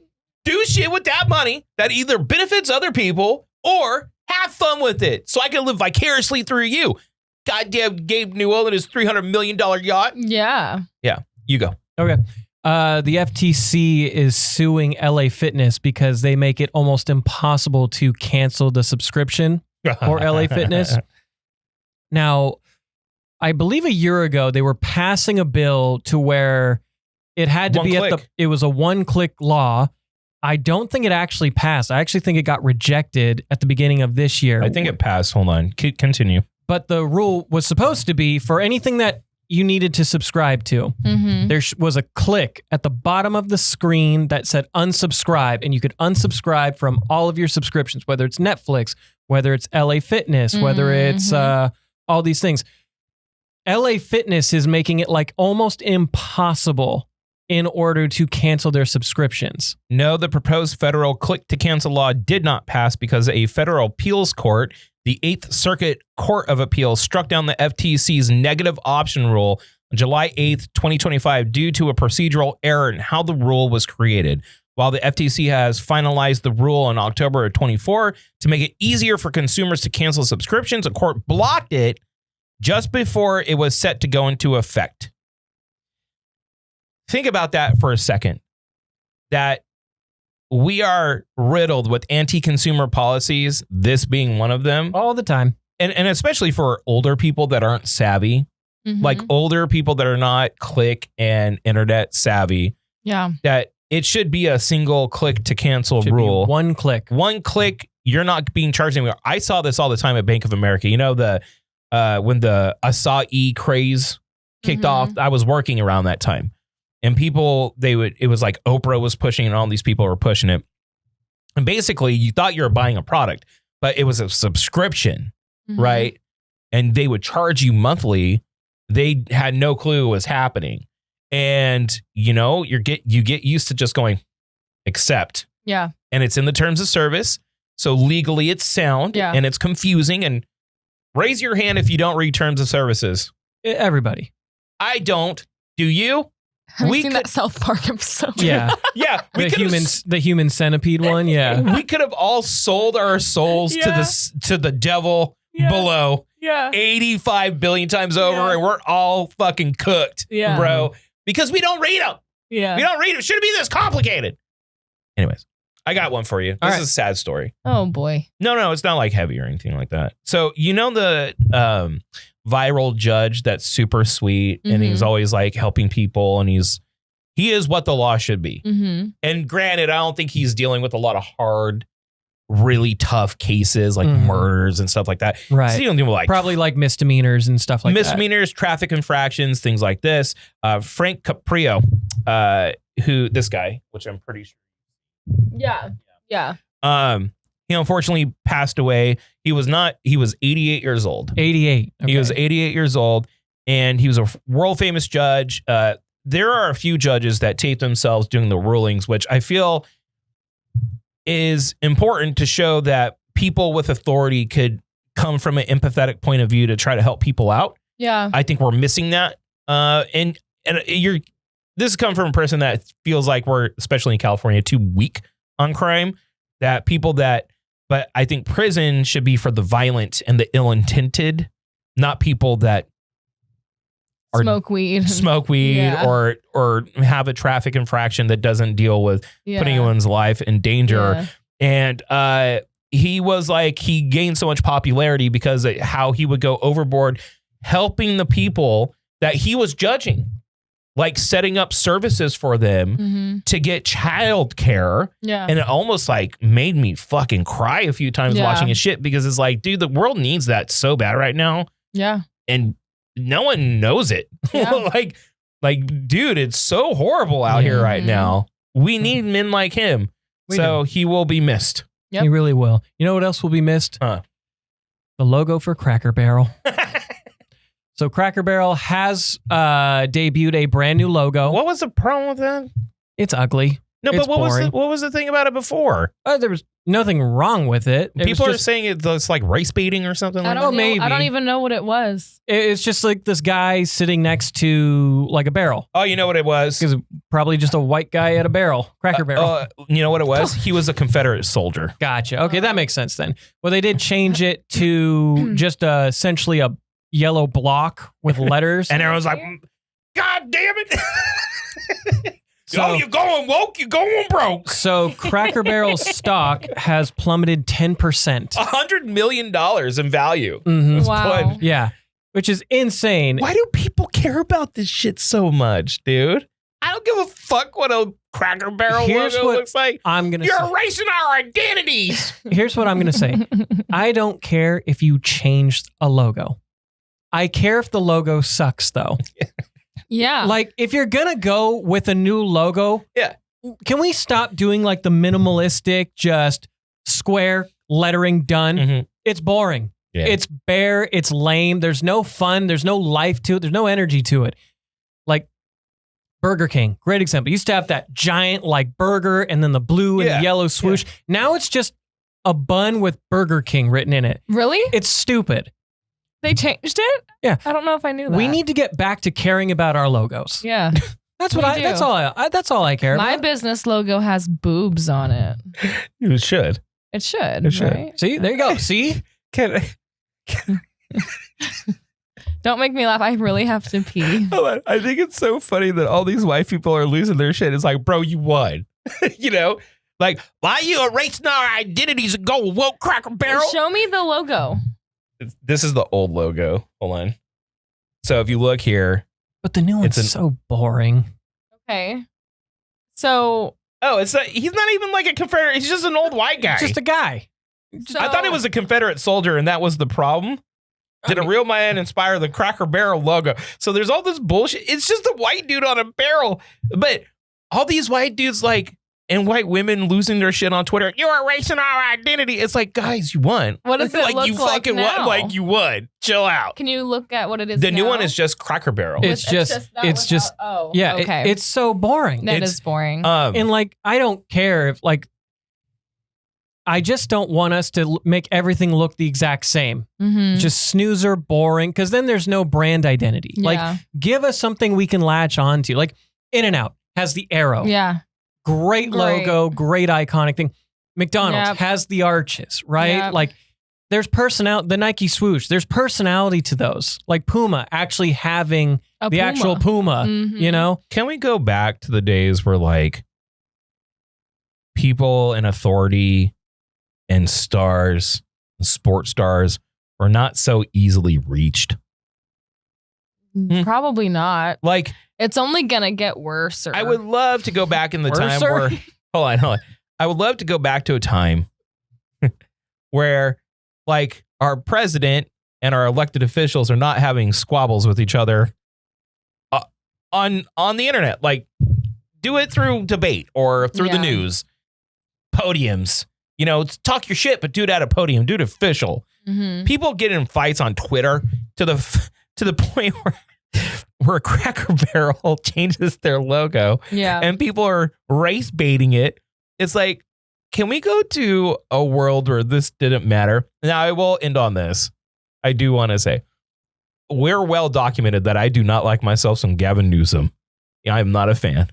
do shit with that money that either benefits other people or have fun with it so I can live vicariously through you. Goddamn Gabe Newell and his $300 million yacht. Yeah. You go. Okay. The FTC is suing LA Fitness because they make it almost impossible to cancel the subscription for LA Fitness. Now, I believe a year ago they were passing a bill to where it had to One be click. it was a one-click law, I don't think it actually passed. I actually think it got rejected at the beginning of this year. I think it passed. Hold on. Continue. But the rule was supposed to be for anything that you needed to subscribe to. Mm-hmm. There was a click at the bottom of the screen that said unsubscribe, and you could unsubscribe from all of your subscriptions, whether it's Netflix, whether it's LA Fitness, whether it's all these things. LA Fitness is making it like almost impossible in order to cancel their subscriptions. No, the proposed federal click to cancel law did not pass because a federal appeals court, the 8th Circuit Court of Appeals, struck down the FTC's negative option rule on July 8th, 2025, due to a procedural error in how the rule was created. While the FTC has finalized the rule in October of 24 to make it easier for consumers to cancel subscriptions, a court blocked it just before it was set to go into effect. Think about that for a second, that we are riddled with anti-consumer policies, this being one of them. All the time. And especially for older people that aren't savvy, like older people that are not click and internet savvy, that it should be a single click to cancel rule. One click. One click, you're not being charged anymore. I saw this all the time at Bank of America. You know, when the acai craze kicked off, I was working around that time. And people, it was like Oprah was pushing and all these people were pushing it. And basically you thought you were buying a product, but it was a subscription, right? And they would charge you monthly. They had no clue what was happening. And, you know, you get used to just going, accept. Yeah. And it's in the terms of service. So legally it's sound and it's confusing. And raise your hand if you don't read terms of services. Everybody. I don't. Do you? Have you seen that South Park episode? Yeah. Yeah. The human centipede one. Yeah. We could have all sold our souls to the devil below 85 billion times over and we're all fucking cooked, bro. Because we don't read them. Yeah. We don't read them. Shouldn't be this complicated. Anyways, I got one for you. This is a sad story. Oh, boy. No, it's not like heavy or anything like that. So, you know the viral judge that's super sweet and he's always like helping people and he is what the law should be. And granted, I don't think he's dealing with a lot of hard, really tough cases like murders and stuff like that. Right. He's dealing with like probably like misdemeanors and stuff like misdemeanors, traffic infractions, things like this. Frank Caprio, this guy, which I'm pretty sure. Yeah. He unfortunately passed away. He was 88 years old. 88. Okay. He was 88 years old and he was a world famous judge. There are a few judges that tape themselves doing the rulings, which I feel is important to show that people with authority could come from an empathetic point of view to try to help people out. Yeah. I think we're missing that. And this is coming from a person that feels like we're, especially in California, too weak on crime. But I think prison should be for the violent and the ill-intended, not people that are smoke weed or have a traffic infraction that doesn't deal with putting anyone's life in danger. And he gained so much popularity because of how he would go overboard helping the people that he was judging, like setting up services for them to get child care. Yeah. And it almost like made me fucking cry a few times watching his shit because it's like, dude, the world needs that so bad right now. Yeah. And no one knows it. Yeah. like, dude, it's so horrible out here right now. We need men like him. He will be missed. Yep. He really will. You know what else will be missed? The logo for Cracker Barrel. So Cracker Barrel has debuted a brand new logo. What was the problem with that? It's ugly. No, it's but what boring. was the thing about it before? There was nothing wrong with it. People are saying it's like race baiting or something like that. Maybe. I don't even know what it was. It's just like this guy sitting next to like a barrel. Oh, you know what it was? It's probably just a white guy at a barrel. Cracker Barrel. You know what it was? He was a Confederate soldier. Gotcha. Okay, that makes sense then. Well, they did change it to just essentially a yellow block with letters. And everyone's like, God damn it. So, you're going woke, you're going broke. So Cracker Barrel's stock has plummeted 10%. $100 million in value. Wow. Yeah, which is insane. Why do people care about this shit so much, dude? I don't give a fuck what a Cracker Barrel Here's logo what looks like? I'm going to You're say. erasing our identities. Here's what I'm going to say. I don't care if you changed a logo. I care if the logo sucks, though. Yeah. Like, if you're going to go with a new logo, Yeah. can we stop doing like the minimalistic, just square lettering done? Mhm. It's boring. Yeah. It's bare. It's lame. There's no fun. There's no life to it. There's no energy to it. Like Burger King, great example. Used to have that giant like burger and then the blue and Yeah. the yellow swoosh. Now it's just a bun with Burger King written in it. Really? It's stupid. They changed it? Yeah. I don't know if I knew that. We need to get back to caring about our logos. Yeah. That's what We I. do. That's all I care My about. business logo has boobs on it. You should. It should. It should. Right? See, there you go. See, Don't make me laugh. I really have to pee. Hold on. I think it's so funny that all these white people are losing their shit. It's like, bro, you won. You know? Like, why are you erasing our identities and go woke Cracker Barrel? Show me the logo. This is the old logo. Hold on. So if you look here. but the new one's so boring. Okay. So Oh, he's not even like a Confederate. He's just an old white guy. It's just a guy. I thought it was a Confederate soldier and that was the problem. Did a real man inspire the Cracker Barrel logo? So there's all this bullshit. It's just a white dude on a barrel. But all these white dudes like and white women losing their shit on Twitter. You're erasing our identity. It's like, guys, you won. What does it like look you like fucking now? won. Like you won. Chill out. Can you look at what it is? The new now? one is just Cracker Barrel. It's just Oh, yeah. Okay. It's so boring. That It's- is boring. And like, I don't care if like, I just don't want us to make everything look the exact same. Mm-hmm. Just snoozer, boring, because then there's no brand identity. Yeah. Like, give us something we can latch onto. Like, In-N-Out has the arrow. Yeah. Great logo, great iconic thing. McDonald's Yep. has the arches, right? Yep. Like, there's personality. The Nike swoosh, there's personality to those. Like Puma actually having the actual Puma, Mhm. you know? Can we go back to the days where like people in authority and stars, sports stars, were not so easily reached? Probably not. Like, It's only gonna get worse. I would love to go back in the time Worser? where hold on. I would love to go back to a time where like our president and our elected officials are not having squabbles with each other on the internet. Like, do it through debate or through the news, podiums. You know, talk your shit, but do it at a podium. Do it official. Mm-hmm. People get in fights on Twitter to the point where Cracker Barrel changes their logo. Yeah. And people are race baiting it. It's like, can we go to a world where this didn't matter? Now, I will end on this. I do want to say, we're well documented that I do not like myself some Gavin Newsom. I'm not a fan.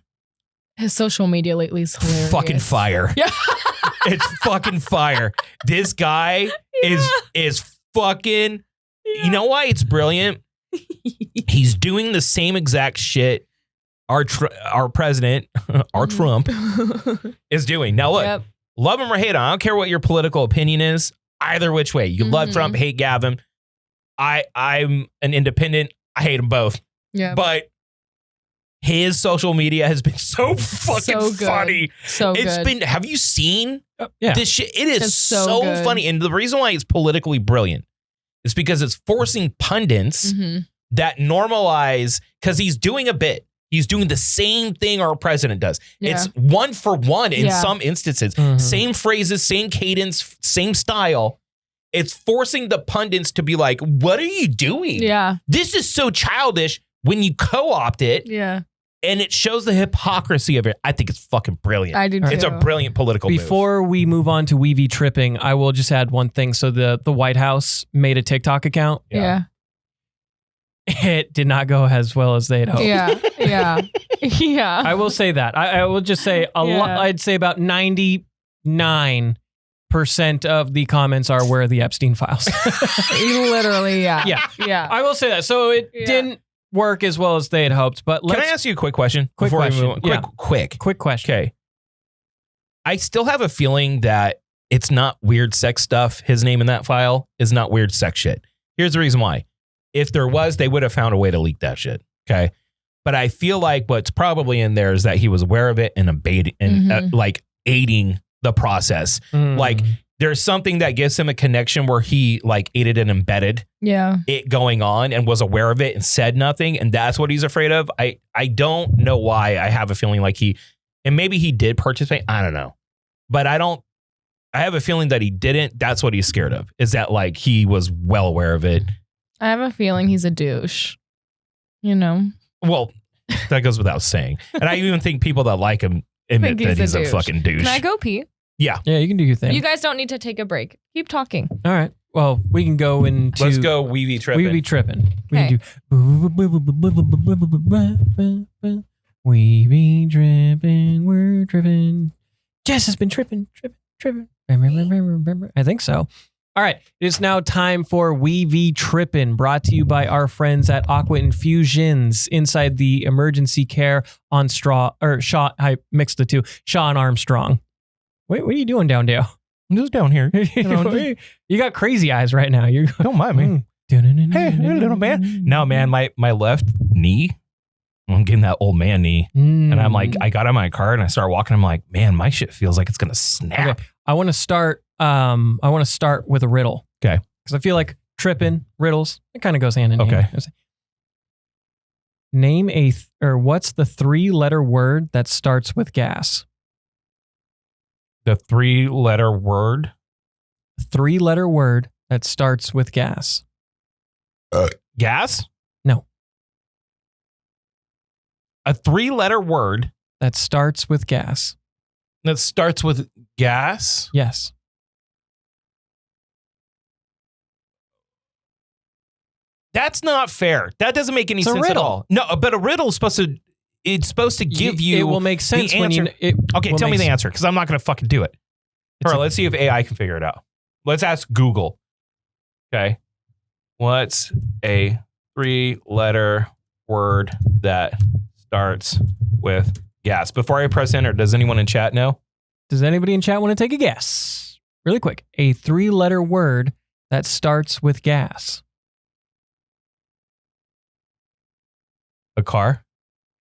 His social media lately is hilarious. Fucking fire. Yeah. It's fucking fire. This guy is fucking, you know why it's brilliant? He's doing the same exact shit our president, our Trump, is doing. Now look, Yep. love him or hate him. I don't care what your political opinion is. Either which way. You love Trump, hate Gavin. I'm an independent. I hate them both. Yeah. But his social media has been so fucking So good. funny. So It's good. been, have you seen Yeah. this shit? It is It's so so good. funny. And the reason why it's politically brilliant is because it's forcing pundits Mhm. that normalize, because he's doing a bit. He's doing the same thing our president does. Yeah. It's one for one in Yeah. some instances. Mhm. Same phrases, same cadence, same style. It's forcing the pundits to be like, what are you doing? Yeah. This is so childish when you co-opt it, Yeah. and it shows the hypocrisy of it. I think it's fucking brilliant. I do too. It's a brilliant political move. Before we move on to We-Be Tripping, I will just add one thing. So the White House made a TikTok account. Yeah. It did not go as well as they had hoped. Yeah. Yeah. Yeah. I will say that. I will just say a lot. Yeah. I'd say about 99% of the comments are where are the Epstein files. Literally. Yeah. Yeah. Yeah. I will say that. So it Yeah. didn't work as well as they had hoped. But Can let's I ask you a quick question? Quick before question. we move on? Quick. quick question. Okay. I still have a feeling that it's not weird sex stuff. His name in that file is not weird sex shit. Here's the reason why. If there was, they would have found a way to leak that shit. Okay. But I feel like what's probably in there is that he was aware of it and like aiding the process. Like there's something that gives him a connection where he like aided and embedded it going on and was aware of it and said nothing. And that's what he's afraid of. I don't know why. I have a feeling like and maybe he did participate. I don't know. But I have a feeling that he didn't. That's what he's scared of, is that like he was well aware of it. I have a feeling he's a douche. You know? Well, that goes without saying. And I even think people that like him admit that he's a fucking douche. Can I go pee? Yeah. Yeah, you can do your thing. You guys don't need to take a break. Keep talking. All right. Well, we can go into... Let's go We-Be Trippin'. We-Be Trippin'. We Okay. can do... We-Be Trippin', we're trippin'. Jess has been trippin'. I think so. All right. It is now time for We-Be Trippin', brought to you by our friends at Aqua Infusions inside the emergency care on Shaw. I mixed the two. Shaw and Armstrong. Wait, what are you doing down there? I'm just down here. You got crazy eyes right now. You don't mind me. Hey, little man. No, man, my left knee, I'm getting that old man knee. And I'm like, I got in my car and I started walking. I'm like, man, my shit feels like it's going to snap. Okay. I want to start with a riddle. Okay. Because I feel like tripping, riddles, it kind of goes hand in hand. Okay. Name what's the 3-letter word that starts with gas? The 3-letter word? 3-letter word that starts with gas. Gas? No. A 3-letter word that starts with gas. That starts with gas? Yes. That's not fair. That doesn't make any sense at all. No, but a riddle is supposed to give you. It will make sense when you. Okay, tell me the answer, because I'm not going to fucking do it. All right, let's see if AI can figure it out. Let's ask Google. Okay. What's a 3-letter word that starts with gas? Before I press enter, does anyone in chat know? Does anybody in chat want to take a guess? Really quick. A 3-letter word that starts with gas. A car?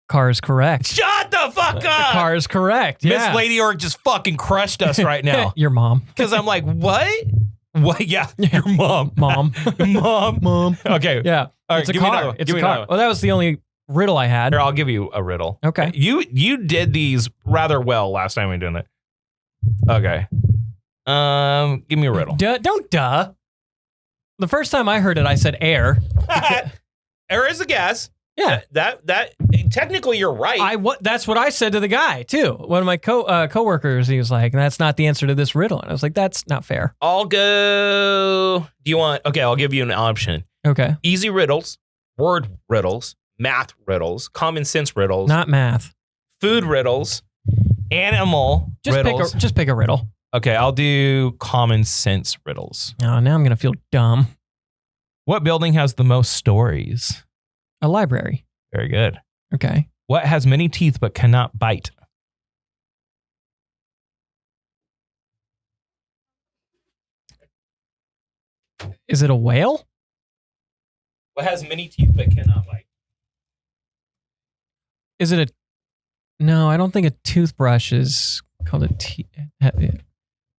Car is correct. Shut the fuck up! Car is correct. Miss Yeah. Lady Orc just fucking crushed us right now. Your mom. Because I'm like, what? What? Yeah, your mom. Mom. Mom. Okay. Yeah. All right, It's a give me another car. one. It's Give a me car. another one. Well, that was the only riddle I had. Here, I'll give you a riddle. Okay. You did these rather well last time we were doing that. Okay. Give me a riddle. Don't duh. The first time I heard it, I said air. Air is a gas. Yeah. That technically you're right. That's what I said to the guy too. One of my coworkers, he was like, "That's not the answer to this riddle," and I was like, "That's not fair." I'll go. Do you want? Okay, I'll give you an option. Okay. Easy riddles, word riddles, math riddles, common sense riddles, Not math. food riddles, animal riddles. Just pick a riddle. Okay, I'll do common sense riddles. Oh, now I'm gonna feel dumb. What building has the most stories? A library. Very good. Okay. What has many teeth but cannot bite? Is it a whale? What has many teeth but cannot bite? Is it a? No, I don't think a toothbrush is called a teeth.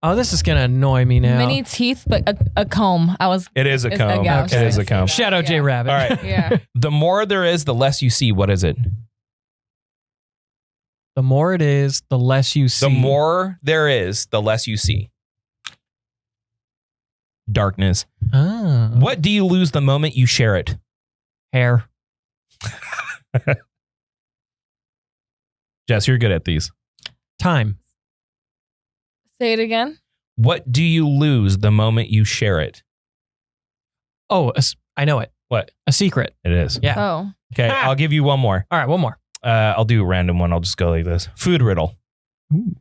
Oh, this is gonna annoy me now. Many teeth, but a comb. It is a It's comb. a gouge. It is a comb. Shadow J Rabbit. All right. Yeah. The more there is, the less you see. What is it? The more it is, the less you see. The more there is, the less you see. Darkness. Oh. What do you lose the moment you share it? Hair. Jess, you're good at these. Time. Say it again. What do you lose the moment you share it? Oh, I know it. What? A secret. It is. Yeah. Oh. Okay, I'll give you one more. All right, one more. I'll do a random one. I'll just go like this. Food riddle. Ooh.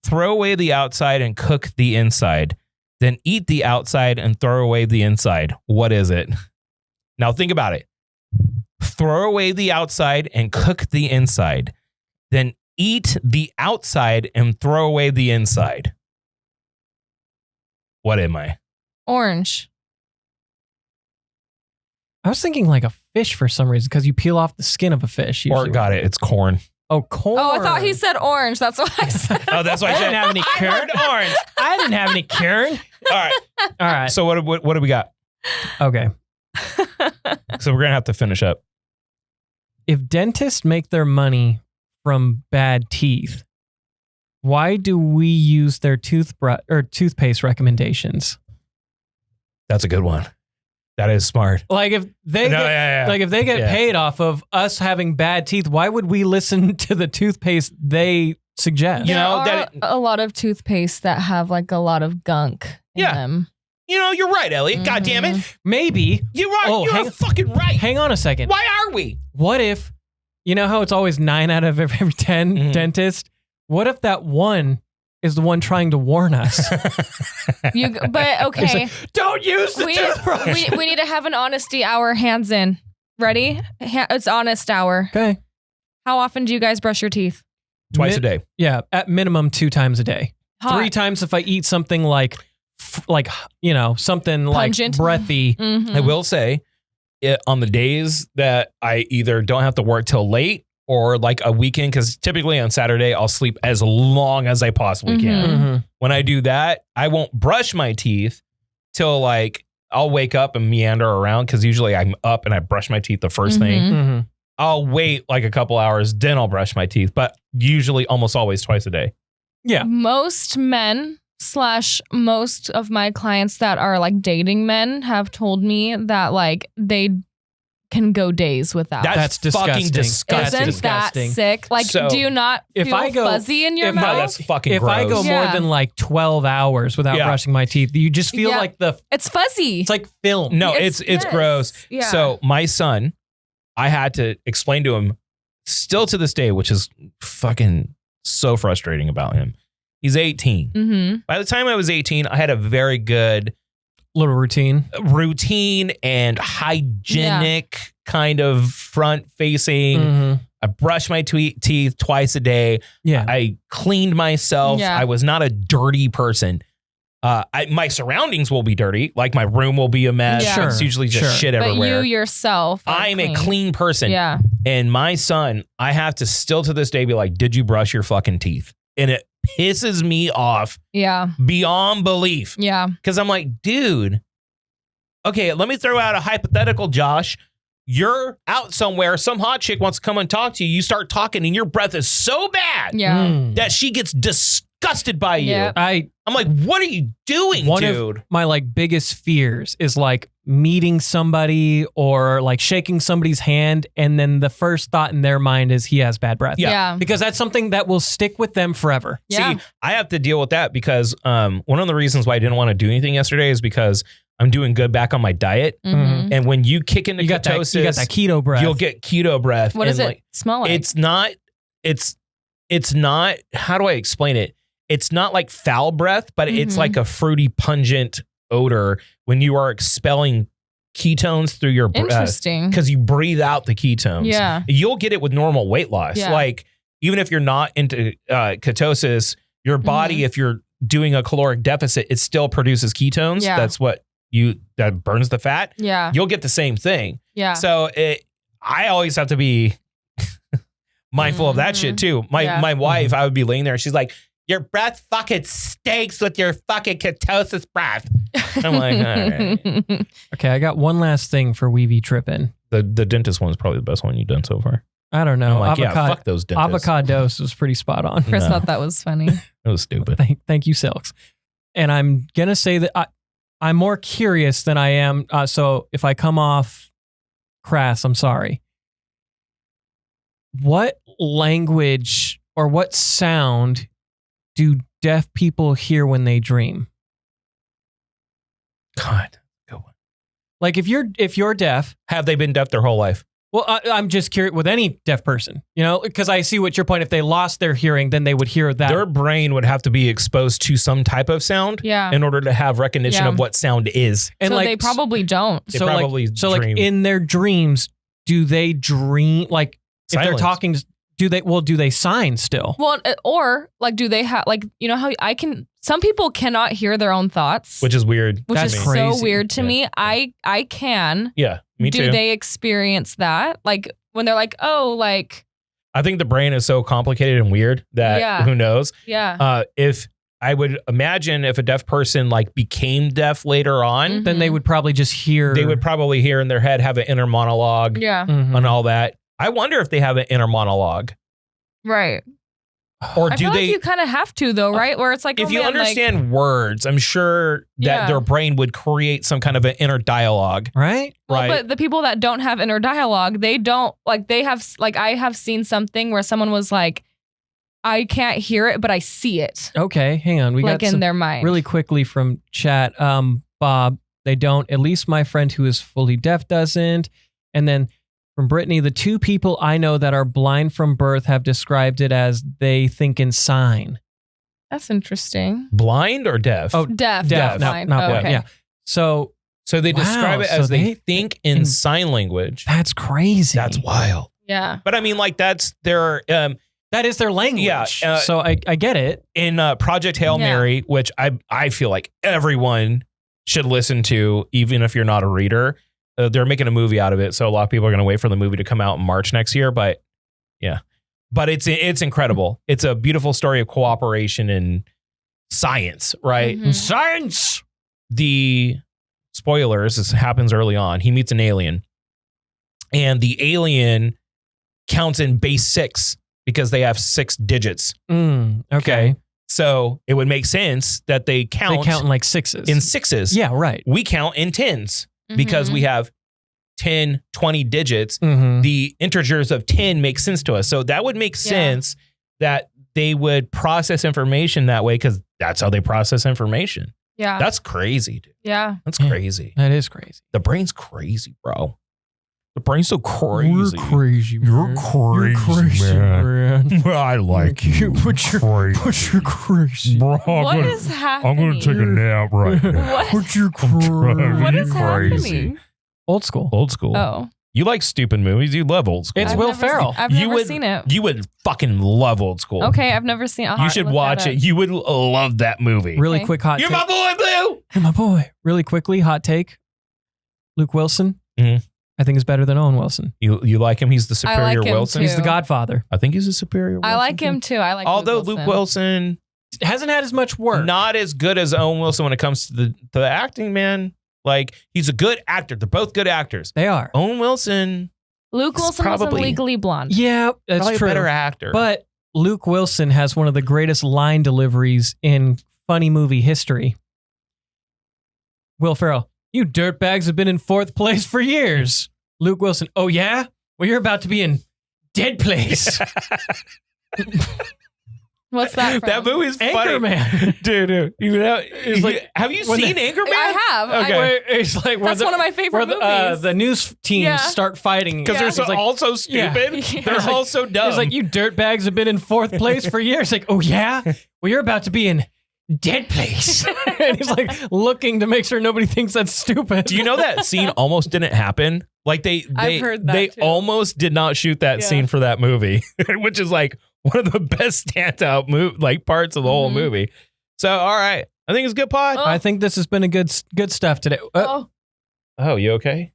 Throw away the outside and cook the inside. Then eat the outside and throw away the inside. What is it? Now think about it. Throw away the outside and cook the inside. Then eat the outside and throw away the inside. What am I? Orange. I was thinking like a fish for some reason because you peel off the skin of a fish. Or usually. got it. It's corn. Oh, corn. Oh, I thought he said orange. That's what I said. Oh, that's why I didn't said have any I heard orange. I didn't have any corn. All right. All right. So what do we got? Okay. So we're gonna have to finish up. If dentists make their money from bad teeth, why do we use their toothpaste recommendations? That's a good one. That is smart. Like if they if they get paid off of us having bad teeth, why would we listen to the toothpaste they suggest? There are a lot of toothpaste that have like a lot of gunk in them. You know, you're right, Elliott. God damn it. Maybe. You're right. You're fucking right. Hang on a second. Why are we? What if, you know how it's always 9 out of every 10 dentists? What if that one is the one trying to warn us? But okay. Don't use the toothbrush. We need to have an honesty hour, hands in. Ready? It's honest hour. Okay. How often do you guys brush your teeth? Twice a day. Yeah, at minimum 2 times a day. Hot. 3 times if I eat something like something Pungent. like breathy. Mhm. I will say, on the days that I either don't have to work till late or like a weekend, because typically on Saturday I'll sleep as long as I possibly can. Mm-hmm. When I do that, I won't brush my teeth till like I'll wake up and meander around, because usually I'm up and I brush my teeth the first thing. Mm-hmm. I'll wait like a couple hours, then I'll brush my teeth, but usually almost always twice a day. Yeah. Most men / most of my clients that are like dating men have told me that like they can go days without. That's fucking disgusting. Isn't that sick? Like, So, do you not if feel I go- fuzzy in your if No, mouth? that's fucking If gross. I go more Yeah. than like 12 hours without Yeah. brushing my teeth, you just feel Yeah. like It's fuzzy. it's like film. No, it's yes. gross. Yeah. So my son, I had to explain to him, still to this day, which is fucking so frustrating about him. He's 18. Mm-hmm. By the time I was 18, I had a very good Little routine. routine and hygienic kind of front facing. Mhm. I brushed my teeth twice a day. Yeah. I cleaned myself. Yeah. I was not a dirty person. My surroundings will be dirty. Like my room will be a mess. Yeah. It's usually just Sure. shit But everywhere. you yourself are I'm a clean person. Yeah. And my son, I have to still to this day be like, did you brush your fucking teeth? And it pisses me off Yeah. beyond belief. Yeah. Because I'm like, dude, okay, let me throw out a hypothetical, Josh. You're out somewhere, some hot chick wants to come and talk to you. You start talking and your breath is so bad Yeah. Mm. that she gets disgusted by you. Yep. I'm like, what are you doing, One dude? of my like biggest fears is like meeting somebody or like shaking somebody's hand, and then the first thought in their mind is he has bad breath. Yeah. Yeah. Because that's something that will stick with them forever. Yeah. See, I have to deal with that because one of the reasons why I didn't want to do anything yesterday is because I'm doing good back on my diet. Mhm. And when you kick into You got that ketosis, keto breath. you'll get keto breath. What does and it smell like? It's not, how do I explain it? It's not like foul breath, but it's Mhm. like a fruity, pungent odor when you are expelling ketones through your breath Interesting. because you breathe out the ketones. Yeah. You'll get it with normal weight loss. Yeah. Like even if you're not into ketosis, your body, Mm-hmm. if you're doing a caloric deficit, it still produces ketones. Yeah. That's what that burns the fat. Yeah. You'll get the same thing. Yeah. So I always have to be mindful of that shit too. Yeah. My wife, I would be laying there. She's like, your breath fucking stinks with your fucking ketosis breath. I'm like, all right. Okay, I got one last thing for We-Be Trippin'. The dentist one is probably the best one you've done so far. I don't know. I'm like, yeah, fuck those dentists. Avocados was pretty spot on. Chris No. thought that was funny. It was stupid. Thank you, Silks. And I'm going to say that I'm more curious than I am. So if I come off crass, I'm sorry. What language or what sound do deaf people hear when they dream? God, go on. Like if you're deaf, Have they been deaf their whole life? well, I'm just curious with any deaf person, because I see what your point. If they lost their hearing, then they would hear that. Their brain would have to be exposed to some type of sound Yeah. in order to have recognition Yeah. of what sound is. and so like, they probably don't. They probably like dream. in their dreams, do they dream like if they're Silence. talking? Do they sign still? Well, or like, do they have like, you know how some people cannot hear their own thoughts, Which is weird. which That's is crazy. so weird to Yeah. me. I can, Yeah. Me do too. they experience that? Like when they're like, oh, like, I think the brain is so complicated and weird that Yeah. who knows? yeah. If I would imagine if a deaf person like became deaf later on, Then they would probably just hear. they would probably hear in their head, have an inner monologue Yeah. Mhm. and all that. I wonder if they have an inner monologue. Right. Or I do feel they? like you kind of have to though, right? Where it's like, If oh, you man, understand words, I'm sure that Yeah. their brain would create some kind of an inner dialogue. Right? well, right. but the people that don't have inner dialogue, they don't like. They have like I have seen something where someone was like, I can't hear it, but I see it, Okay, hang on. We like got in some their mind. really quickly from chat. Bob, they don't. At least my friend who is fully deaf doesn't. And then from Brittany, the two people I know that are blind from birth have described it as they think in sign. That's interesting. Blind or deaf? Oh, Deaf, Deaf, not not blind. Oh, blind. okay. Yeah. So So they Wow, describe it so as they they think in sign language. that's crazy. That's wild. Yeah. But I mean, like that's their That is their language. Yeah, so I get it. in Project Hail Yeah. Mary, which I feel like everyone should listen to, even if you're not a reader. They're making a movie out of it, so a lot of people are going to wait for the movie to come out in March next year. But yeah, but it's incredible. It's a beautiful story of cooperation and science, right? Mhm. Science. The spoilers, this happens early on. He meets an alien, and the alien counts in base 6 because they have 6 digits. Okay. So it would make sense that they They count count in like sixes. in 6s. Yeah, right. We count in 10s because Mhm. we have 10, 20 digits. Mm-hmm. The integers of 10 make sense to us. So that would make Yeah. sense that they would process information that way because that's how they process information. Yeah. That's crazy, dude. Yeah. That's Yeah. crazy. That is crazy. The brain's crazy, bro. The brain's so crazy. crazy, You're crazy, man. I like you. But you're crazy. Bro, What is happening? nap right What? you're What is crazy. happening? Old school. Old school. Oh. You like stupid movies. You love old school. It's I've Will never Ferrell. I've You never would- seen it. You would fucking love old school. Okay, I've never seen it. You should watch it. You would love that movie. Really Okay. quick hot You're take. my boy, Blue. You're my boy. Really quickly hot take. Luke Wilson. Mhm. I think is better than Owen Wilson. You like him? He's the I like superior him Wilson. too. He's the Godfather. I think he's a superior Wilson. I like him too. I like Although Luke Wilson, Hasn't had as much work. not as good as Owen Wilson when it comes to the acting, man. Like, he's a good actor. They're both good actors. They are. Owen Wilson, Luke It's Wilson was in probably- Legally Blonde. Yeah, that's probably true. a better actor. But Luke Wilson has one of the greatest line deliveries in funny movie history. Will Ferrell, you dirtbags have been in 4th place for years. Luke Wilson, oh yeah? Well, you're about to be in dead place. What's that from? that movie's funny. Anchorman. Dude. You know, like- have you when seen they- Anchorman? I have. Okay. Where it's like where That's one of my favorite where movies. the news teams Yeah. start fighting. Because Yeah. they're It's like, all so stupid. Yeah. They're It's all like- so dumb. It's like, you dirtbags have been in 4th place for years. Like, oh yeah? Well, you're about to be in dead place. And he's like looking to make sure nobody thinks that's stupid. Do you know that scene almost didn't happen? Like I've heard that they too. almost did not shoot that Yeah. scene for that movie, which is like one of the best standout parts of the whole Mhm. movie. So, all right, I think it's a good pod. Oh. I think this has been a good stuff today. Oh, Oh, you okay?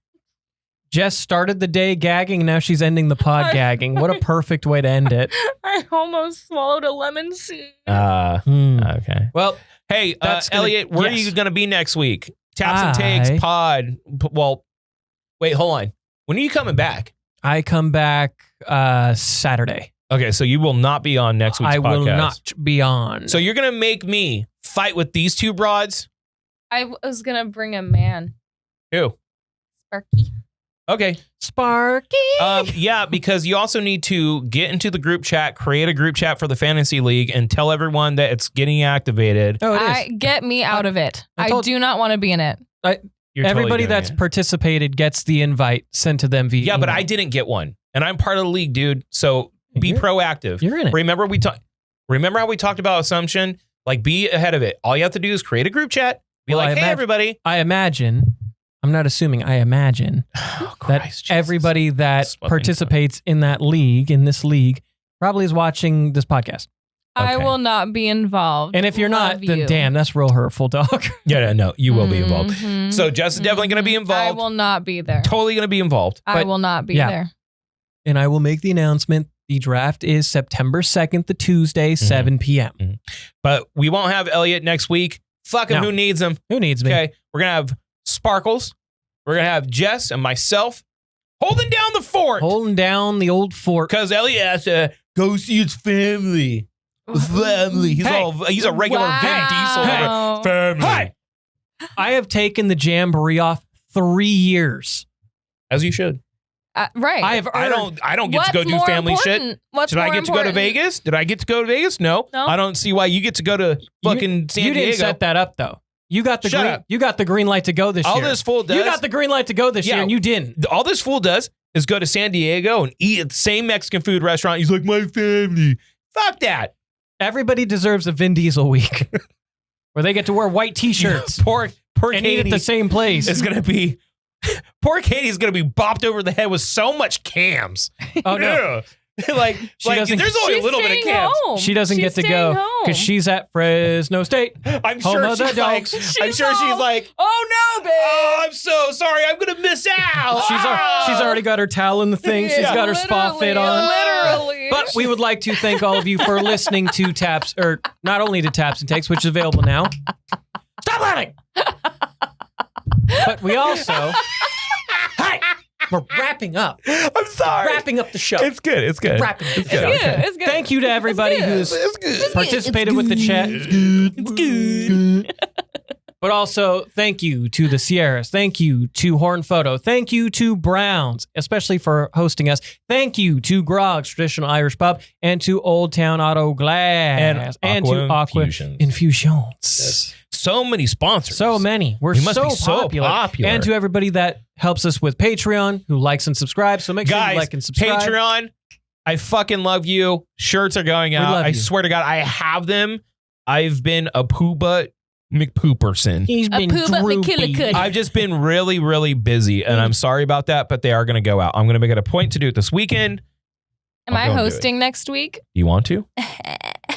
Jess started the day gagging, and now she's ending the pod gagging. What a perfect way to end it. I almost swallowed a lemon seed. Okay. Well, Hey, That's gonna- Elliot, where are yes. you going to be next week? Taps and Takes I- pod. Well, wait, hold on. When are you coming back? I come back Saturday. Okay, so you will not be on next week's I podcast. will not be on. So you're going to make me fight with these two broads? I was gonna bring a man, Who? Sparky. Okay. Sparky. Yeah, because you also need to get into the group chat, create a group chat for the fantasy league, and tell everyone that it's getting activated. Oh, it is. Get me out of it. I I told- do not want to be in it. You're totally Everybody doing that's it. participated gets the invite sent to them via Yeah, but email. I didn't get one, and I'm part of the league, dude. So be You're- proactive. You're in it. Remember how we talked about assumption? Like, be ahead of it. All you have to do is create a group chat. Be Well, like, I hey, imagine- everybody. I imagine, I'm not assuming, I imagine Oh, that Christ, Jesus. everybody that Swapping participates in this league, probably is watching this podcast. I Okay. will not be involved. And if you're not, Love then you. damn, that's real hurtful, dog. Yeah, no, you will be involved. Mhm. So Jess is definitely going to be I involved. will not be there. Totally going to be involved. I But- will not be yeah. there. And I will make the announcement. The draft is September 2nd, the Tuesday, 7 p.m. But we won't have Elliott next week. Fuck him. No. Who needs him? Who needs me? Okay. We're going to have Sparkles. We're going to have Jess and myself holding down the fort. Holding down the old fort. Because Elliott has to go see his family. Family. He's a regular Vin Diesel. Wow. Family. Hey! I have taken the Jamboree off 3 years. As you should. Right. I have earned. I don't get to go do family shit. What's Did I more get to go to important? Vegas? Did I get to go to Vegas? No. No. I don't see why you get to go to fucking San You Diego. didn't set that up though. You got the Shut green. up. You got the green light to go this All year. this fool does. You got the green light to go this Yeah. year, and you didn't. All this fool does is go to San Diego and eat at the same Mexican food restaurant. He's like, my family. Fuck that. Everybody deserves a Vin Diesel week, where they get to wear white T-shirts Poor and eat at Katie the same place. is going to be, poor Katie is going to be bopped over the head with so much cams. Oh no, like doesn't- there's only a She's little bit of staying cams. home. she doesn't She's get to staying go home. because she's at Fresno State. I'm Home sure of the she's like, dogs. I'm sure she's all- like, Oh no, babe. oh, I'm so sorry. I'm going to miss out. She's already got her towel in the thing. She's Yeah. got her spa fit on. Literally. But we would like to thank all of you for listening to Taps, or not only to Taps and Takes, which is available now. Stop laughing! But we also, hey, we're wrapping up. I'm sorry. Wrapping up the show. It's good. It's good. Wrapping up the It's show. good. It's good. Thank you to everybody who's It's good. participated with the chat. It's good. But also, thank you to the Sierras. Thank you to Horn Photo. Thank you to Browns, especially for hosting us. Thank you to Groggs, traditional Irish pub, and to Old Town Auto Glass, and to Aqua Infusions. Infusions. Yes. So many sponsors. So many. We're We must so be so popular. And to everybody that helps us with Patreon, who likes and subscribes. So make sure Guys, you like and subscribe. Patreon, I fucking love you. Shirts are going out. love I you. swear to God, I have them. I've been a pooba McPooperson. He's A been poo but droopy. McKillicuddy. I've just been really, really busy, and I'm sorry about that, but they are going to go out. I'm going to make it a point to do it this weekend. Am I'll I go and do hosting next week? You want to?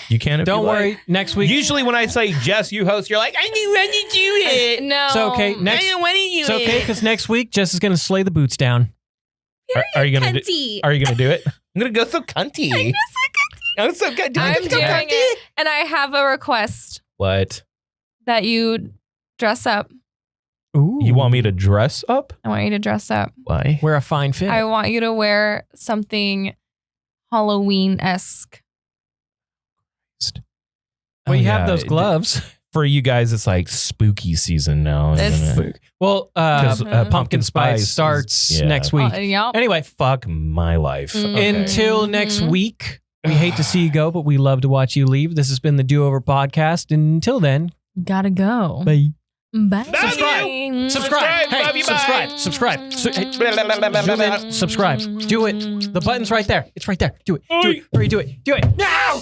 You can if Don't you like. worry. Next week. Usually when I say, Jess, you host, you're like, I knew when to do it. No. It's okay. Next, it's okay because next week Jess is going to slay the boots down. Are you going to do? Are you going to do it? I'm going to go so cunty. I'm so good. I'm Let's go doing cunty. it. And I have a request What? that you dress up. Ooh. You want me to dress up? I want you to dress up. Why? wear a fine fit? I want you to wear something Halloween-esque. well, you have yeah. those gloves. For you guys, it's like spooky season now. isn't It's- it? Well, 'Cause, pumpkin spice is- starts yeah. next week. Yep. Anyway, Fuck my life. Mm. Okay. until next week, we hate to see you go, but we love to watch you leave. This has been the Do Over Podcast. Until then, Gotta go. bye. Bye. Subscribe. Subscribe. Hey, Love you, subscribe. bye. Subscribe. Zoom in. Subscribe. Do it. The button's right there. It's right there. Do it. Do it. Hurry, do it. Do it. Now!